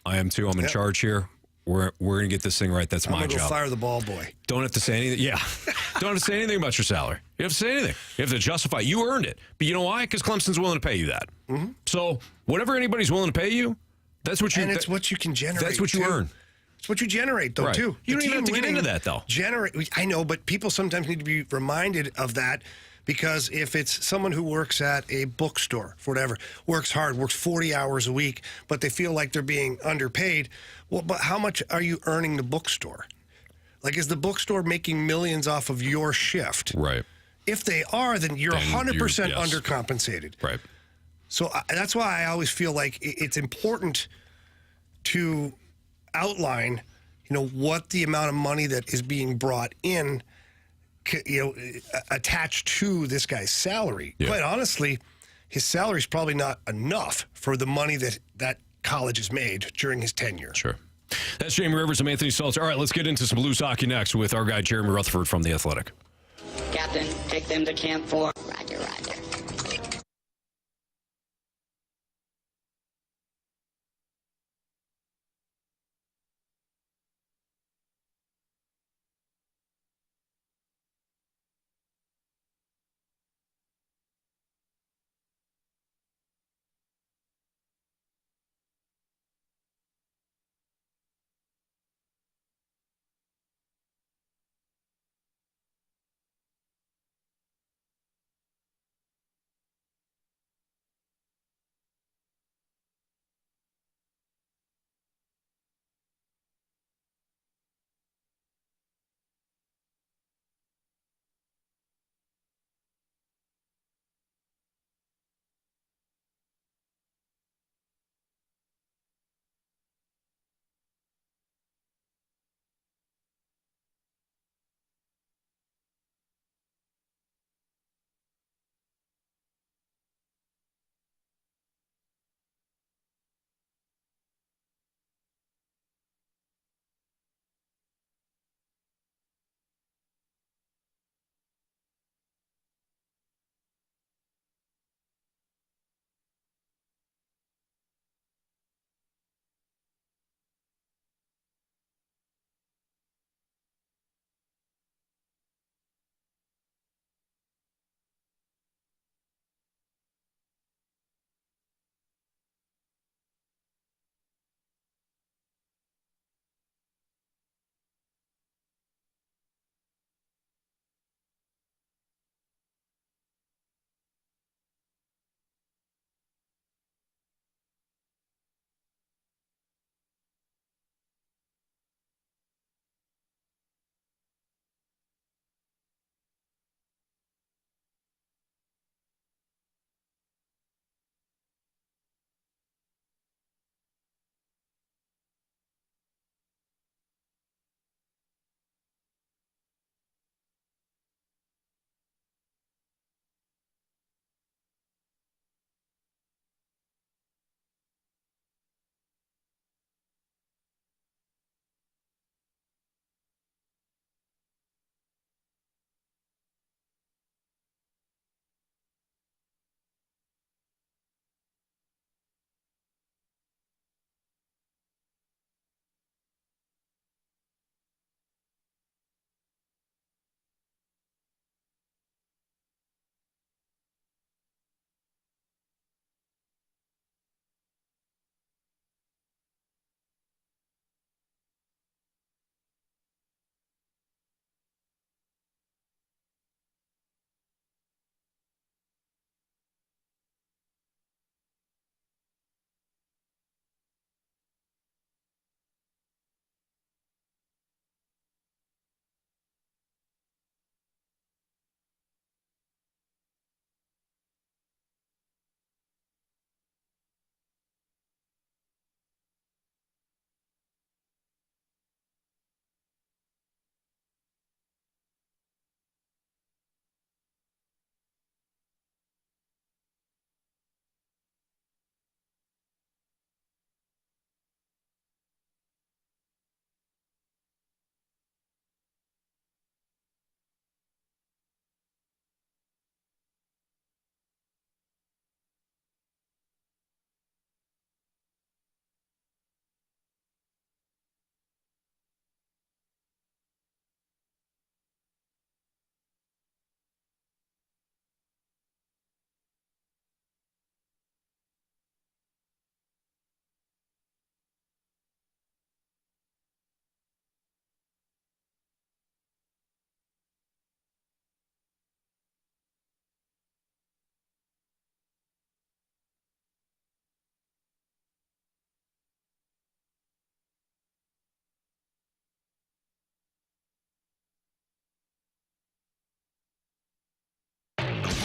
I am too. I'm in charge here. We're going to get this thing right. That's my job. Go fire the ball boy. Don't have to say anything. Yeah. Don't have to say anything about your salary. You have to say anything. You have to justify. You earned it. But you know why? Because Clemson's willing to pay you that. So whatever anybody's willing to pay you, that's what you. And it's what you can generate. That's what you earn. It's what you generate, though, too. You don't even have to get into that, though. I know, but people sometimes need to be reminded of that. Because if it's someone who works at a bookstore, for whatever, works hard, works 40 hours a week, but they feel like they're being underpaid, well, but how much are you earning the bookstore? Like, is the bookstore making millions off of your shift? Right. If they are, then you're 100% undercompensated. Right. So that's why I always feel like it's important to outline, what the amount of money that is being brought in attached to this guy's salary. Yeah. Quite honestly, his salary is probably not enough for the money that college has made during his tenure. Sure. That's Jamie Rivers. I'm Anthony Stalter. All right, let's get into some Blues hockey next with our guy Jeremy Rutherford from The Athletic. Captain, take them to Camp 4. Roger, roger.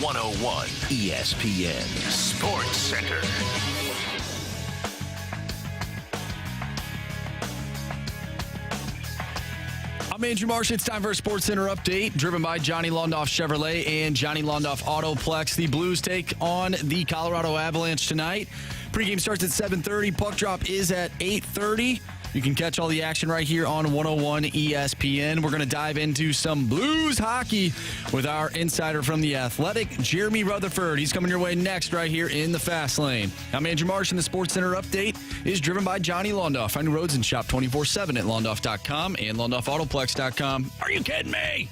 101 ESPN Sports Center. I'm Andrew Marsh. It's time for a Sports Center update, driven by Johnny Londoff Chevrolet and Johnny Londoff Autoplex. The Blues take on the Colorado Avalanche tonight. Pregame starts at 7:30. Puck drop is at 8:30. You can catch all the action right here on 101 ESPN. We're going to dive into some Blues hockey with our insider from The Athletic, Jeremy Rutherford. He's coming your way next right here in the Fast Lane. I'm Andrew Marsh, and the Sports Center update is driven by Johnny Londoff. Find new roads and shop 24/7 at londoff.com and londoffautoplex.com. Are you kidding me?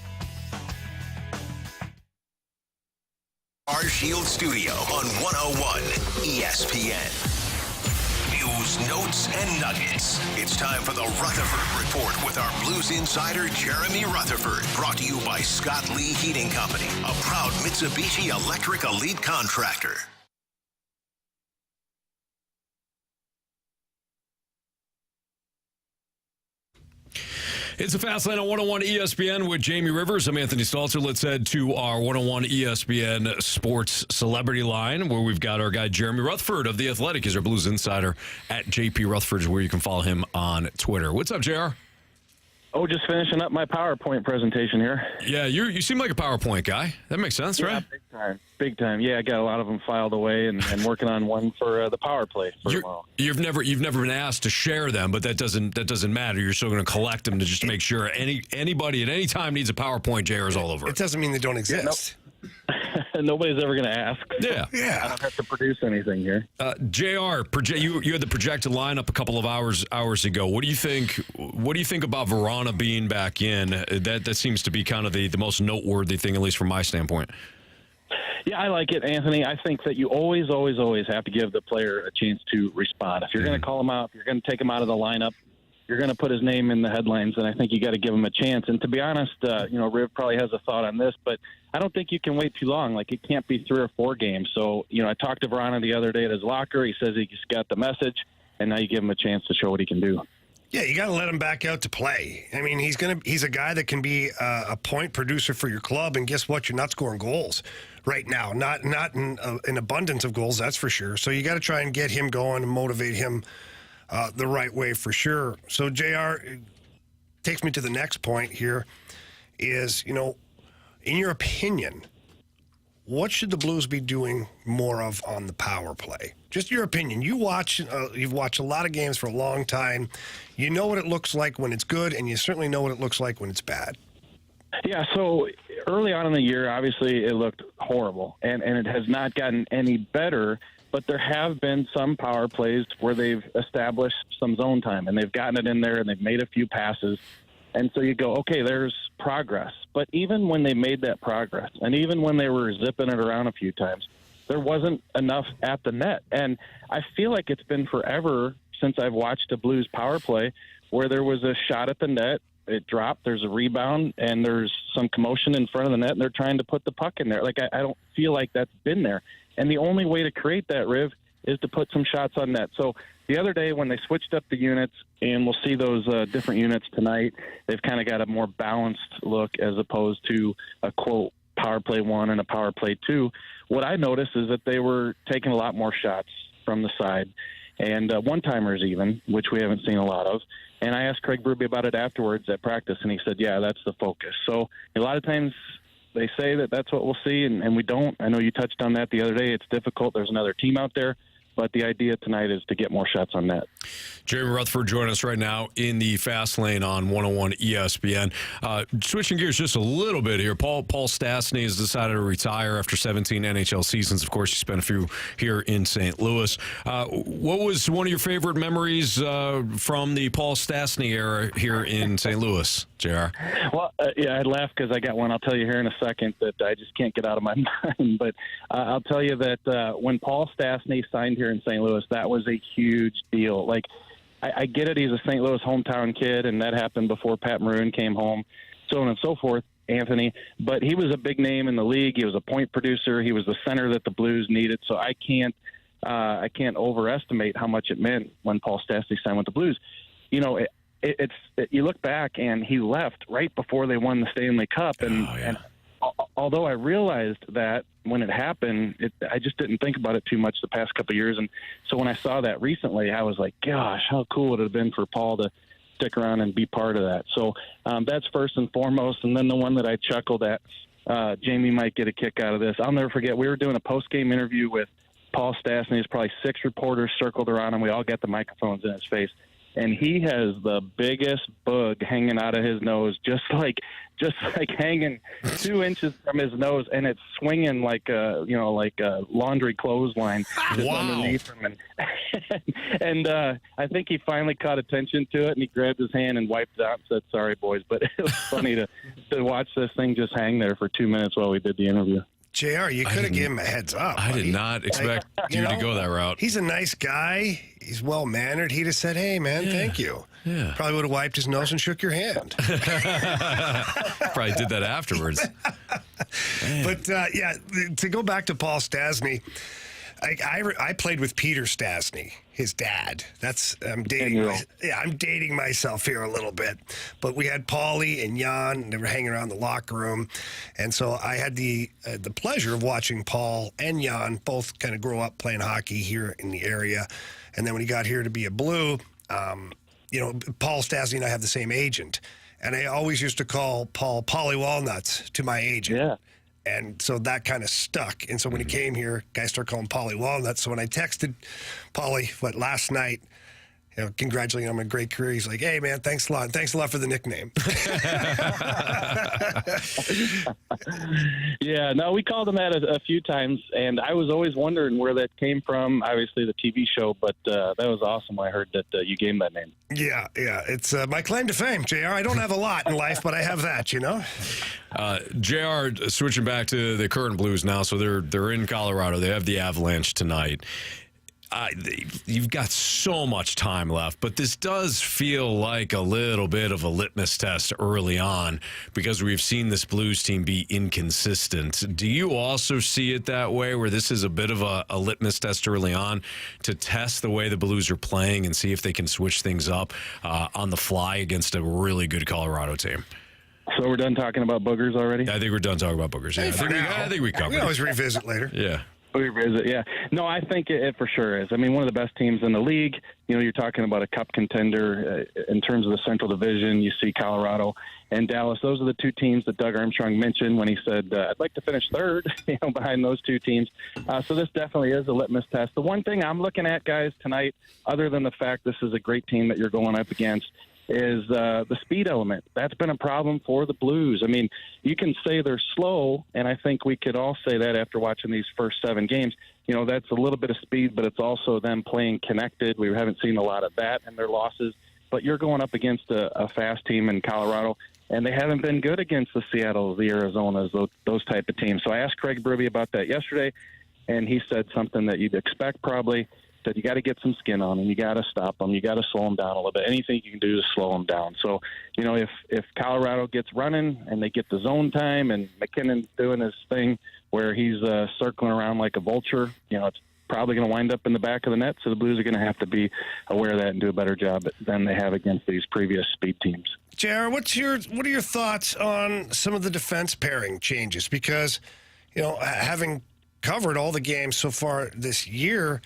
Our Shield Studio on 101 ESPN. News, notes, and nuggets. It's time for the Rutherford Report with our Blues insider, Jeremy Rutherford. Brought to you by Scott Lee Heating Company, a proud Mitsubishi Electric Elite contractor. It's a Fast Lane on 101 ESPN with Jamie Rivers. I'm Anthony Stalter. Let's head to our 101 ESPN Sports Celebrity Line, where we've got our guy Jeremy Rutherford of The Athletic. He's our Blues insider at JP Rutherford, where you can follow him on Twitter. What's up, JR? Oh, just finishing up my PowerPoint presentation here. Yeah, you seem like a PowerPoint guy. That makes sense, right? Big time. Big time. Yeah, I got a lot of them filed away and working on one for the power play for tomorrow. You've never been asked to share them, but that doesn't matter. You're still going to collect them to just make sure anybody at any time needs a Powerpoint. JR is all over it. It doesn't mean they don't exist. Nobody's ever going to ask. Yeah. I don't have to produce anything here. JR, you had the projected lineup a couple of hours ago. What do you think? What do you think about Verona being back in? That seems to be kind of the most noteworthy thing, at least from my standpoint. Yeah, I like it, Anthony. I think that you always have to give the player a chance to respond. If you're going to call him out, if you're going to take him out of the lineup, you're going to put his name in the headlines, and I think you got to give him a chance. And to be honest, Riv probably has a thought on this, but I don't think you can wait too long. Like, it can't be 3 or 4 games. So, I talked to Verona the other day at his locker. He says he's got the message, and now you give him a chance to show what he can do. Yeah, you got to let him back out to play. I mean, he's a guy that can be a point producer for your club, and guess what? You're not scoring goals right now. Not in an abundance of goals, that's for sure. So you got to try and get him going and motivate him the right way for sure. So, JR, takes me to the next point here is, in your opinion, what should the Blues be doing more of on the power play? Just your opinion. You've watched a lot of games for a long time. You know what it looks like when it's good, and you certainly know what it looks like when it's bad. Yeah, so early on in the year, obviously it looked horrible, and it has not gotten any better, but there have been some power plays where they've established some zone time, and they've gotten it in there, and they've made a few passes. And so you go, okay, there's progress. But even when they made that progress, and even when they were zipping it around a few times, there wasn't enough at the net. And I feel like it's been forever since I've watched a Blues power play where there was a shot at the net, it dropped, there's a rebound, and there's some commotion in front of the net, and they're trying to put the puck in there. Like, I don't feel like that's been there. And the only way to create that, Riv, is to put some shots on net. So the other day when they switched up the units, and we'll see those different units tonight, they've kind of got a more balanced look as opposed to a, quote, power play 1 and a power play 2. What I noticed is that they were taking a lot more shots from the side, and one-timers even, which we haven't seen a lot of. And I asked Craig Berube about it afterwards at practice, and he said, yeah, that's the focus. So a lot of times they say that that's what we'll see, and we don't. I know you touched on that the other day. It's difficult. There's another team out there. But the idea tonight is to get more shots on net. Jeremy Rutherford joining us right now in the Fast Lane on 101 ESPN. Switching gears just a little bit here. Paul Stastny has decided to retire after 17 NHL seasons. Of course, he spent a few here in St. Louis. What was one of your favorite memories from the Paul Stastny era here in St. Louis, JR? Well, I laugh because I got one I'll tell you here in a second that I just can't get out of my mind. But I'll tell you that when Paul Stastny signed here in St. Louis, that was a huge deal. Like, I get it, he's a St. Louis hometown kid, and that happened before Pat Maroon came home, so on and so forth, Anthony. But he was a big name in the league. He was a point producer. He was the center that the Blues needed. So I can't overestimate how much it meant when Paul Stastny signed with the Blues. You know, you look back, and he left right before they won the Stanley Cup, and although I realized that when it happened, I just didn't think about it too much the past couple of years. And so when I saw that recently, I was like, gosh, how cool would it have been for Paul to stick around and be part of that. So that's first and foremost. And then the one that I chuckled at, Jamie might get a kick out of this. I'll never forget, we were doing a post-game interview with Paul Stastny. There's probably 6 reporters circled around him. We all got the microphones in his face. And he has the biggest bug hanging out of his nose, just like hanging 2 inches from his nose, and it's swinging like a laundry clothesline just underneath him. And I think he finally caught attention to it, and he grabbed his hand and wiped it out and said, "Sorry, boys." But it was funny to watch this thing just hang there for 2 minutes while we did the interview. JR, you could have given him a heads up. I did not expect you to go that route. He's a nice guy. He's well-mannered. He'd have said, "Hey, man, thank you." Yeah. Probably would have wiped his nose and shook your hand. Probably did that afterwards. But, to go back to Paul Stastny, I played with Peter Stastny, his dad. I'm dating myself here a little bit. But we had Paulie and Jan, and they were hanging around the locker room. And so I had the pleasure of watching Paul and Jan both kind of grow up playing hockey here in the area. And then when he got here to be a Blue, Paul Stastny and I have the same agent. And I always used to call Paul Paulie Walnuts to my agent. Yeah. And so that kind of stuck. And so when he came here, guys started calling Paulie Walnuts. So when I texted Paulie, last night, congratulating him on a great career, he's like, "Hey, man, thanks a lot. Thanks a lot for the nickname." Yeah, no, we called him that a few times, and I was always wondering where that came from. Obviously, the TV show, but that was awesome when I heard that you gave him that name. Yeah, it's my claim to fame, JR. I don't have a lot in life, but I have that, JR, switching back to the current Blues now, so they're in Colorado. They have the Avalanche tonight. You've got so much time left, but this does feel like a little bit of a litmus test early on because we've seen this Blues team be inconsistent. Do you also see it that way, where this is a bit of a litmus test early on to test the way the Blues are playing and see if they can switch things up on the fly against a really good Colorado team? So we're done talking about boogers already? I think we're done talking about boogers. Yeah, I think we covered it. We always revisit later. Yeah. Yeah. No, I think it for sure is. I mean, one of the best teams in the league. You're talking about a cup contender in terms of the Central Division. You see Colorado and Dallas. Those are the 2 teams that Doug Armstrong mentioned when he said, "I'd like to finish third," behind those 2 teams. So this definitely is a litmus test. The one thing I'm looking at, guys, tonight, other than the fact this is a great team that you're going up against, is the speed element. That's been a problem for the Blues. I mean, you can say they're slow, and I think we could all say that after watching these first 7 games. That's a little bit of speed, but it's also them playing connected. We haven't seen a lot of that in their losses. But you're going up against a fast team in Colorado, and they haven't been good against the Seattles, the Arizonas, those type of teams. So I asked Craig Berube about that yesterday, and he said something that you'd expect probably, that you got to get some skin on them. You got to stop them. You got to slow them down a little bit. Anything you can do to slow them down. So, if Colorado gets running and they get the zone time and McKinnon's doing his thing where he's circling around like a vulture, it's probably going to wind up in the back of the net. So the Blues are going to have to be aware of that and do a better job than they have against these previous speed teams. JR, what are your thoughts on some of the defense pairing changes? Because, having covered all the games so far this year,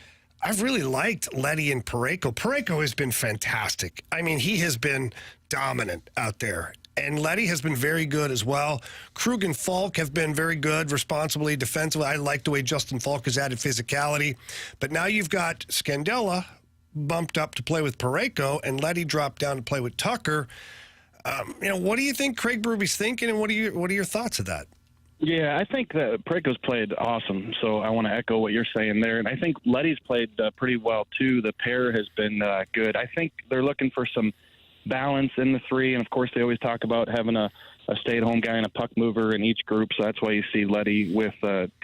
I've really liked Leddy and Parayko. Parayko has been fantastic. I mean, he has been dominant out there. And Leddy has been very good as well. Krug and Falk have been very good, responsibly, defensively. I like the way Justin Falk has added physicality. But now you've got Scandella bumped up to play with Parayko, and Leddy dropped down to play with Tucker. What do you think Craig Berube's thinking, and what are your thoughts of that? Yeah, I think that Parayko's played awesome, so I want to echo what you're saying there. And I think Leddy's played pretty well, too. The pair has been good. I think they're looking for some balance in the 3, and, of course, they always talk about having a stay-at-home guy and a puck mover in each group, so that's why you see Leddy with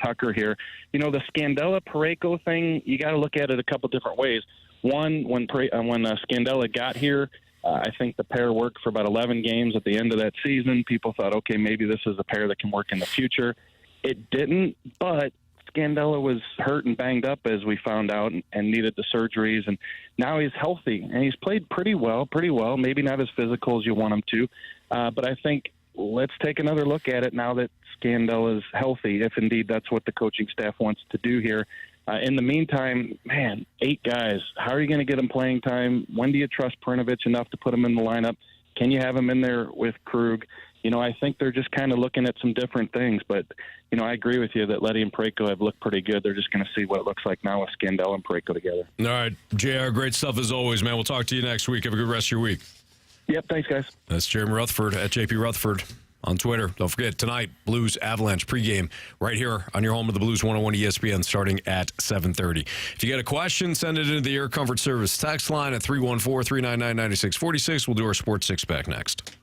Tucker here. The Scandella-Parayko thing, you got to look at it a couple different ways. One, when Scandella got here, I think the pair worked for about 11 games at the end of that season. People thought, okay, maybe this is a pair that can work in the future. It didn't, but Scandella was hurt and banged up, as we found out, and needed the surgeries. And now he's healthy, and he's played pretty well, maybe not as physical as you want him to. But I think let's take another look at it now that Scandell is healthy, if indeed that's what the coaching staff wants to do here. In the meantime, man, 8 guys. How are you going to get them playing time? When do you trust Pernovich enough to put him in the lineup? Can you have him in there with Krug? I think they're just kind of looking at some different things. But, I agree with you that Letty and Parayko have looked pretty good. They're just going to see what it looks like now with Scandell and Parayko together. All right, JR, great stuff as always, man. We'll talk to you next week. Have a good rest of your week. Yep, thanks, guys. That's Jeremy Rutherford at JP Rutherford on Twitter. Don't forget, tonight, Blues Avalanche pregame right here on your home of the Blues 101 ESPN starting at 7:30. If you got a question, send it into the Air Comfort Service text line at 314-399-9646. We'll do our Sports Six-Pack next.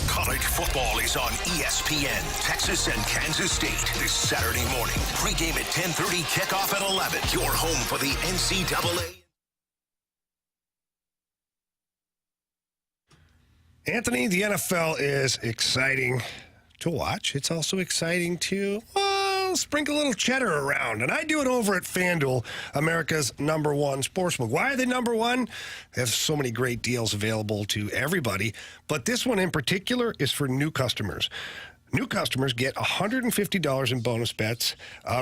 College football is on ESPN, Texas and Kansas State this Saturday morning. Pregame at 10:30, kickoff at 11. Your home for the NCAA. Anthony, the NFL is exciting to watch. It's also exciting to, sprinkle a little cheddar around. And I do it over at FanDuel, America's #1 sportsbook. Why are they #1? They have so many great deals available to everybody. But this one in particular is for new customers. New customers get $150 in bonus bets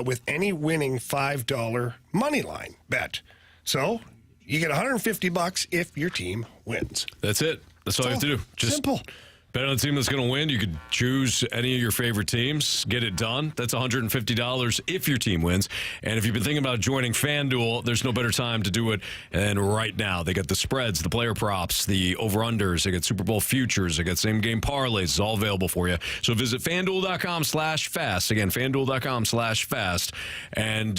with any winning $5 money line bet. So you get $150 if your team wins. That's it. That's all you have to do. Just simple. Bet on the team that's going to win. You could choose any of your favorite teams, get it done. That's $150 if your team wins. And if you've been thinking about joining FanDuel, there's no better time to do it than right now. They got the spreads, the player props, the over-unders. They got Super Bowl futures. They got same-game parlays. It's all available for you. So visit FanDuel.com/fast. Again, FanDuel.com/fast. And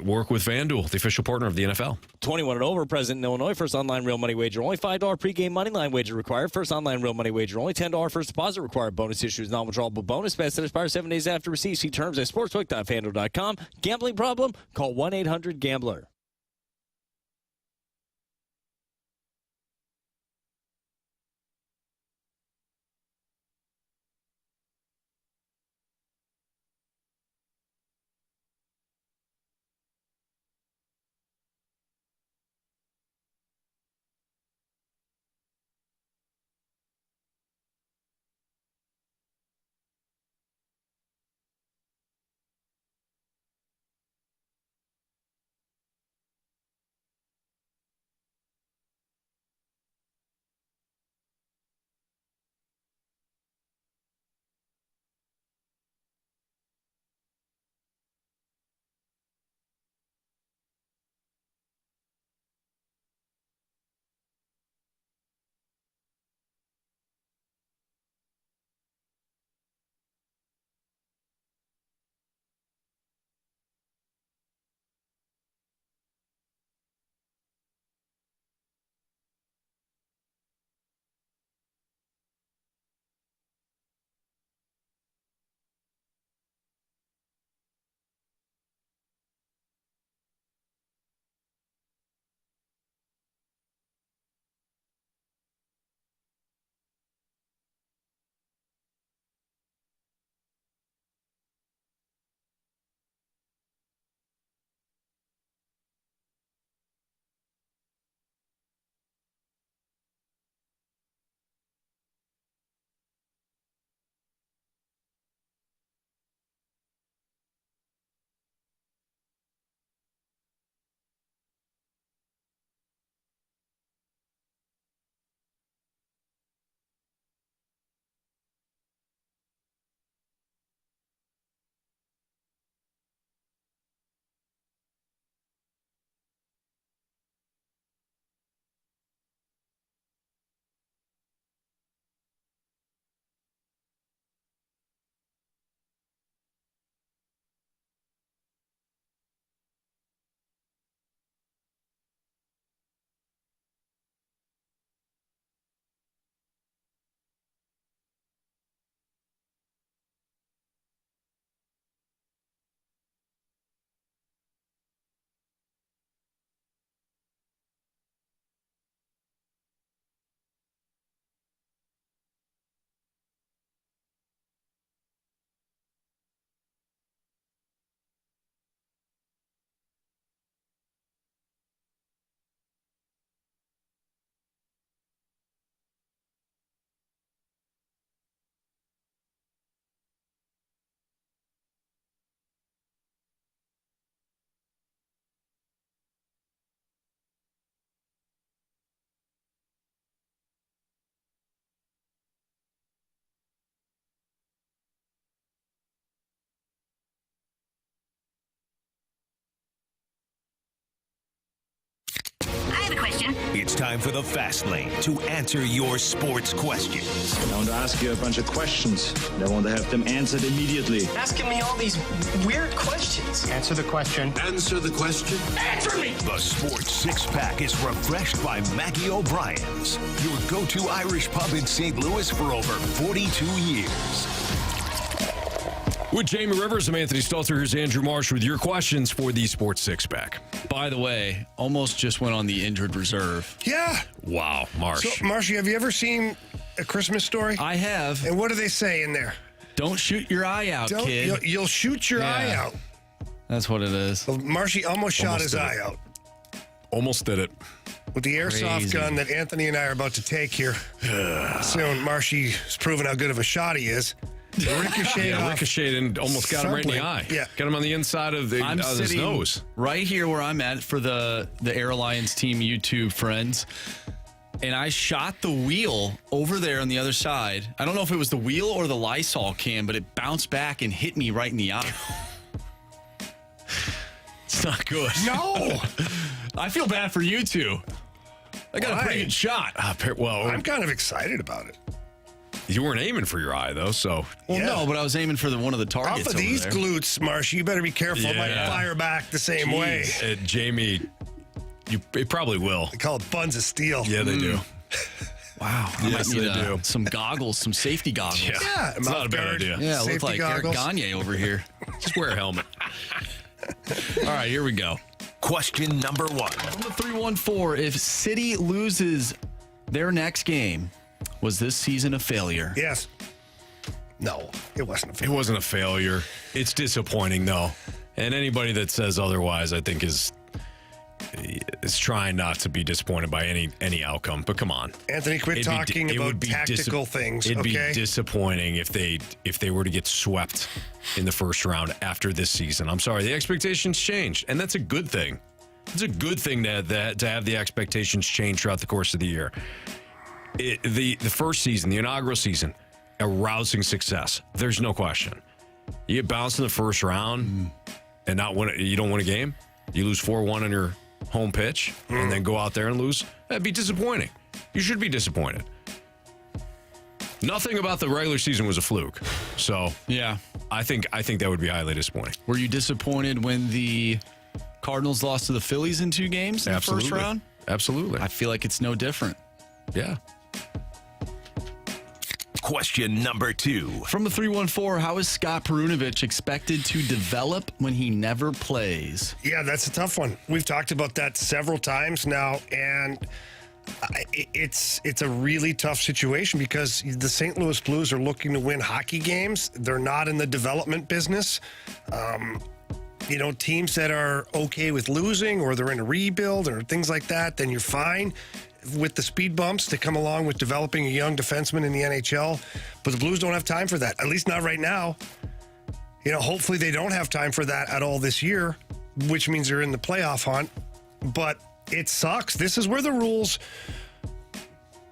work with FanDuel, the official partner of the NFL. 21 and over, present in Illinois. First online real money wager. Only $5 pregame money line wager required. First online real money wager. Only $10 first deposit required. Bonus issues non-withdrawable bonus bets that expire 7 days after receipt. See terms at sportsbook.fanduel.com. Gambling problem? Call 1-800-GAMBLER. time for the Fast Lane to answer your sports questions. I want to ask you a bunch of questions. I want to have them answered immediately. Asking me all these weird questions. Answer the question. Answer the question. Answer me! The Sports Six-Pack is refreshed by Maggie O'Brien's, your go-to Irish pub in St. Louis for over 42 years. With Jamie Rivers, I'm Anthony Stalter. Here's Andrew Marsh with your questions for the Sports Six-Pack. By the way, almost just went on the injured reserve. Yeah. Wow, Marsh. So, Marshy, have you ever seen A Christmas Story? I have. And what do they say in there? Don't shoot your eye out, kid. You'll shoot your eye out. That's what it is. Well, Marshy almost shot his eye out. Almost did it. With the airsoft gun that Anthony and I are about to take here soon, Marshy's proven how good of a shot he is. Ricocheted and almost got him right in the eye. Yeah. Got him on the inside of his nose. Right here where I'm at for the Air Alliance Team YouTube friends. And I shot the wheel over there on the other side. I don't know if it was the wheel or the Lysol can, but it bounced back and hit me right in the eye. It's not good. No. I feel bad for you two. I got a pretty good shot. Well, I'm kind of excited about it. You weren't aiming for your eye, though, so. Well, no, but I was aiming for one of the targets. Off of these glutes, Marsh, you better be careful. It might fire back the same way. Jamie, it probably will. They call it buns of steel. Yeah, they do. Wow. Yes, they do. Some goggles, some safety goggles. Yeah, it's not a bad idea. Yeah, I look Safety like goggles. Eric Gagne over here. Just wear a helmet. All right, here we go. Question number 1. From the 314, if City loses their next game, was this season a failure? Yes. No, it wasn't a failure. It wasn't a failure. It's disappointing, though. And anybody that says otherwise, I think, is trying not to be disappointed by any outcome. But come on. Anthony, quit talking about tactical things, It'd okay? be disappointing if they were to get swept in the first round after this season. I'm sorry. The expectations changed, and that's a good thing. It's a good thing to have the expectations change throughout the course of the year. The first season, the inaugural season, a rousing success. There's no question. You get bounced in the first round and not win. You don't win a game. You lose 4-1 on your home pitch and then go out there and lose. That'd be disappointing. You should be disappointed. Nothing about the regular season was a fluke. So yeah, I think that would be highly disappointing. Were you disappointed when the Cardinals lost to the Phillies in 2 games in the first round? Absolutely. I feel like it's no different. Yeah. Question number 2. From the 314, how is Scott Perunovich expected to develop when he never plays? Yeah, that's a tough one. We've talked about that several times now, and it's a really tough situation because the St. Louis Blues are looking to win hockey games. They're not in the development business. Teams that are okay with losing or they're in a rebuild or things like that, then you're fine with the speed bumps that come along with developing a young defenseman in the NHL. But the Blues don't have time for that, at least not right now. Hopefully they don't have time for that at all this year, which means they're in the playoff hunt. But it sucks. This is where the rules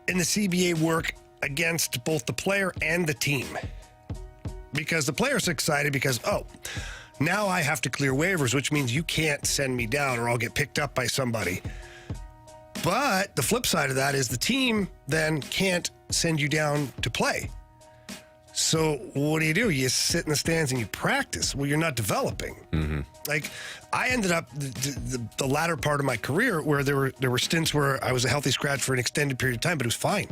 in the CBA work against both the player and the team. Because the player's excited because, now I have to clear waivers, which means you can't send me down or I'll get picked up by somebody. But the flip side of that is the team then can't send you down to play. So what do? You sit in the stands and you practice. Well, you're not developing. Mm-hmm. Like I ended up the latter part of my career where there were stints where I was a healthy scratch for an extended period of time, but it was fine.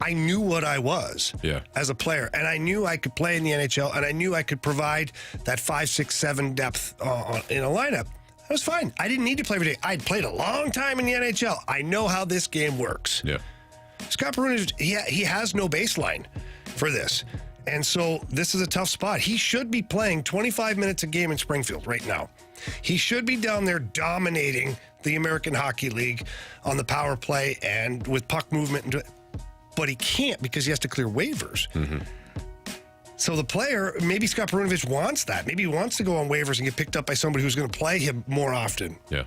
I knew what I was as a player, and I knew I could play in the NHL, and I knew I could provide that 5, 6, 7 depth in a lineup. That was fine. I didn't need to play every day. I'd played a long time in the NHL. I know how this game works. Yeah. Scott Perunovich, he has no baseline for this. And so this is a tough spot. He should be playing 25 minutes a game in Springfield right now. He should be down there dominating the American Hockey League on the power play and with puck movement. But he can't because he has to clear waivers. Mm-hmm. So the player, maybe Scott Perunovich wants that. Maybe he wants to go on waivers and get picked up by somebody who's going to play him more often. Yeah.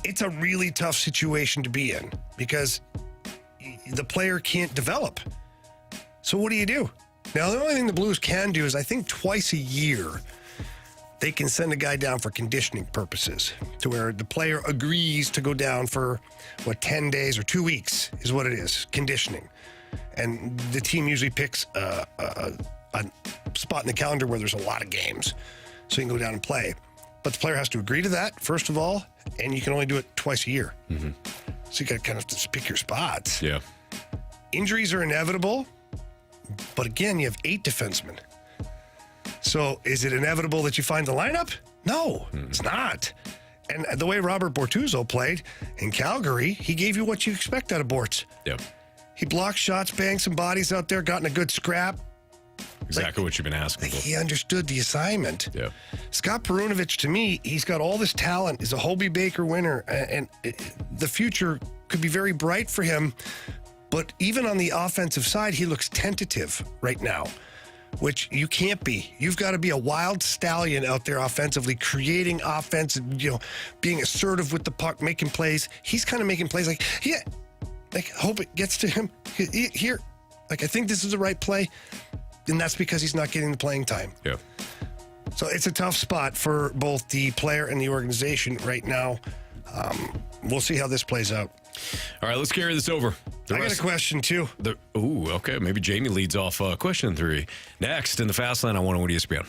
It's a really tough situation to be in because the player can't develop. So what do you do? Now, the only thing the Blues can do is I think twice a year they can send a guy down for conditioning purposes to where the player agrees to go down for, 10 days or 2 weeks is what it is, conditioning. And the team usually picks a spot in the calendar where there's a lot of games so you can go down and play. But the player has to agree to that, first of all, and you can only do it twice a year. Mm-hmm. So you got to kind of just pick your spots. Yeah. Injuries are inevitable, but again, you have 8 defensemen. So is it inevitable that you find the lineup? No, it's not. And the way Robert Bortuzzo played in Calgary, he gave you what you expect out of Bortz. Yep. He blocked shots, banged some bodies out there, got in a good scrap. Exactly what you've been asking for. He understood the assignment. Yeah. Scott Perunovich, to me, he's got all this talent. He's a Hobey Baker winner, and the future could be very bright for him. But even on the offensive side, he looks tentative right now, which you can't be. You've got to be a wild stallion out there offensively, creating offense, being assertive with the puck, making plays. He's kind of making plays like hope it gets to him here. I think this is the right play. And that's because he's not getting the playing time. Yeah. So it's a tough spot for both the player and the organization right now. We'll see how this plays out. All right, let's carry this over. I got a question, too. Okay. Maybe Jamie leads off question 3. Next, in the Fast Lane on 101 ESPN.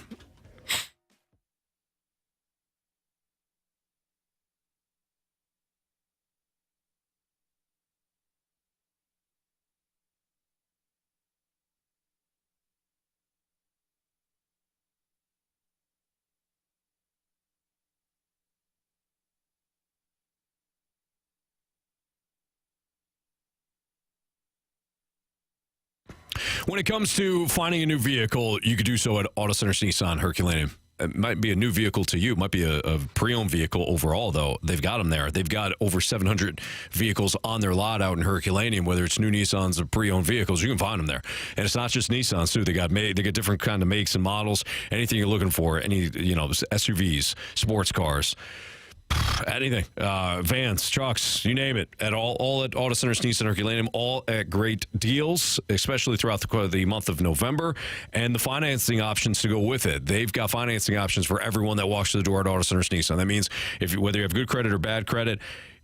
When it comes to finding a new vehicle, you could do so at Auto Centers Nissan Herculaneum. It might be a new vehicle to you. It might be a pre-owned vehicle overall, though. They've got them there. They've got over 700 vehicles on their lot out in Herculaneum, whether it's new Nissans or pre-owned vehicles. You can find them there. And it's not just Nissans, too. They got different kind of makes and models. Anything you're looking for, SUVs, sports cars, anything, vans, trucks, you name it, at all at Auto Centers Nissan Herculaneum, all at great deals, especially throughout the month of November, and the financing options to go with it. They've got financing options for everyone that walks through the door at Auto Centers Nissan. That means whether you have good credit or bad credit,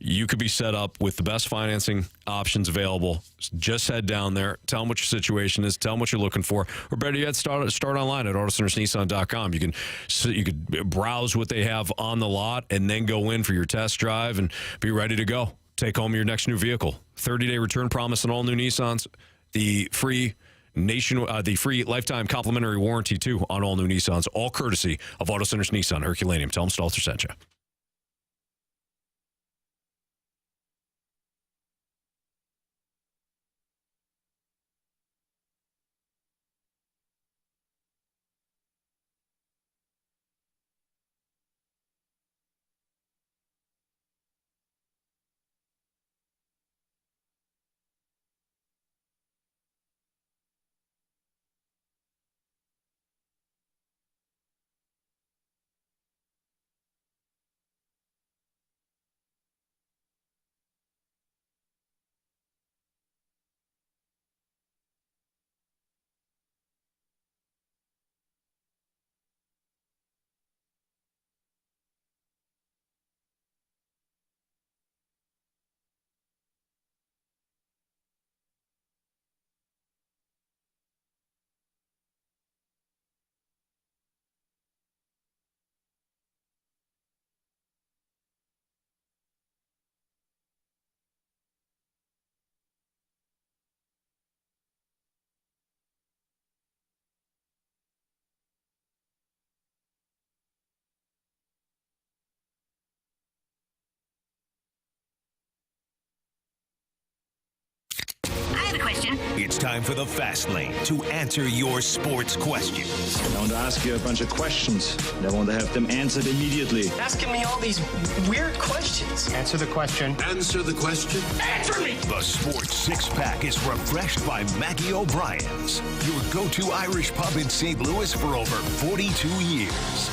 you could be set up with the best financing options available. Just head down there, tell them what your situation is, tell them what you're looking for, or better yet, start online at AutoCentersNissan.com. You could browse what they have on the lot and then go in for your test drive and be ready to go. Take home your next new vehicle. 30-day return promise on all new Nissans. The free lifetime complimentary warranty too on all new Nissans. All courtesy of Auto Centers Nissan Herculaneum. Tell them Stalter sent you. Question. It's time for the Fast Lane to answer your sports questions. I want to ask you a bunch of questions. I want to have them answered immediately. Asking me all these weird questions. Answer the question. Answer the question. Answer me! The Sports Six-Pack is refreshed by Maggie O'Brien's, your go-to Irish pub in St. Louis for over 42 years.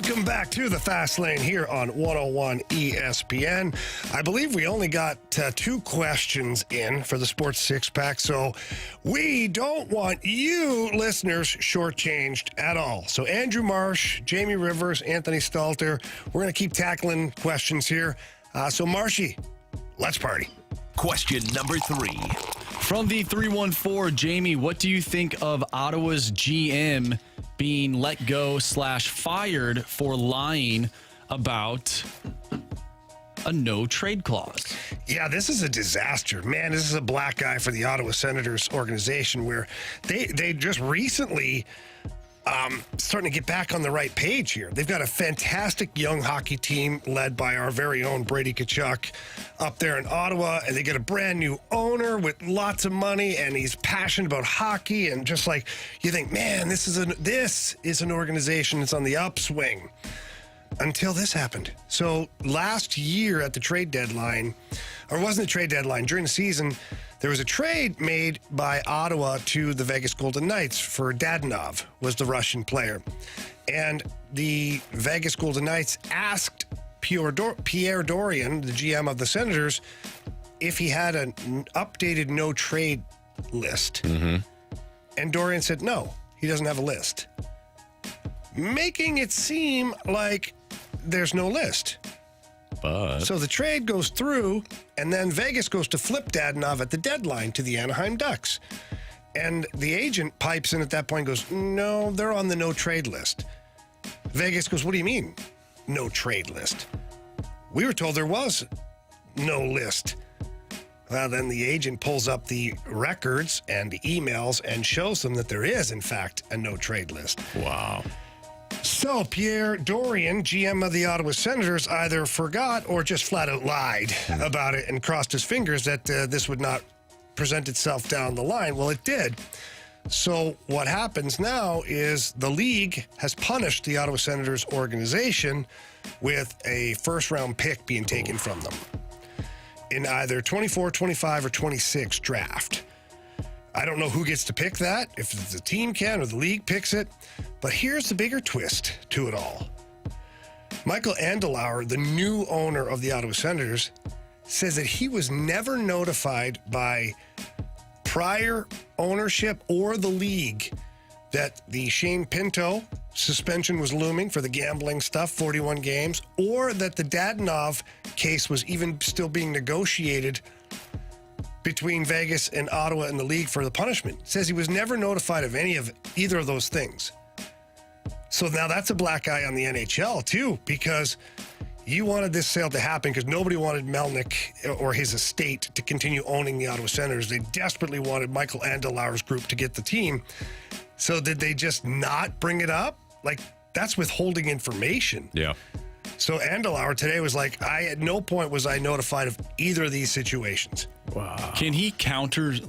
Welcome back to the Fast Lane here on 101 ESPN. I believe we only got 2 questions in for the Sports Six Pack, so we don't want you listeners shortchanged at all. So Andrew Marsh, Jamie Rivers, Anthony Stalter, we're going to keep tackling questions here. So Marshy, let's party. Question number 3. From the 314, Jamie, what do you think of Ottawa's GM being let go / fired for lying about a no trade clause? Yeah, this is a disaster. Man, this is a black eye for the Ottawa Senators organization where they just recently starting to get back on the right page here. They've got a fantastic young hockey team led by our very own Brady Tkachuk up there in Ottawa, and they get a brand new owner with lots of money, and he's passionate about hockey, and just like you think, man, this is an organization that's on the upswing. Until this happened. So last year at the trade deadline, or wasn't the trade deadline, during the season, there was a trade made by Ottawa to the Vegas Golden Knights for Dadonov, was the Russian player. And the Vegas Golden Knights asked Pierre Dorion, the GM of the Senators, if he had an updated no trade list. Mm-hmm. And Dorion said, no, he doesn't have a list. Making it seem like there's no list. But so the trade goes through, and then Vegas goes to flip Dadonov at the deadline to the Anaheim Ducks. And the agent pipes in at that point and goes, no, they're on the no trade list. Vegas goes, what do you mean, no trade list? We were told there was no list. Well, then the agent pulls up the records and the emails and shows them that there is, in fact, a no trade list. Wow. So Pierre Dorion, GM of the Ottawa Senators, either forgot or just flat out lied about it and crossed his fingers that this would not present itself down the line. Well, it did. So what happens now is the league has punished the Ottawa Senators organization with a first-round pick being taken from them in either 24, 25, or 26 draft. I don't know who gets to pick that, if the team can or the league picks it. But here's the bigger twist to it all. Michael Andlauer, the new owner of the Ottawa Senators, says that he was never notified by prior ownership or the league that the Shane Pinto suspension was looming for the gambling stuff, 41 games, or that the Dadonov case was even still being negotiated between Vegas and Ottawa and the league for the punishment. Says he was never notified of either of those things. So now that's a black eye on the NHL too, because you wanted this sale to happen because nobody wanted Melnick or his estate to continue owning the Ottawa Senators. They desperately wanted Michael Andlauer's group to get the team. So did they just not bring it up? Like, that's withholding information. Yeah. So Andlauer today was like, at no point was I notified of either of these situations. Wow. Can he counter sue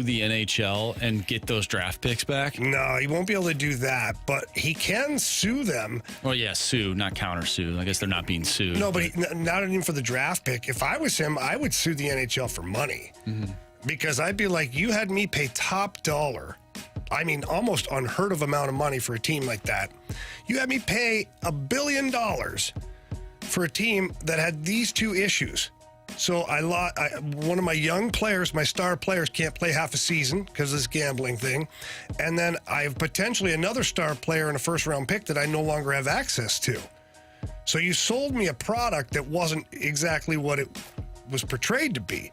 the NHL and get those draft picks back? No, he won't be able to do that, but he can sue them. Well, yeah, sue, not counter sue. I guess they're not being sued. No, but not even for the draft pick. If I was him, I would sue the NHL for money. Mm-hmm. Because I'd be like, you had me pay top dollar. I mean, almost unheard of amount of money for a team like that. You had me pay $1 billion for a team that had these 2 issues. So one of my young players, my star players, can't play half a season because of this gambling thing. And then I have potentially another star player and a first-round pick that I no longer have access to. So you sold me a product that wasn't exactly what it was portrayed to be.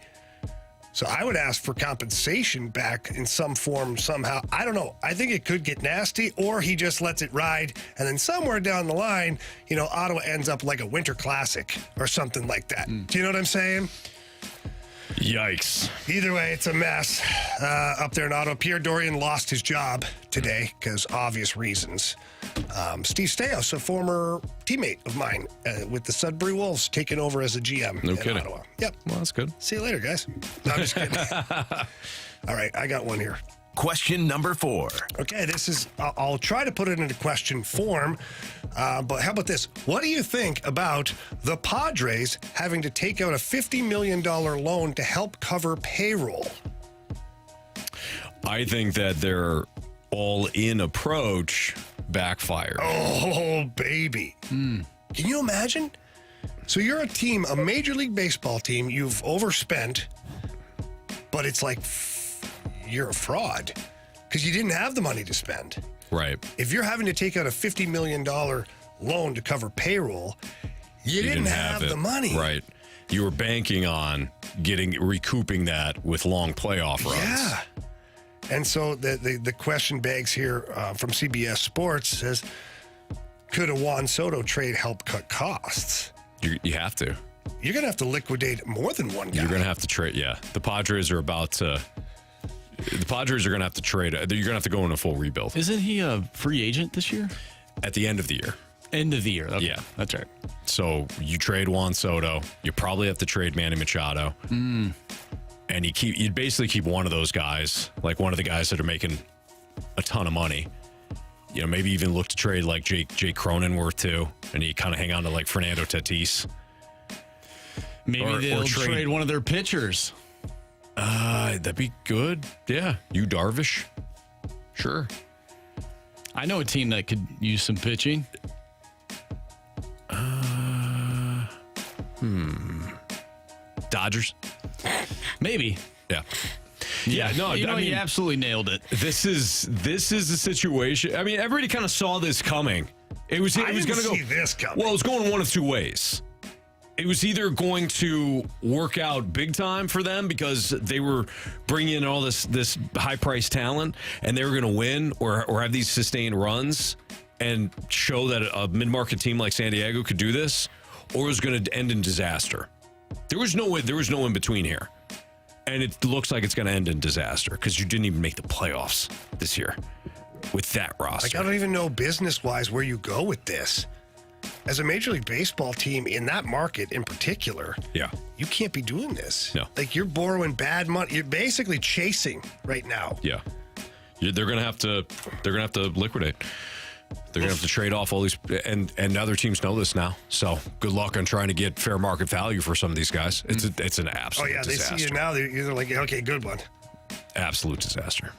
So I would ask for compensation back in some form, somehow. I don't know. I think it could get nasty, or he just lets it ride, and then somewhere down the line, Ottawa ends up like a Winter Classic or something like that. Do you know what I'm saying? Yikes. Either way, it's a mess up there in Ottawa. Pierre Dorion lost his job today because obvious reasons. Steve Staios, a former teammate of mine with the Sudbury Wolves, taking over as a GM in Ottawa. Yep. Well, that's good. See you later, guys. No, I'm just kidding. All right, I got one here. Question number 4. Okay, this is, I'll try to put it into question form, but how about this? What do you think about the Padres having to take out a $50 million loan to help cover payroll? I think that their all-in approach backfired. Oh, baby. Can you imagine? So you're a team, a Major League Baseball team, you've overspent, but it's like you're a fraud because you didn't have the money to spend. Right. If you're having to take out a $50 million loan to cover payroll, you didn't have the money. Right. You were banking on recouping that with long playoff runs. Yeah. And so the question begs here from CBS Sports says, could a Juan Soto trade help cut costs? You have to. You're going to have to liquidate more than one guy. You're going to have to trade, yeah. The Padres are about to... The Padres are going to have to trade. You're going to have to go in a full rebuild. Isn't he a free agent this year? At the end of the year. End of the year. Okay. Yeah. That's right. So you trade Juan Soto. You probably have to trade Manny Machado. And you'd basically keep one of those guys, like one of the guys that are making a ton of money. You know, maybe even look to trade like Jake Cronenworth too. And you kind of hang on to like Fernando Tatis. Maybe they'll trade one of their pitchers. That'd be good. Yeah. You Darvish. Sure. I know a team that could use some pitching. Dodgers. Maybe. Yeah. No, you absolutely nailed it. This is the situation. I mean, everybody kind of saw this coming. It was going to go. See this coming. Well, it was going one of two ways. It was either going to work out big time for them because they were bringing in all this high priced talent and they were going to win or have these sustained runs and show that a mid market team like San Diego could do this, or it was going to end in disaster. There was no in between here. And it looks like it's going to end in disaster because you didn't even make the playoffs this year with that roster. Like, I don't even know business-wise where you go with this. As a Major League Baseball team in that market in particular, you can't be doing this. No. Like, you're borrowing bad money. You're basically chasing right now. Yeah. They're going to have to liquidate. They're going to have to trade off all these, and other teams know this now. So good luck on trying to get fair market value for some of these guys. It's an absolute disaster. They see you now. They're like, okay, good one. Absolute disaster.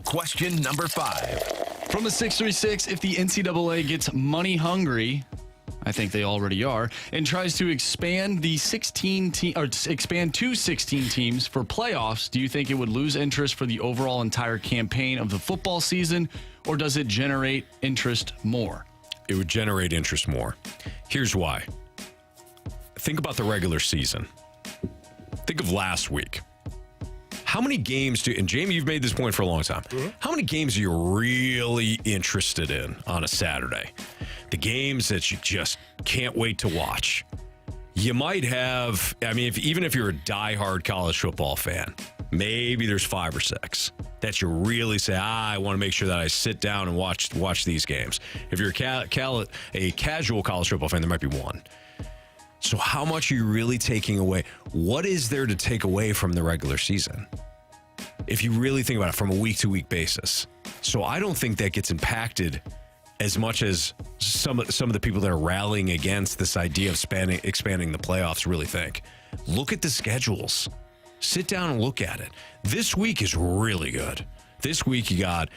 Question number 5. From the 636, if the NCAA gets money hungry, I think they already are, and tries to expand to 16 teams for playoffs, do you think it would lose interest for the overall entire campaign of the football season, or does it generate interest more? It would generate interest more. Here's why. Think about the regular season. Think of last week. How many games and Jamie, you've made this point for a long time. Mm-hmm. How many games are you really interested in on a Saturday? The games that you just can't wait to watch. You might have, even if you're a diehard college football fan, maybe there's 5 or 6 that you really say, I want to make sure that I sit down and watch these games. If you're a casual college football fan, there might be 1. So how much are you really taking away? What is there to take away from the regular season? If you really think about it from a week-to-week basis. So I don't think that gets impacted as much as some of the people that are rallying against this idea of expanding the playoffs really think. Look at the schedules. Sit down and look at it. This week is really good. This week you got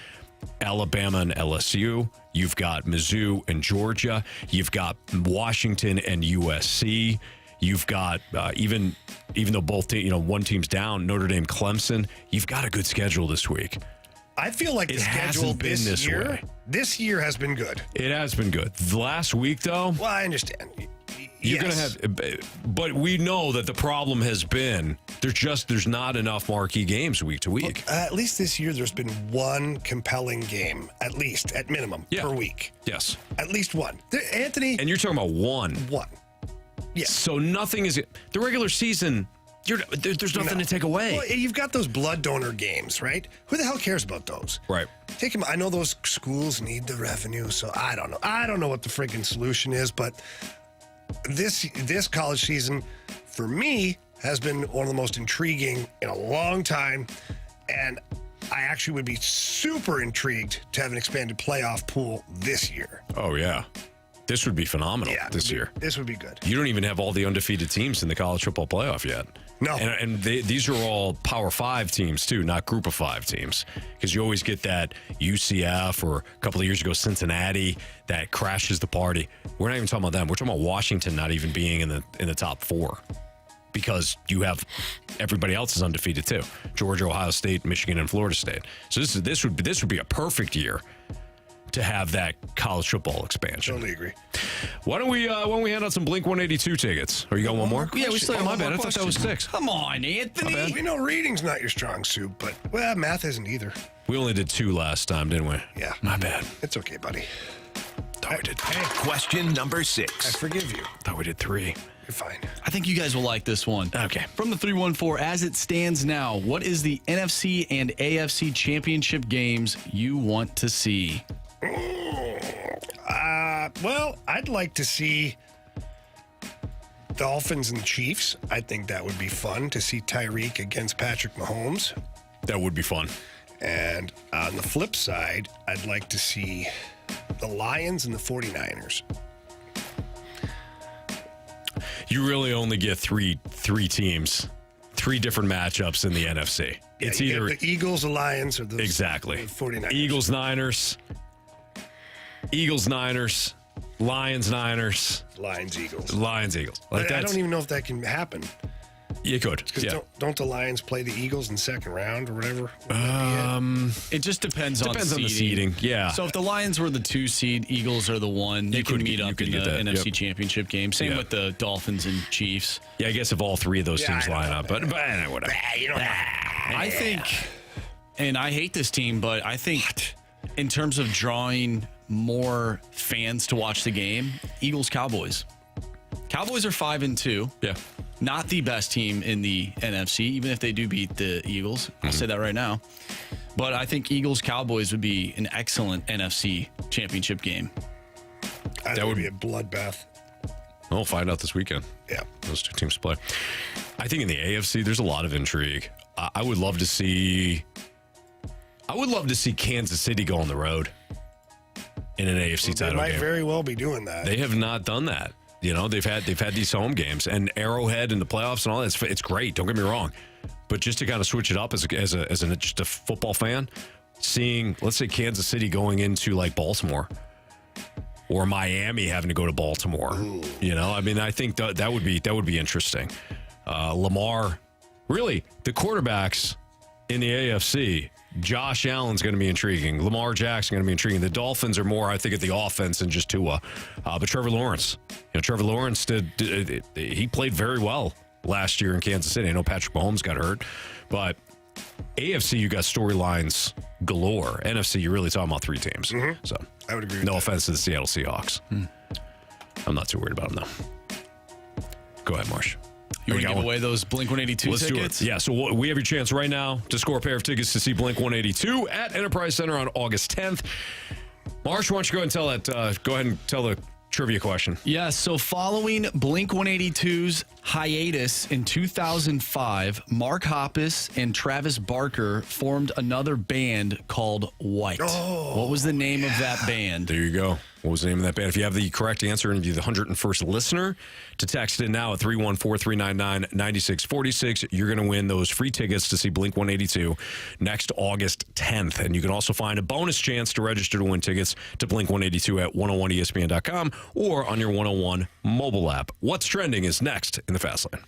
Alabama and LSU. You've got Mizzou and Georgia. You've got Washington and USC. You've got even though both one team's down, Notre Dame, Clemson. You've got a good schedule this week. I feel like the schedule this year has been good. It has been good. Last week, though. Well, I understand. You're going to have, but we know that the problem has been there's not enough marquee games week to week. Well, at least this year, there's been one compelling game, at minimum, per week. Yes. At least one. Anthony. And you're talking about one. One. Yeah. So nothing is, the regular season, there's nothing to take away. Well, you've got those blood donor games, right? Who the hell cares about those? Right. Take them. I know those schools need the revenue, so I don't know. I don't know what the friggin' solution is, but this college season, for me, has been one of the most intriguing in a long time, and I actually would be super intrigued to have an expanded playoff pool this year. Oh, yeah. This would be phenomenal this year. This would be good. You don't even have all the undefeated teams in the college football playoff yet. No. And these are all Power 5 teams, too, not Group of 5 teams. Because you always get that UCF or a couple of years ago, Cincinnati, that crashes the party. We're not even talking about them. We're talking about Washington not even being in the top 4. Because you have everybody else is undefeated, too. Georgia, Ohio State, Michigan, and Florida State. So this would be a perfect year to have that college football expansion. Totally agree. Why don't we hand out some Blink 182 tickets? Or you got one more? Yeah, we still have my one bad. more I thought that was question. 6. Come on, Anthony. We know reading's not your strong suit, but, well, math isn't either. We only did 2 last time, didn't we? Yeah. My bad. It's okay, buddy. Thought we did 3. Question number 6. I forgive you. Thought we did 3. You're fine. I think you guys will like this one. Okay. From the 314, as it stands now, what is the NFC and AFC championship games you want to see? Well, I'd like to see Dolphins and Chiefs. I think that would be fun to see Tyreek against Patrick Mahomes. That would be fun. And on the flip side, I'd like to see the Lions and the 49ers. You really only get three teams, 3 different matchups in the NFC. It's you either get the Eagles, the Lions, or the exactly 49ers. Eagles, Niners, Lions, Niners, Lions, Eagles. Lions, Eagles. I don't even know if that can happen. You could. Because Yeah. don't the Lions play the Eagles in the second round or whatever? It just depends on on the seeding. Yeah. So if the Lions were the 2 seed, Eagles are the 1. They could meet up in the NFC Championship game. Same with the Dolphins and Chiefs. Yeah, I guess if all 3 of those teams line up, but whatever. I think, and I hate this team, but I think in terms of drawing more fans to watch the game, Eagles, Cowboys. Cowboys are 5-2. Yeah. Not the best team in the NFC, even if they do beat the Eagles. I'll say that right now. But I think Eagles, Cowboys would be an excellent NFC championship game. That would be a bloodbath. We'll find out this weekend. Yeah. Those 2 teams play. I think in the AFC, there's a lot of intrigue. I would love to see Kansas City go on the road in an AFC title They might game. very well be doing that. They have not done that. You know, they've had these home games and Arrowhead and the playoffs and all that. It's great. Don't get me wrong, but just to kind of switch it up just a football fan, seeing, let's say, Kansas City going into like Baltimore or Miami having to go to Baltimore. Ooh. You know, I mean, I think that would be interesting. Lamar, really, the quarterbacks in the AFC. Josh Allen's going to be intriguing. Lamar Jackson going to be intriguing. The Dolphins are more, I think, at the offense than just Tua. But Trevor Lawrence, he played very well last year in Kansas City. I know Patrick Mahomes got hurt, but AFC, you got storylines galore. NFC, you're really talking about 3 teams. Mm-hmm. So I would agree with no that. offense to the Seattle Seahawks. I'm not too worried about them, though. Go ahead, Marsh. You want to give away those Blink 182 tickets? Do it. Yeah, so we have your chance right now to score a pair of tickets to see Blink 182 at Enterprise Center on August 10th. Marsh, why don't you go ahead and tell the trivia question. Yes, so following Blink 182's hiatus in 2005, Mark Hoppus and Travis Barker formed another band called White. What was the name of that band? There you go. What was the name of that band? If you have the correct answer and you're the 101st listener, to text in now at 314-399-9646. You're going to win those free tickets to see Blink 182 next August 10th. And you can also find a bonus chance to register to win tickets to Blink 182 at 101ESPN.com or on your 101 mobile app. What's trending is next in the Fast Lane.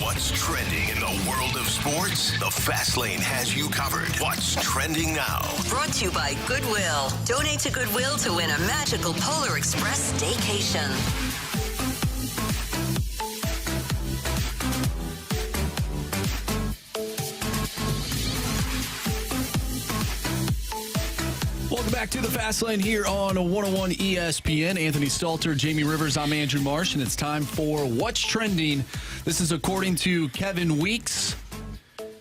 What's trending in the world of sports? The Fast Lane has you covered. What's trending now? Brought to you by Goodwill. Donate to Goodwill to win a magical Polar Express staycation. Welcome back to the Fast Lane here on 101 ESPN. Anthony Stalter, Jamie Rivers, I'm Andrew Marsh, and it's time for What's Trending. This is according to Kevin Weeks.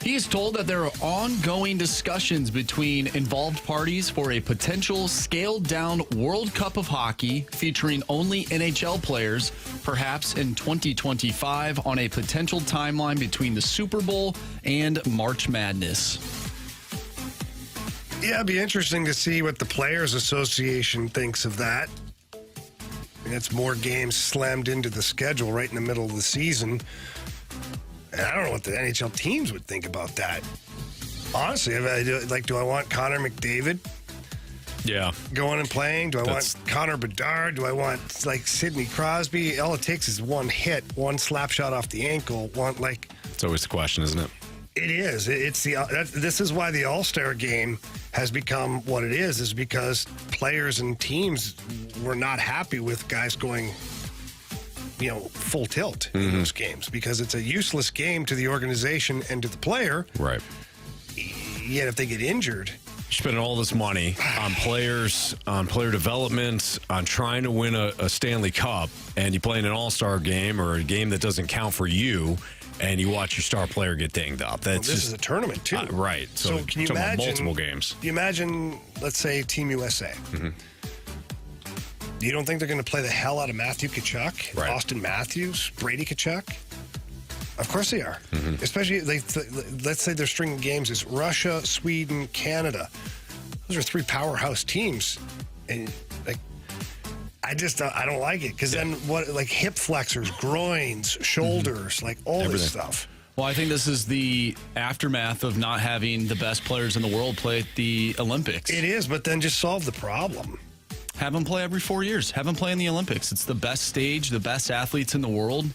He is told that there are ongoing discussions between involved parties for a potential scaled-down World Cup of Hockey featuring only NHL players, perhaps in 2025, on a potential timeline between the Super Bowl and March Madness. Yeah, it'd be interesting to see what the Players Association thinks of that. It's more games slammed into the schedule right in the middle of the season. And I don't know what the NHL teams would think about that. Honestly, do I want Connor McDavid? Yeah. Going and playing? Do I want Connor Bedard? Do I want Sidney Crosby? All it takes is one hit, one slap shot off the ankle. It's always the question, isn't it? It is. This is why the All-Star game has become what it is because players and teams were not happy with guys going, full tilt in those games because it's a useless game to the organization and to the player. Right. Yet if they get injured. You're spending all this money on players, on player development, on trying to win a Stanley Cup, and you play in an All-Star game or a game that doesn't count for you, and you watch your star player get dinged up. This is a tournament, too. Right. So can you imagine multiple games? You imagine, let's say, Team USA. Mm-hmm. You don't think they're going to play the hell out of Matthew Tkachuk, right. Austin Matthews, Brady Tkachuk? Of course they are. Mm-hmm. Especially, let's say their string of games is Russia, Sweden, Canada. Those are three powerhouse teams. And, I don't like it because then hip flexors, groins, shoulders, all Everything. This stuff. Well, I think this is the aftermath of not having the best players in the world play at the Olympics. It is, but then just solve the problem. Have them play every 4 years. Have them play in the Olympics. It's the best stage, the best athletes in the world.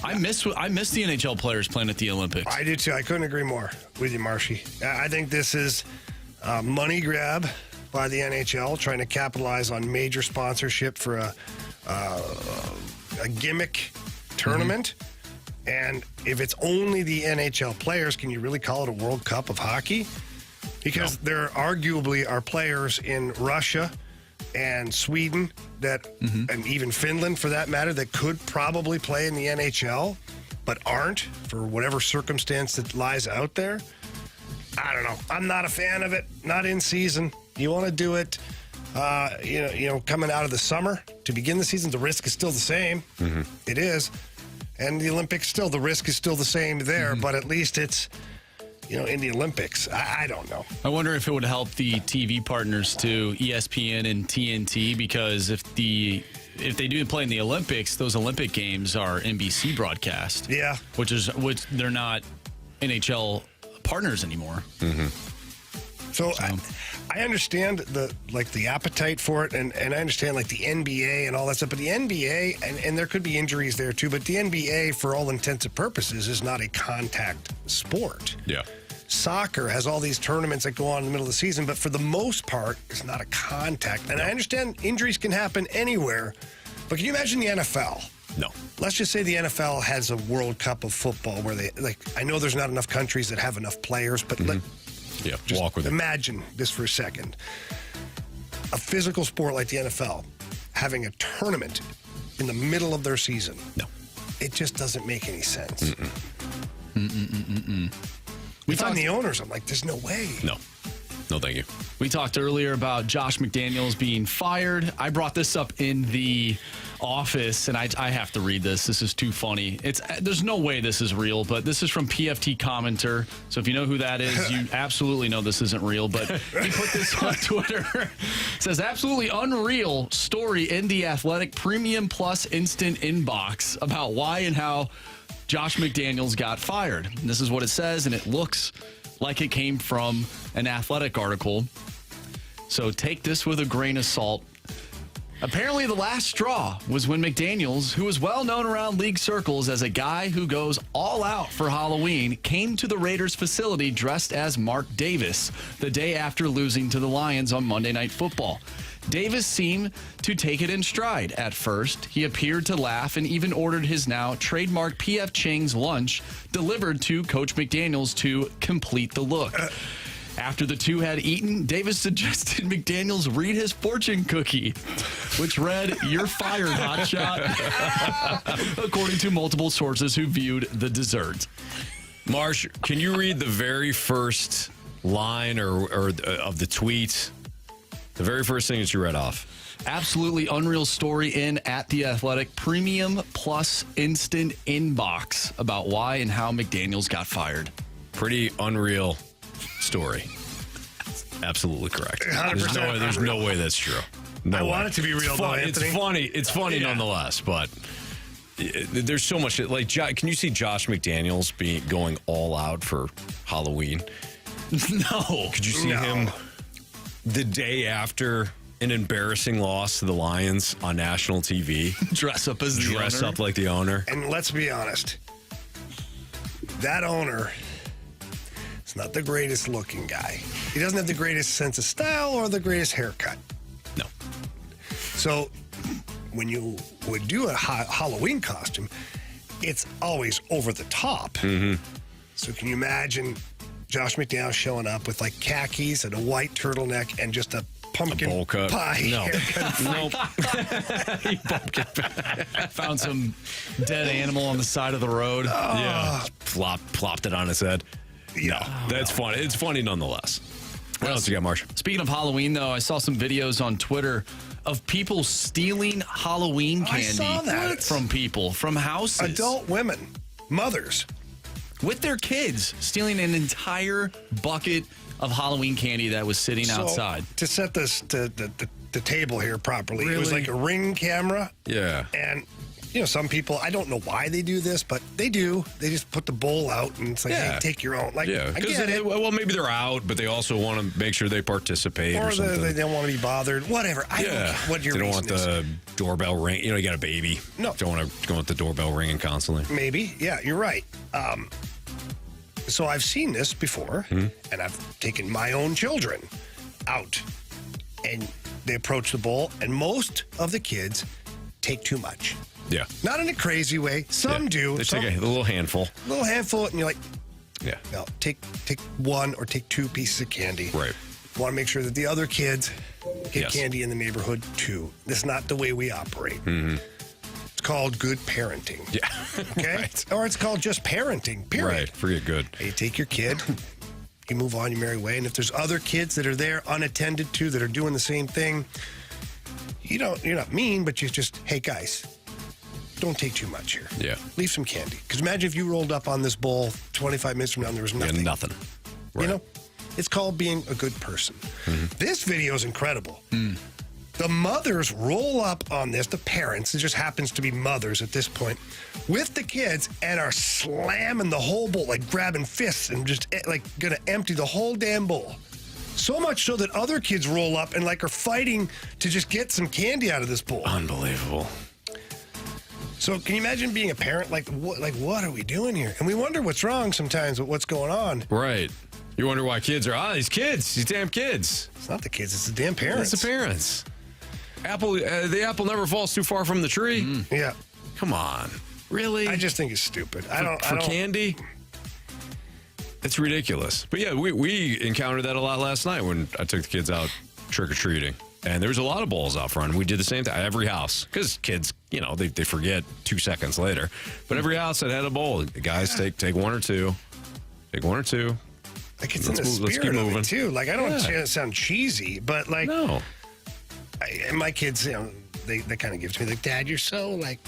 I miss the NHL players playing at the Olympics. I do too. I couldn't agree more with you, Marshy. I think this is a money grab by the NHL, trying to capitalize on major sponsorship for a gimmick tournament. Mm-hmm. And if it's only the NHL players, can you really call it a World Cup of Hockey? Because there arguably are players in Russia and Sweden and even Finland, for that matter, that could probably play in the NHL, but aren't for whatever circumstance that lies out there. I don't know. I'm not a fan of it. Not in season. You want to do it, coming out of the summer to begin the season. The risk is still the same. Mm-hmm. It is, and the Olympics the risk is still the same there. Mm-hmm. But at least it's, in the Olympics. I don't know. I wonder if it would help the TV partners to ESPN and TNT because if they do play in the Olympics, those Olympic games are NBC broadcast. Yeah, which they're not NHL partners anymore. Mm-hmm. So I understand the appetite for it, and I understand the NBA and all that stuff. But the NBA, and there could be injuries there too. But the NBA, for all intents and purposes, is not a contact sport. Yeah. Soccer has all these tournaments that go on in the middle of the season, but for the most part, it's not a contact. And I understand injuries can happen anywhere, but can you imagine the NFL? No. Let's just say the NFL has a World Cup of football where they I know there's not enough countries that have enough players, but just walk with it. Imagine this for a second. A physical sport like the NFL having a tournament in the middle of their season. No. It just doesn't make any sense. Mm-mm. If I'm the owners, I'm like, there's no way. No, thank you. We talked earlier about Josh McDaniels being fired. I brought this up in the office, and I have to read this. This is too funny. There's no way this is real, but this is from PFT Commenter. So if you know who that is, you absolutely know this isn't real. But he put this on Twitter. It says, absolutely unreal story in the Athletic Premium Plus Instant Inbox about why and how Josh McDaniels got fired. And this is what it says, and it looks like it came from an Athletic article. So take this with a grain of salt. Apparently, the last straw was when McDaniels, who was well known around league circles as a guy who goes all out for Halloween, came to the Raiders facility dressed as Mark Davis the day after losing to the Lions on Monday Night Football. Davis seemed to take it in stride at first. He appeared to laugh and even ordered his now trademark P.F. Chang's lunch delivered to Coach McDaniels to complete the look. After the two had eaten, Davis suggested McDaniels read his fortune cookie, which read, "You're fired, hotshot," according to multiple sources who viewed the dessert. Marsh, can you read the very first line or of the tweet? The very first thing that you read off. Absolutely unreal story in at The Athletic Premium Plus Instant Inbox about why and how McDaniels got fired. Pretty unreal story. Absolutely correct. There's no way that's true. I want it to be real, though, Anthony. It's funny nonetheless, but there's so much. Like, can you see Josh McDaniels going all out for Halloween? No. Could you see him the day after an embarrassing loss to the Lions on national TV? Dress up like the owner. And let's be honest, that owner is not the greatest looking guy. He doesn't have the greatest sense of style or the greatest haircut. No. So when you would do a Halloween costume, it's always over the top. Mm-hmm. So can you imagine Josh McDaniels showing up with like khakis and a white turtleneck and just a pumpkin bowl cut. pie? No. Nope. Found some dead animal on the side of the road. Yeah. Plopped it on his head. Yeah. No, that's funny. It's funny nonetheless. What else you got, Marsh? Speaking of Halloween, though, I saw some videos on Twitter of people stealing Halloween candy from people, from houses. Adult women, mothers. With their kids, stealing an entire bucket of Halloween candy that was sitting outside. To set this the table here properly, Really? It was like a Ring camera. Yeah. And, some people, I don't know why they do this, but they do. They just put the bowl out and it's like, hey, take your own. Like, yeah, I get it. Well, maybe they're out, but they also want to make sure they participate or something. They don't want to be bothered. Whatever. I don't know what your They don't reason want the is. doorbell ring. You got a baby. No. Don't want to go with the doorbell ringing constantly. Maybe. Yeah, you're right. So I've seen this before, and I've taken my own children out, and they approach the bowl, and most of the kids take too much. Yeah. Not in a crazy way. Some do. They take a little handful. A little handful, and you're like, yeah. No, take one or take two pieces of candy. Right. Want to make sure that the other kids get candy in the neighborhood too. That's not the way we operate. Mm-hmm. It's called good parenting. Yeah. Okay? Right. Or it's called just parenting, period. Right. Forget good. You take your kid, you move on your merry way, and if there's other kids that are there unattended to that are doing the same thing, you're not mean, but you just, hey guys, don't take too much here. Yeah. Leave some candy. Because imagine if you rolled up on this bowl 25 minutes from now and there was nothing. Yeah, nothing. Right. It's called being a good person. Mm-hmm. This video is incredible. The mothers roll up on this, the parents, it just happens to be mothers at this point, with the kids and are slamming the whole bowl, like grabbing fists and just like gonna empty the whole damn bowl. So much so that other kids roll up and like are fighting to just get some candy out of this bowl. Unbelievable. So can you imagine being a parent? Like what are we doing here? And we wonder what's wrong sometimes with what's going on. Right. You wonder why kids are, these damn kids. It's not the kids, it's the damn parents. It's the parents. The apple never falls too far from the tree. Yeah. Come on. Really? I just think it's stupid. For candy? It's ridiculous. But yeah, we encountered that a lot last night when I took the kids out trick-or-treating. And there was a lot of bowls out front. We did the same thing. Every house. Because kids, they forget 2 seconds later. But every house that had a bowl. Guys, take one or two. Take one or two. Like it's in the spirit of it too. Like I don't want to sound cheesy, but like no. And my kids, they kind of give it to me like, Dad, you're so like,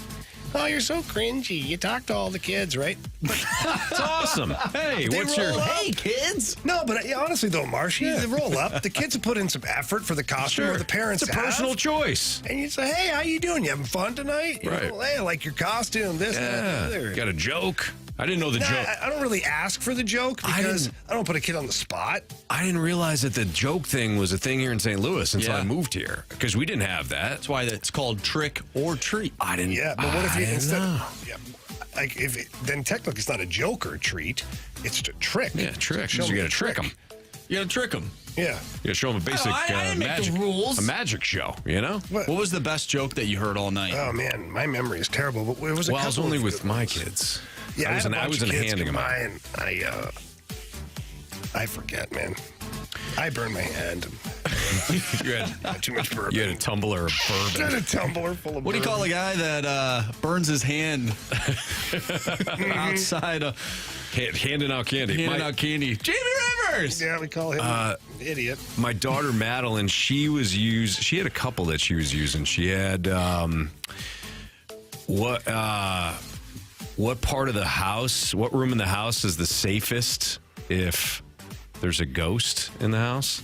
oh, you're so cringy. You talk to all the kids, right? But it's awesome. Hey, what's your hey kids? No, but honestly though, Marshy, they roll up. The kids have put in some effort for the costume. Or the parents. It's a personal choice. And you say, hey, how you doing? You having fun tonight? Right. Hey, I like your costume. This, that, the other. Got a joke. I didn't know the joke. I don't really ask for the joke because I don't put a kid on the spot. I didn't realize that the joke thing was a thing here in St. Louis until I moved here because we didn't have that. That's why it's called trick or treat. I didn't. Yeah, but what if you then technically it's not a joke or a treat. It's a trick. Yeah, trick. Show You me got to a trick them. You got to trick them. Yeah. You got to show them a basic I didn't make magic. the rules. A magic show, you know? What was the best joke that you heard all night? Oh, man, my memory is terrible. But it was I was only with my kids. Yeah, I wasn't handing them out. And I forget, man. I burned my hand. You had too much bourbon. You had a tumbler of bourbon. I had a tumbler full of What do you call a guy that burns his hand outside of handing out candy? Handing out candy. Jamie Rivers! Yeah, we call him an idiot. My daughter Madeline, she had a couple that she was using. She had what part of the house, what room in the house is the safest if there's a ghost in the house?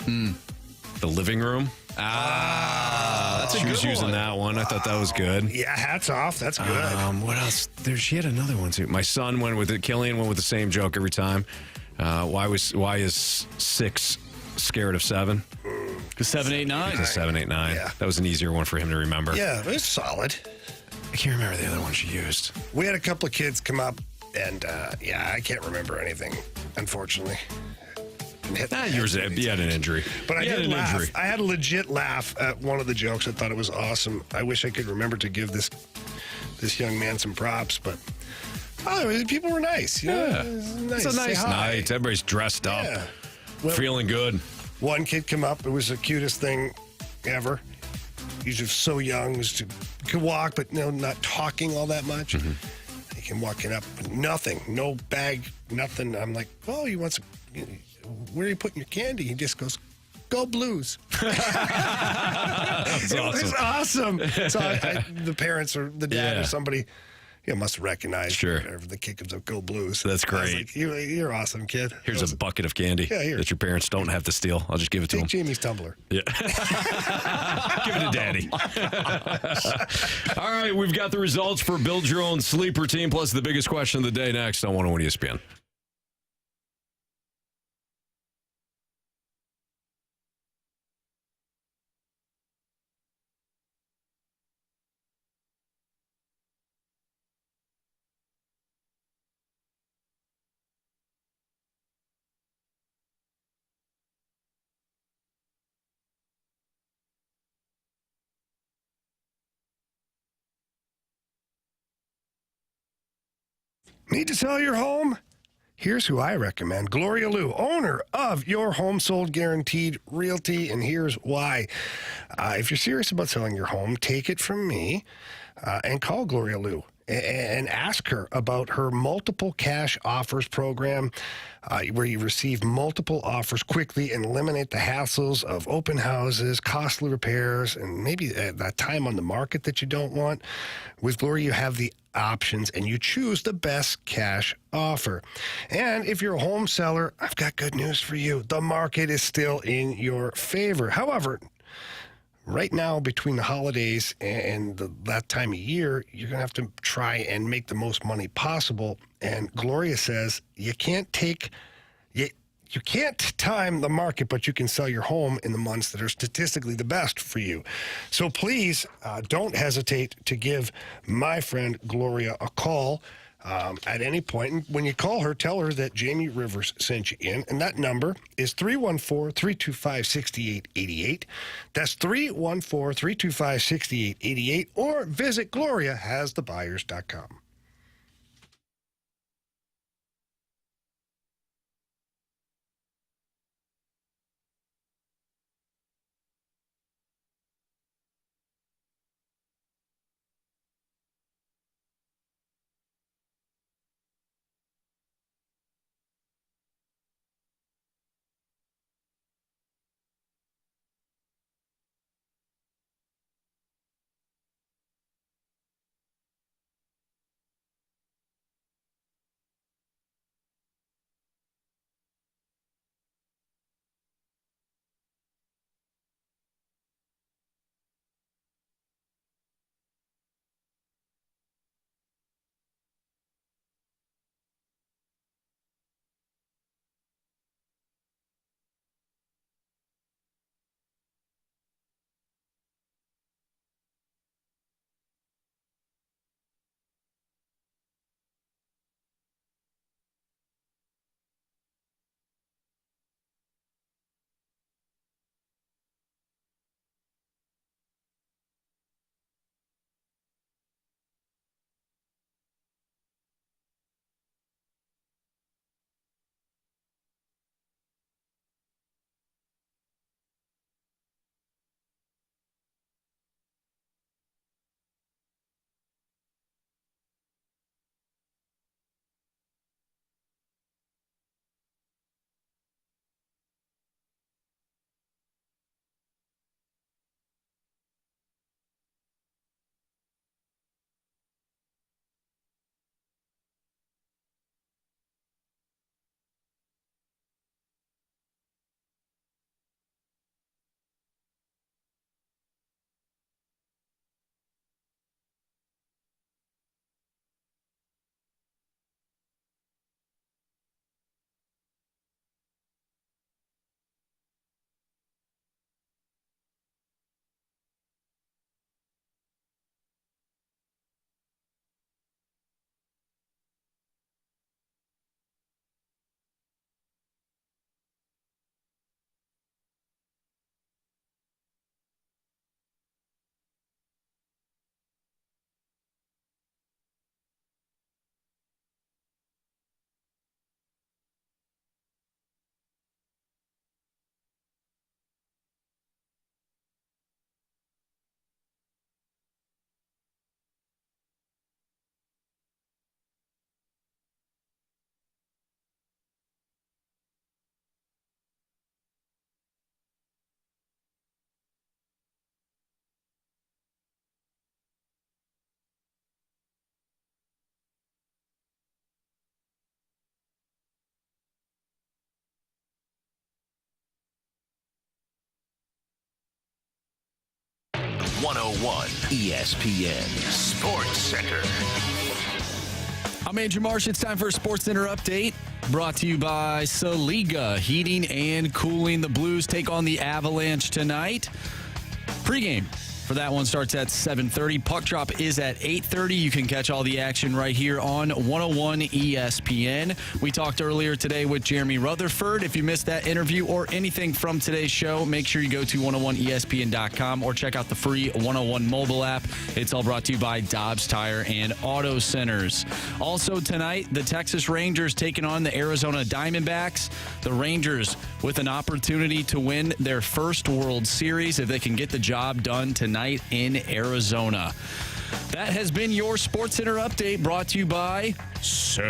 The living room. That's a she good was using one. that one. I thought that was good. Yeah, hats off. That's good. What else? She had another one too. My son went with it. Killian went with the same joke every time. Why is 6 scared of 7? Because 7, 8, 9. Because 7, 8, 9. Yeah. That was an easier one for him to remember. Yeah, it was solid. I can't remember the other one she used. We had a couple of kids come up, and I can't remember anything, unfortunately. You had an injury. But I You had did an laugh. injury. I had a legit laugh at one of the jokes. I thought it was awesome. I wish I could remember to give this young man some props, but people were nice. You know? Yeah. It was nice. It's a nice Say hi. night. Everybody's dressed up. Yeah. Well, feeling good. One kid come up. It was the cutest thing ever. He's just so young. He could walk, but not talking all that much. Mm-hmm. He came walking up with nothing, no bag, nothing. I'm like, oh, you want some? Where are you putting your candy? He just goes, go Blues. That's It was awesome. So the parents or the dad Yeah. or somebody must have recognized Sure. whenever the kid comes up, go Blues. That's I was great. like, you're awesome, kid. Here's a bucket of candy Yeah, here. that your parents don't have to steal. I'll just give it to Take them. Jamie's tumbler. Yeah. Give it to Daddy. All right, we've got the results for Build Your Own Sleeper Team, plus the biggest question of the day next on 101 ESPN. Need to sell your home? Here's who I recommend. Gloria Liu, owner of Your Home Sold Guaranteed Realty, and here's why. If you're serious about selling your home, take it from me and call Gloria Liu and ask her about her multiple cash offers program where you receive multiple offers quickly and eliminate the hassles of open houses, costly repairs, and maybe that time on the market that you don't want. With Gloria, you have the options and you choose the best cash offer. And if you're a home seller, I've got good news for you. The market is still in your favor. However, right now, between the holidays and that time of year, you're going to have to try and make the most money possible. And Gloria says you can't time the market, but you can sell your home in the months that are statistically the best for you. So please don't hesitate to give my friend Gloria a call at any point. And when you call her, tell her that Jamie Rivers sent you in. And that number is 314-325-6888. That's 314-325-6888. Or visit GloriaHasTheBuyers.com. 101 ESPN Sports Center. I'm Andrew Marsh. It's time for a Sports Center update brought to you by Saliga Heating and Cooling. The Blues take on the Avalanche tonight. Pregame for that one starts at 7:30. Puck drop is at 8:30. You can catch all the action right here on 101 ESPN. We talked earlier today with Jeremy Rutherford. If you missed that interview or anything from today's show, make sure you go to 101ESPN.com or check out the free 101 mobile app. It's all brought to you by Dobbs Tire and Auto Centers. Also tonight, the Texas Rangers taking on the Arizona Diamondbacks. The Rangers with an opportunity to win their first World Series if they can get the job done tonight in Arizona. That has been your Sports Center update brought to you by Saliga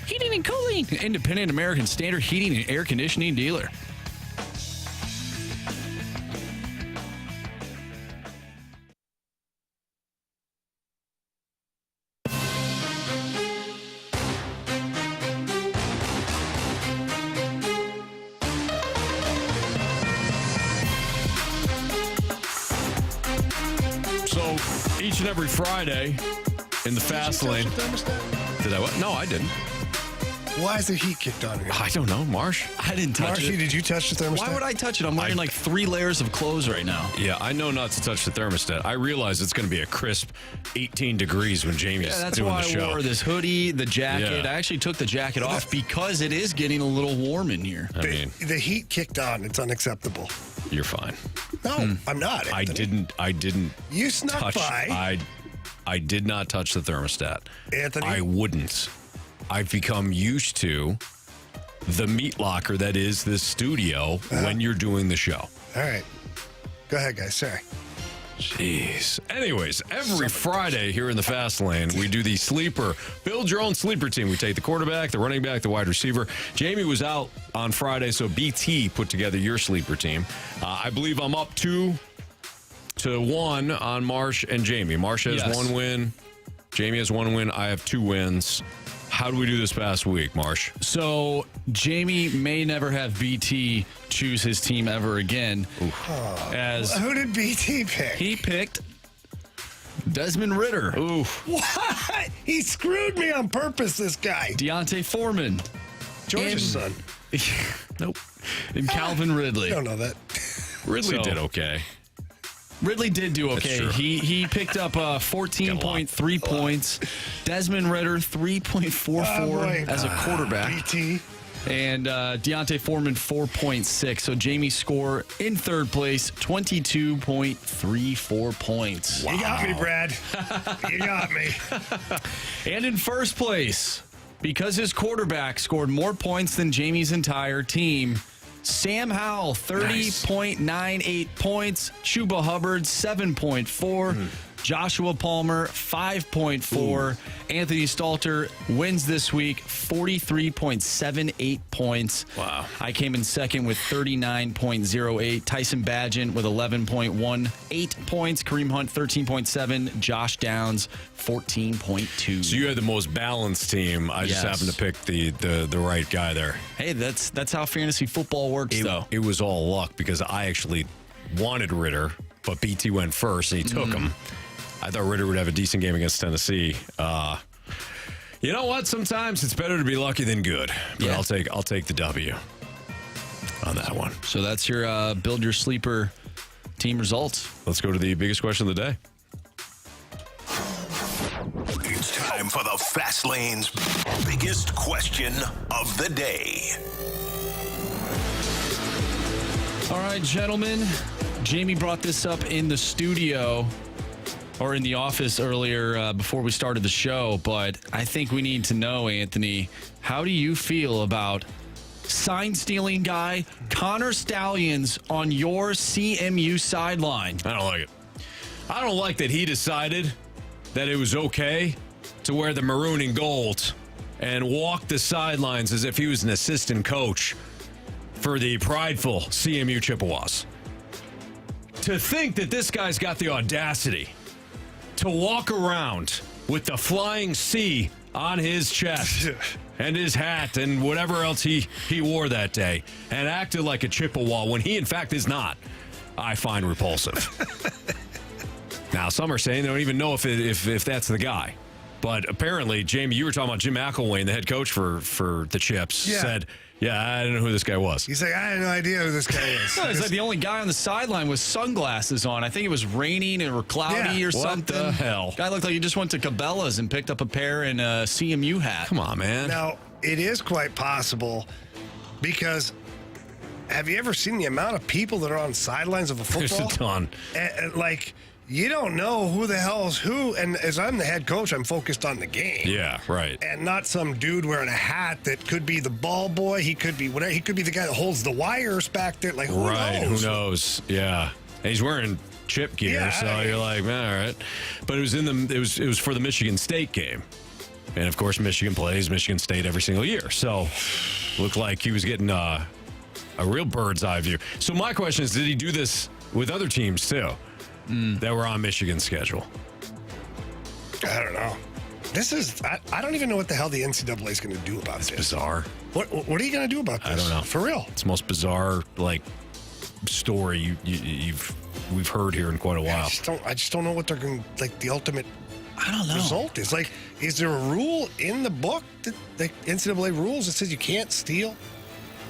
Heating and Cooling, independent American Standard heating and air conditioning dealer. Each and every Friday in the fast lane. Did I what? No, I didn't. Why is the heat kicked on again? I don't know, Marsh. I didn't touch Marshy, it. did you touch the thermostat? Why would I touch it? I'm wearing like 3 layers of clothes right now. Yeah, I know not to touch the thermostat. I realize it's going to be a crisp 18 degrees when Jamie's doing the show. That's why I wore this hoodie, the jacket. Yeah. I actually took the jacket off because it is getting a little warm in here. The heat kicked on. It's unacceptable. You're fine. No, I'm not. Anthony. I didn't. You snuck by. I did not touch the thermostat. Anthony? I wouldn't. I've become used to the meat locker that is this studio when you're doing the show. All right. Go ahead, guys. Sorry. Jeez. Anyways, every Friday here in the Fast Lane, we do the sleeper. Build your own sleeper team. We take the quarterback, the running back, the wide receiver. Jamie was out on Friday, so BT put together your sleeper team. I believe I'm up 2-1 on Marsh and Jamie. Marsh has 1 win. Jamie has 1 win. I have 2 wins. How do we do this past week, Marsh? So Jamie may never have BT choose his team ever again. Who did BT pick? He picked Desmond Ritter. What? He screwed me on purpose, this guy. Deontay Foreman. George's son. Nope. And Calvin Ridley. I don't know that. Ridley did okay. Ridley did do okay. He picked up 14.3 points. Desmond Ritter, 3.44 as a quarterback. BT. And Deontay Foreman, 4.6. So Jamie's score in third place, 22.34 points. Wow. You got me, Brad. You got me. And in first place, because his quarterback scored more points than Jamie's entire team, Sam Howell, 30.98 points. Chuba Hubbard, 7.4. Joshua Palmer, 5.4. Anthony Stalter wins this week, 43.78 points. Wow. I came in second with 39.08. Tyson Badgett with 11.18 points. Kareem Hunt, 13.7. Josh Downs, 14.2. So you had the most balanced team. I just happened to pick the right guy there. Hey, that's how fantasy football works, though. It was all luck because I actually wanted Ritter, but BT went first and he took him. I thought Ritter would have a decent game against Tennessee. You know what? Sometimes it's better to be lucky than good. But I'll take the W on that one. So that's your build your sleeper team results. Let's go to the biggest question of the day. It's time for the Fast Lane's biggest question of the day. All right, gentlemen. Jamie brought this up in the studio or in the office earlier before we started the show, but I think we need to know, Anthony, how do you feel about sign-stealing guy Connor Stallions on your CMU sideline? I don't like it. I don't like that he decided that it was okay to wear the maroon and gold and walk the sidelines as if he was an assistant coach for the prideful CMU Chippewas. To think that this guy's got the audacity to walk around with the flying C on his chest and his hat and whatever else he wore that day and acted like a Chippewa when he in fact is not. I find repulsive. Now, some are saying they don't even know if that's the guy. But apparently, Jamie, you were talking about Jim McElwain, the head coach for the Chips, said, I didn't know who this guy was. He's like, I had no idea who this guy is. No, it's like the only guy on the sideline with sunglasses on. I think it was raining or cloudy or something. What the hell? Guy looked like he just went to Cabela's and picked up a pair and a CMU hat. Come on, man. Now, it is quite possible have you ever seen the amount of people that are on sidelines of a football? There's a ton. You don't know who the hell is who. And as I'm the head coach, I'm focused on the game. Yeah, right. And not some dude wearing a hat that could be the ball boy. He could be whatever. He could be the guy that holds the wires back there. Like, who knows? Who knows? Yeah. And he's wearing Chip gear, so you're like, man, all right. But it was for the Michigan State game. And, of course, Michigan plays Michigan State every single year. So looked like he was getting a real bird's eye view. So my question is, did he do this with other teams, too, that were on Michigan's schedule? I don't know. I don't even know what the hell the NCAA is going to do about this. It's bizarre. What are you going to do about this? I don't know. For real. It's the most bizarre, story we've heard here in quite a while. I just don't know what they're going to, the ultimate result is. Is there a rule in the book, the NCAA rules, that says you can't steal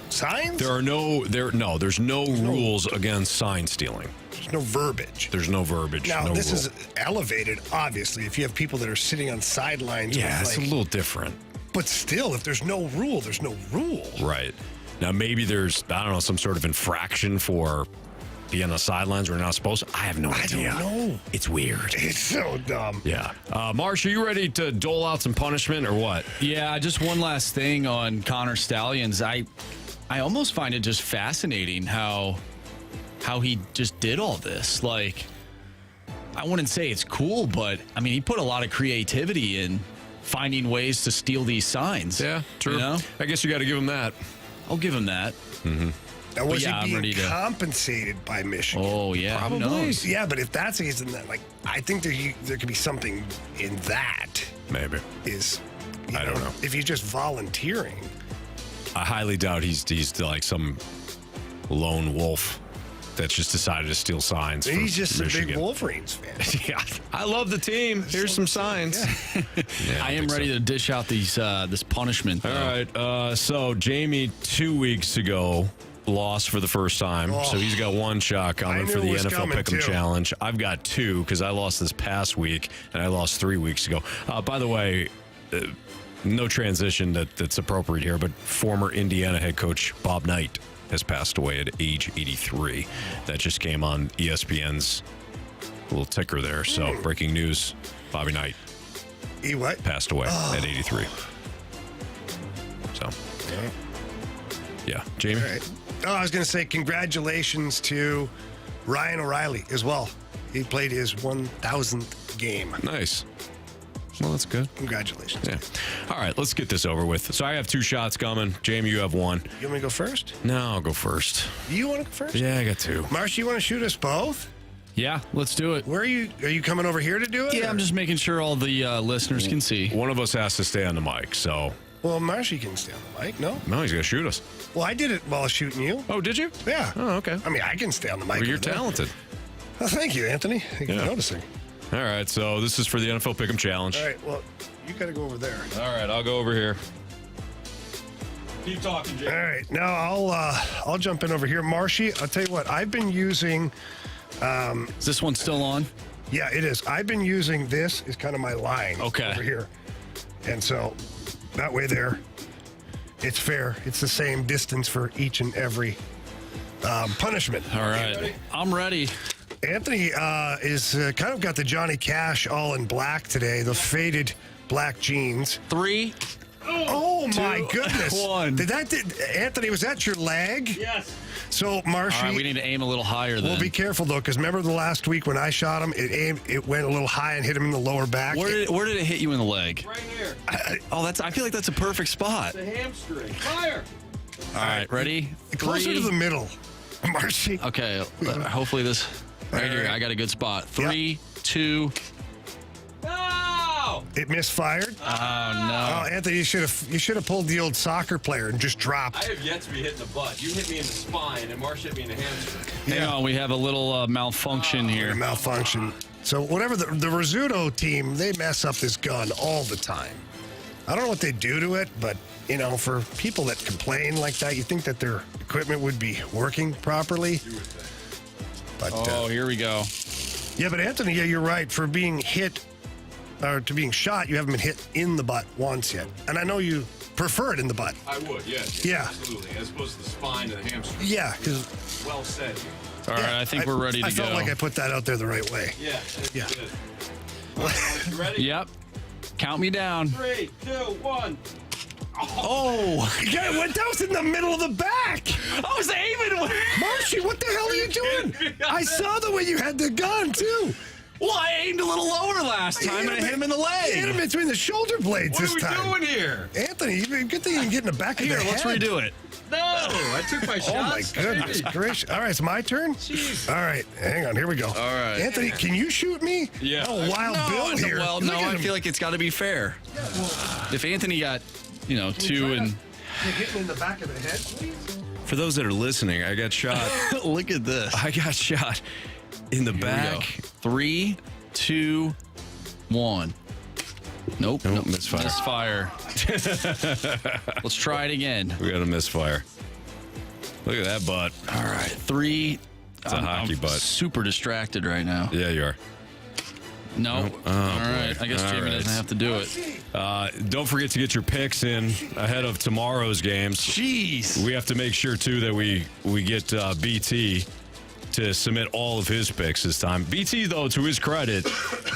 signs? There's no rules against sign stealing. There's no verbiage. There's no verbiage. Now, no this rule. is elevated, obviously, if you have people that are sitting on sidelines. Yeah, it's a little different. But still, if there's no rule, there's no rule. Right. Now, maybe there's, some sort of infraction for being on the sidelines where you're not supposed to. I have no idea. I don't know. It's weird. It's so dumb. Yeah. Marsh, are you ready to dole out some punishment or what? Yeah, just one last thing on Connor Stallions. I almost find it just fascinating how he just did all this. I wouldn't say it's cool, but he put a lot of creativity in finding ways to steal these signs. Yeah, true. You know? I guess you got to give him that. I'll give him that. Mm-hmm. Now, was he being compensated by Michigan? Oh, yeah. Probably. Who knows? Yeah, but if that's the case, then I think there could be something in that. Maybe. I don't know. If he's just volunteering. I highly doubt he's some lone wolf that's just decided to steal signs. He's just Michigan. a big Wolverines fan. Yeah, I love the team. Here's some signs. Yeah, I am ready to dish out this punishment. All right. So Jamie 2 weeks ago lost for the first time, so he's got one shot coming for the NFL Pick'em Challenge. I've got two because I lost this past week and I lost 3 weeks ago. By the way. No transition that's appropriate here, but former Indiana head coach Bob Knight has passed away at age 83. That just came on ESPN's little ticker there. So breaking news, Bobby Knight passed away at 83. So, yeah. Jamie? All right. I was going to say congratulations to Ryan O'Reilly as well. He played his 1,000th game. Nice. Well, that's good. Congratulations. Yeah. All right, let's get this over with. So I have two shots coming. Jamie, you have one. You want me to go first? No, I'll go first. You want to go first? Yeah, I got two. Marsh, you want to shoot us both? Yeah, let's do it. Where are you? Are you coming over here to do it? Yeah, I'm just making sure all the listeners can see. One of us has to stay on the mic, so. Well, Marshy can stay on the mic, no? No, he's going to shoot us. Well, I did it while I was shooting you. Oh, did you? Yeah. Oh, okay. I can stay on the mic. Well, you're talented. Well, thank you, Anthony. Thank you for noticing. All right, so this is for the NFL Pick'em Challenge. All right, well, you got to go over there. All right, I'll go over here. Keep talking, Jay. All right, now I'll jump in over here. Marshy, I'll tell you what, I've been using... is this one still on? Yeah, it is. I've been using this as kind of my line over here. And so that way there, it's fair. It's the same distance for each and every punishment. All right. I'm ready. Anthony is kind of got the Johnny Cash all in black today, the faded black jeans. 3. Oh, my goodness. 1. Anthony, was that your leg? Yes. So, Marshy. All right, we need to aim a little higher then. Well, be careful, though, because remember the last week when I shot him, it went a little high and hit him in the lower back. Where did it hit you in the leg? Right here. I feel like that's a perfect spot. It's a hamstring. Fire. All right, ready? Closer 3. to the middle, Marshy. Okay, hopefully this right here. I got a good spot. 3, 2. No! It misfired. Oh no! Oh, Anthony, you should have pulled the old soccer player and just dropped. I have yet to be hit in the butt. You hit me in the spine, and Marsh hit me in the hamstring. Hang on, we have a little malfunction here. Malfunction. So whatever the Rizzuto team, they mess up this gun all the time. I don't know what they do to it, but for people that complain like that, you think that their equipment would be working properly. But here we go. Yeah, but Anthony, you're right. For being hit or to being shot, you haven't been hit in the butt once yet. And I know you prefer it in the butt. I would, yes. Yeah. Absolutely. As opposed to the spine and the hamstring. Yeah, because. Well said. All right, I think we're ready to go. I felt like I put that out there the right way. Yeah. Yeah. Good. All right, you ready? Yep. Count me down. 3, 2, 1. Oh! Yeah, that was in the middle of the back. I was aiming. Marshy, what the hell are you doing? I saw the way you had the gun, too. Well, I aimed a little lower last time, and I hit him in the leg. You hit him between the shoulder blades this time. What are we doing here? Anthony, good thing you didn't get in the back of the head. Let's redo it. No, I took my shots. Oh, my goodness gracious. All right, it's my turn? Jeez. All right, hang on. Here we go. All right. Anthony, can you shoot me? Yeah. Oh, Wild Bill here. Well, no, I feel like it's got to be fair. If Anthony got, 2 and... Hit him in the back of the head, please? For those that are listening, I got shot. Look at this. I got shot in the back. 3, 2, 1. Nope. Misfire. Let's try it again. We got a misfire. Look at that butt. All right. 3. It's a hockey butt. Super distracted right now. Yeah, you are. No. Oh, All right. I guess Jamie doesn't have to do it. Don't forget to get your picks in ahead of tomorrow's games. Jeez. We have to make sure, too, that we get BT to submit all of his picks this time. BT, though, to his credit,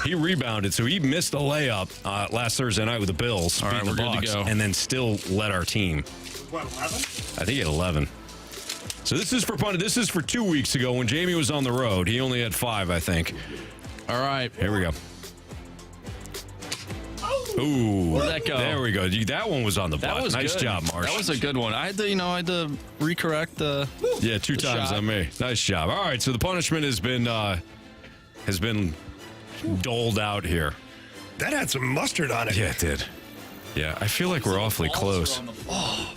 he rebounded, so he missed a layup last Thursday night with the Bills. All right, we're good to go. And then still led our team. What, 11? I think he had 11. So this is for 2 weeks ago when Jamie was on the road. He only had 5, I think. All right. Here we go. Ooh, where'd that go? There we go. That one was on the butt. Nice good. job, Marsh. That was a good one. I had to recorrect the. Yeah, 2 times shot. on me. Nice job. All right, so the punishment has been doled out here. That had some mustard on it. Yeah, it did. Yeah, I feel like we're awfully close. Oh.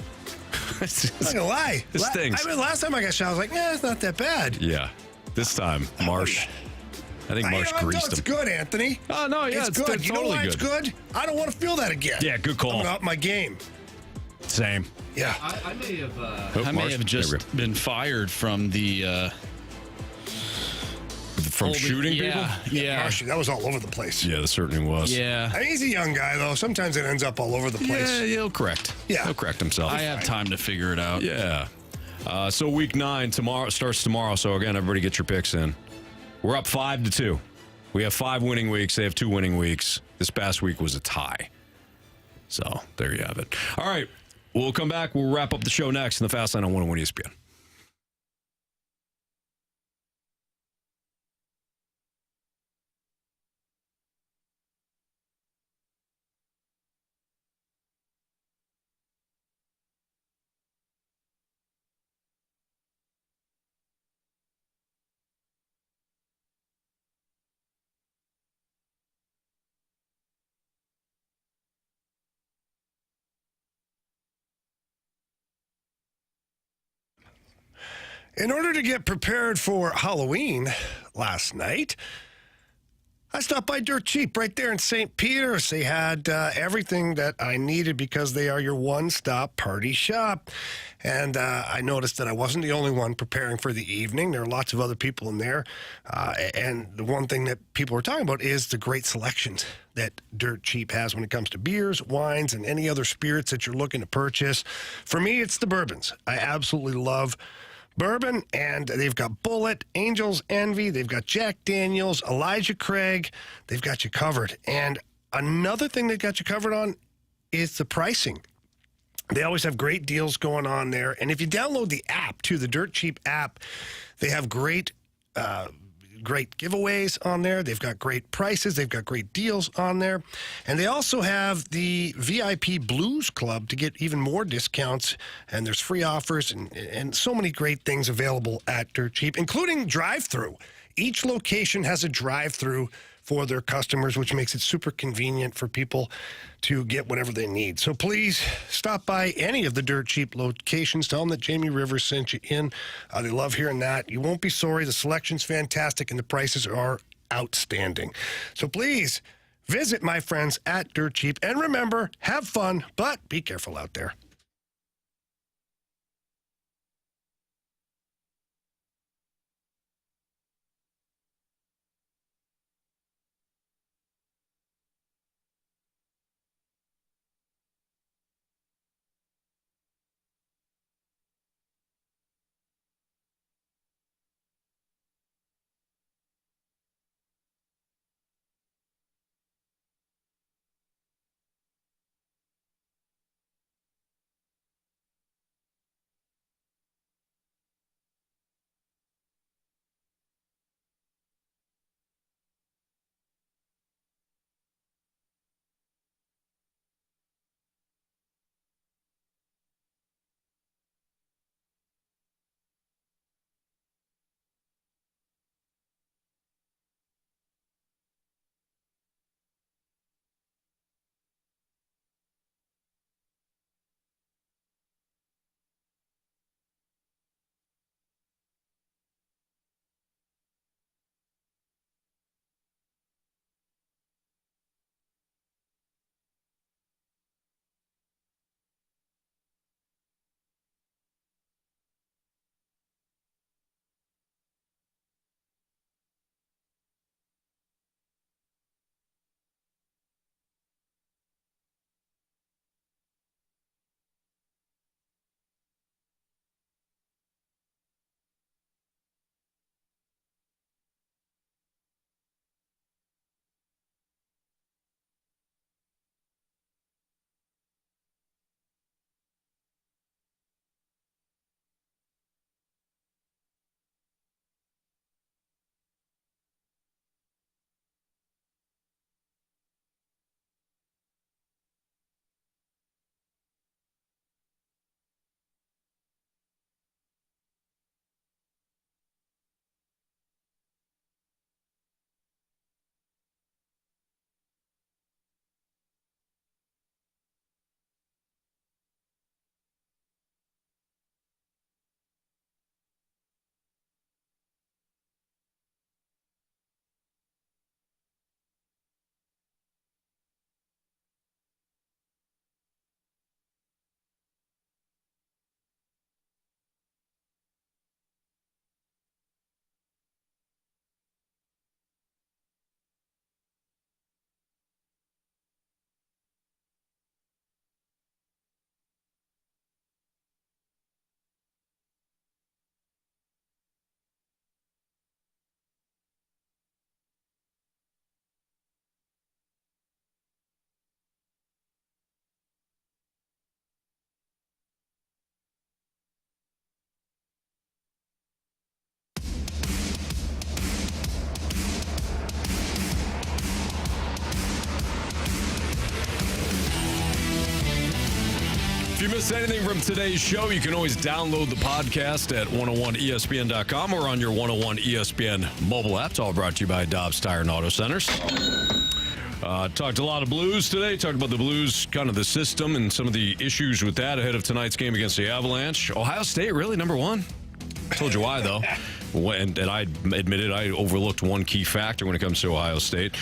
I'm not gonna lie. This stinks. Last time I got shot, I was like, it's not that bad. Yeah. This time, Marsh. I think Marsh greased him. It's good, Anthony. Oh, no, yeah, it's good. You know totally why it's good? I don't want to feel that again. Yeah, good call. I'm gonna up my game. Same. Yeah. I may have just been fired from the. From shooting people? Yeah. Marsh, that was all over the place. Yeah, that certainly was. Yeah. I mean, he's a young guy, though. Sometimes it ends up all over the place. Yeah, he'll correct. Yeah. He'll correct himself. I have time to figure it out. Yeah. So week 9 starts tomorrow. So again, everybody get your picks in. We're up 5-2. We have 5 winning weeks. They have 2 winning weeks. This past week was a tie. So there you have it. All right. We'll come back. We'll wrap up the show next in the Fast Line on 101 ESPN. In order to get prepared for Halloween last night, I stopped by Dirt Cheap right there in St. Peter's. They had everything that I needed because they are your one-stop party shop. And I noticed that I wasn't the only one preparing for the evening. There are lots of other people in there. And the one thing that people were talking about is the great selections that Dirt Cheap has when it comes to beers, wines, and any other spirits that you're looking to purchase. For me, it's the bourbons. I absolutely love bourbon, and they've got Bullet, Angel's Envy, they've got Jack Daniels, Elijah Craig, they've got you covered. And another thing they've got you covered on is the pricing. They always have great deals going on there. And if you download the app, too, the Dirt Cheap app, they have great giveaways on there. They've got great prices. They've got great deals on there. And they also have the VIP Blues Club to get even more discounts. And there's free offers and so many great things available at Dirt Cheap, including drive-through. Each location has a drive-through for their customers, which makes it super convenient for people to get whatever they need. So please stop by any of the Dirt Cheap locations. Tell them that Jamie Rivers sent you in. They love hearing that. You won't be sorry. The selection's fantastic and the prices are outstanding. So please visit my friends at Dirt Cheap. And remember, have fun, but be careful out there. If you missed anything from today's show, you can always download the podcast at 101ESPN.com or on your 101 ESPN mobile app. It's all brought to you by Dobbs Tire and Auto Centers. Talked a lot of Blues today. Talked about the Blues, kind of the system and some of the issues with that ahead of tonight's game against the Avalanche. Ohio State, really, number one? I told you why, though. And I admitted I overlooked one key factor when it comes to Ohio State.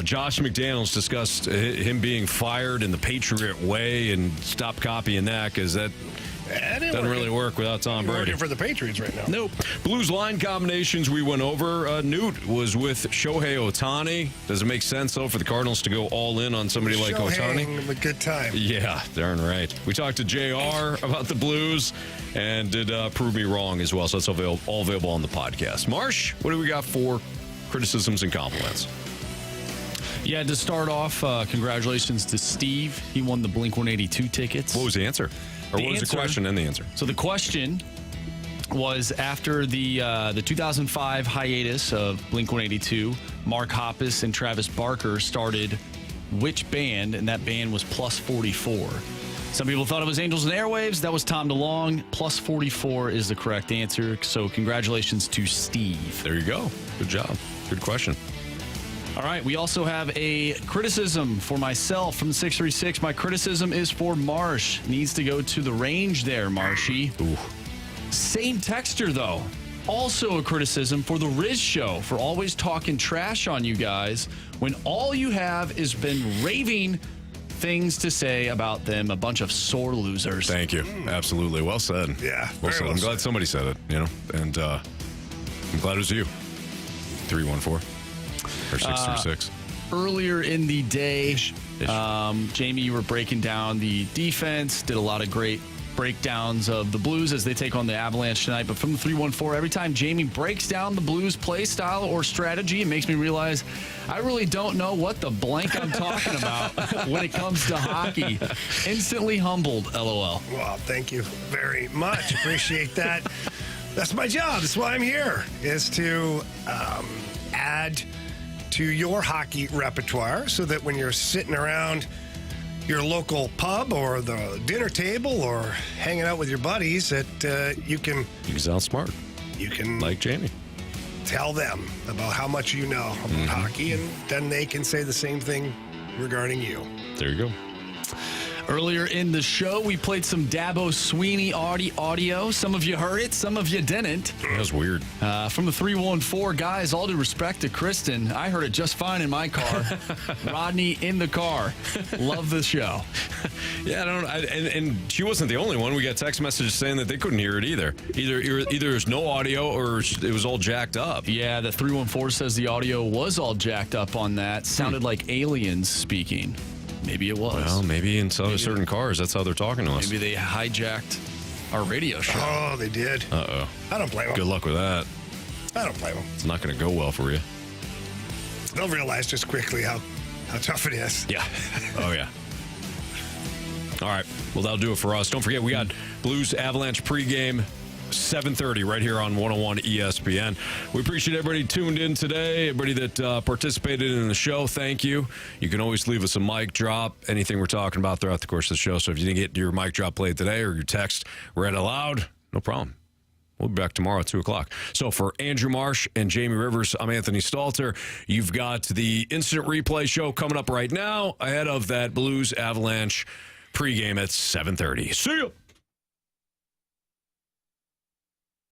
Josh McDaniels discussed him being fired in the Patriot way and stop copying that because that doesn't really work without Tom Brady. Working for the Patriots right now. Nope. Blues line combinations we went over. Newt was with Shohei Ohtani. Does it make sense, though, for the Cardinals to go all in on somebody like Ohtani? A good time. Yeah, darn right. We talked to JR about the Blues and did prove me wrong as well, so that's all available on the podcast. Marsh, what do we got for criticisms and compliments? Yeah, to start off, congratulations to Steve. He won the Blink-182 tickets. What was the answer? Or what was the question and the answer? So the question was, after the 2005 hiatus of Blink-182, Mark Hoppus and Travis Barker started which band? And that band was Plus 44. Some people thought it was Angels and Airwaves. That was Tom DeLonge. Plus 44 is the correct answer. So congratulations to Steve. There you go. Good job. Good question. All right, we also have a criticism for myself from 636. My criticism is for Marsh. Needs to go to the range there, Marshy. Ooh. Same texture, though. Also a criticism for the Riz Show for always talking trash on you guys when all you have is been raving things to say about them. A bunch of sore losers. Thank you. Absolutely. Well said. Yeah. Well said. I'm glad somebody said it, and I'm glad it was you. 314 or 636. Earlier in the day, Jamie, you were breaking down the defense, did a lot of great breakdowns of the Blues as they take on the Avalanche tonight. But from the 314, every time Jamie breaks down the Blues play style or strategy, it makes me realize I really don't know what the blank I'm talking about when it comes to hockey. Instantly humbled, LOL. Well, thank you very much. Appreciate that. That's my job. That's why I'm here, is to add to your hockey repertoire so that when you're sitting around your local pub or the dinner table or hanging out with your buddies, that you can sound smart. You can, like Jamie, tell them about how much you know about hockey, and then they can say the same thing regarding you. There you go. Earlier in the show, we played some Dabo Sweeney audio. Some of you heard it, some of you didn't. That was weird. From the 314, guys, all due respect to Kristen, I heard it just fine in my car. Rodney in the car. Love the show. Yeah, and she wasn't the only one. We got text messages saying that they couldn't hear it either. Either there's no audio or it was all jacked up. Yeah, the 314 says the audio was all jacked up on that. Sounded like aliens speaking. Maybe it was. Well, maybe in certain cars, that's how they're talking to us. Maybe they hijacked our radio show. Oh, they did. Uh-oh. I don't blame them. Good luck with that. I don't blame them. It's not going to go well for you. They'll realize just quickly how tough it is. Yeah. Oh, yeah. All right. Well, that'll do it for us. Don't forget, we got Blues Avalanche pregame, 7:30 right here on 101 ESPN. We appreciate everybody tuned in today, everybody that participated in the show. Thank you. You can always leave us a mic drop, anything we're talking about throughout the course of the show. So if you didn't get your mic drop played today or your text read aloud, no problem. We'll be back tomorrow at 2 o'clock. So for Andrew Marsh and Jamie Rivers, I'm Anthony Stalter. You've got the instant replay show coming up right now ahead of that Blues Avalanche pregame at 7:30. See you.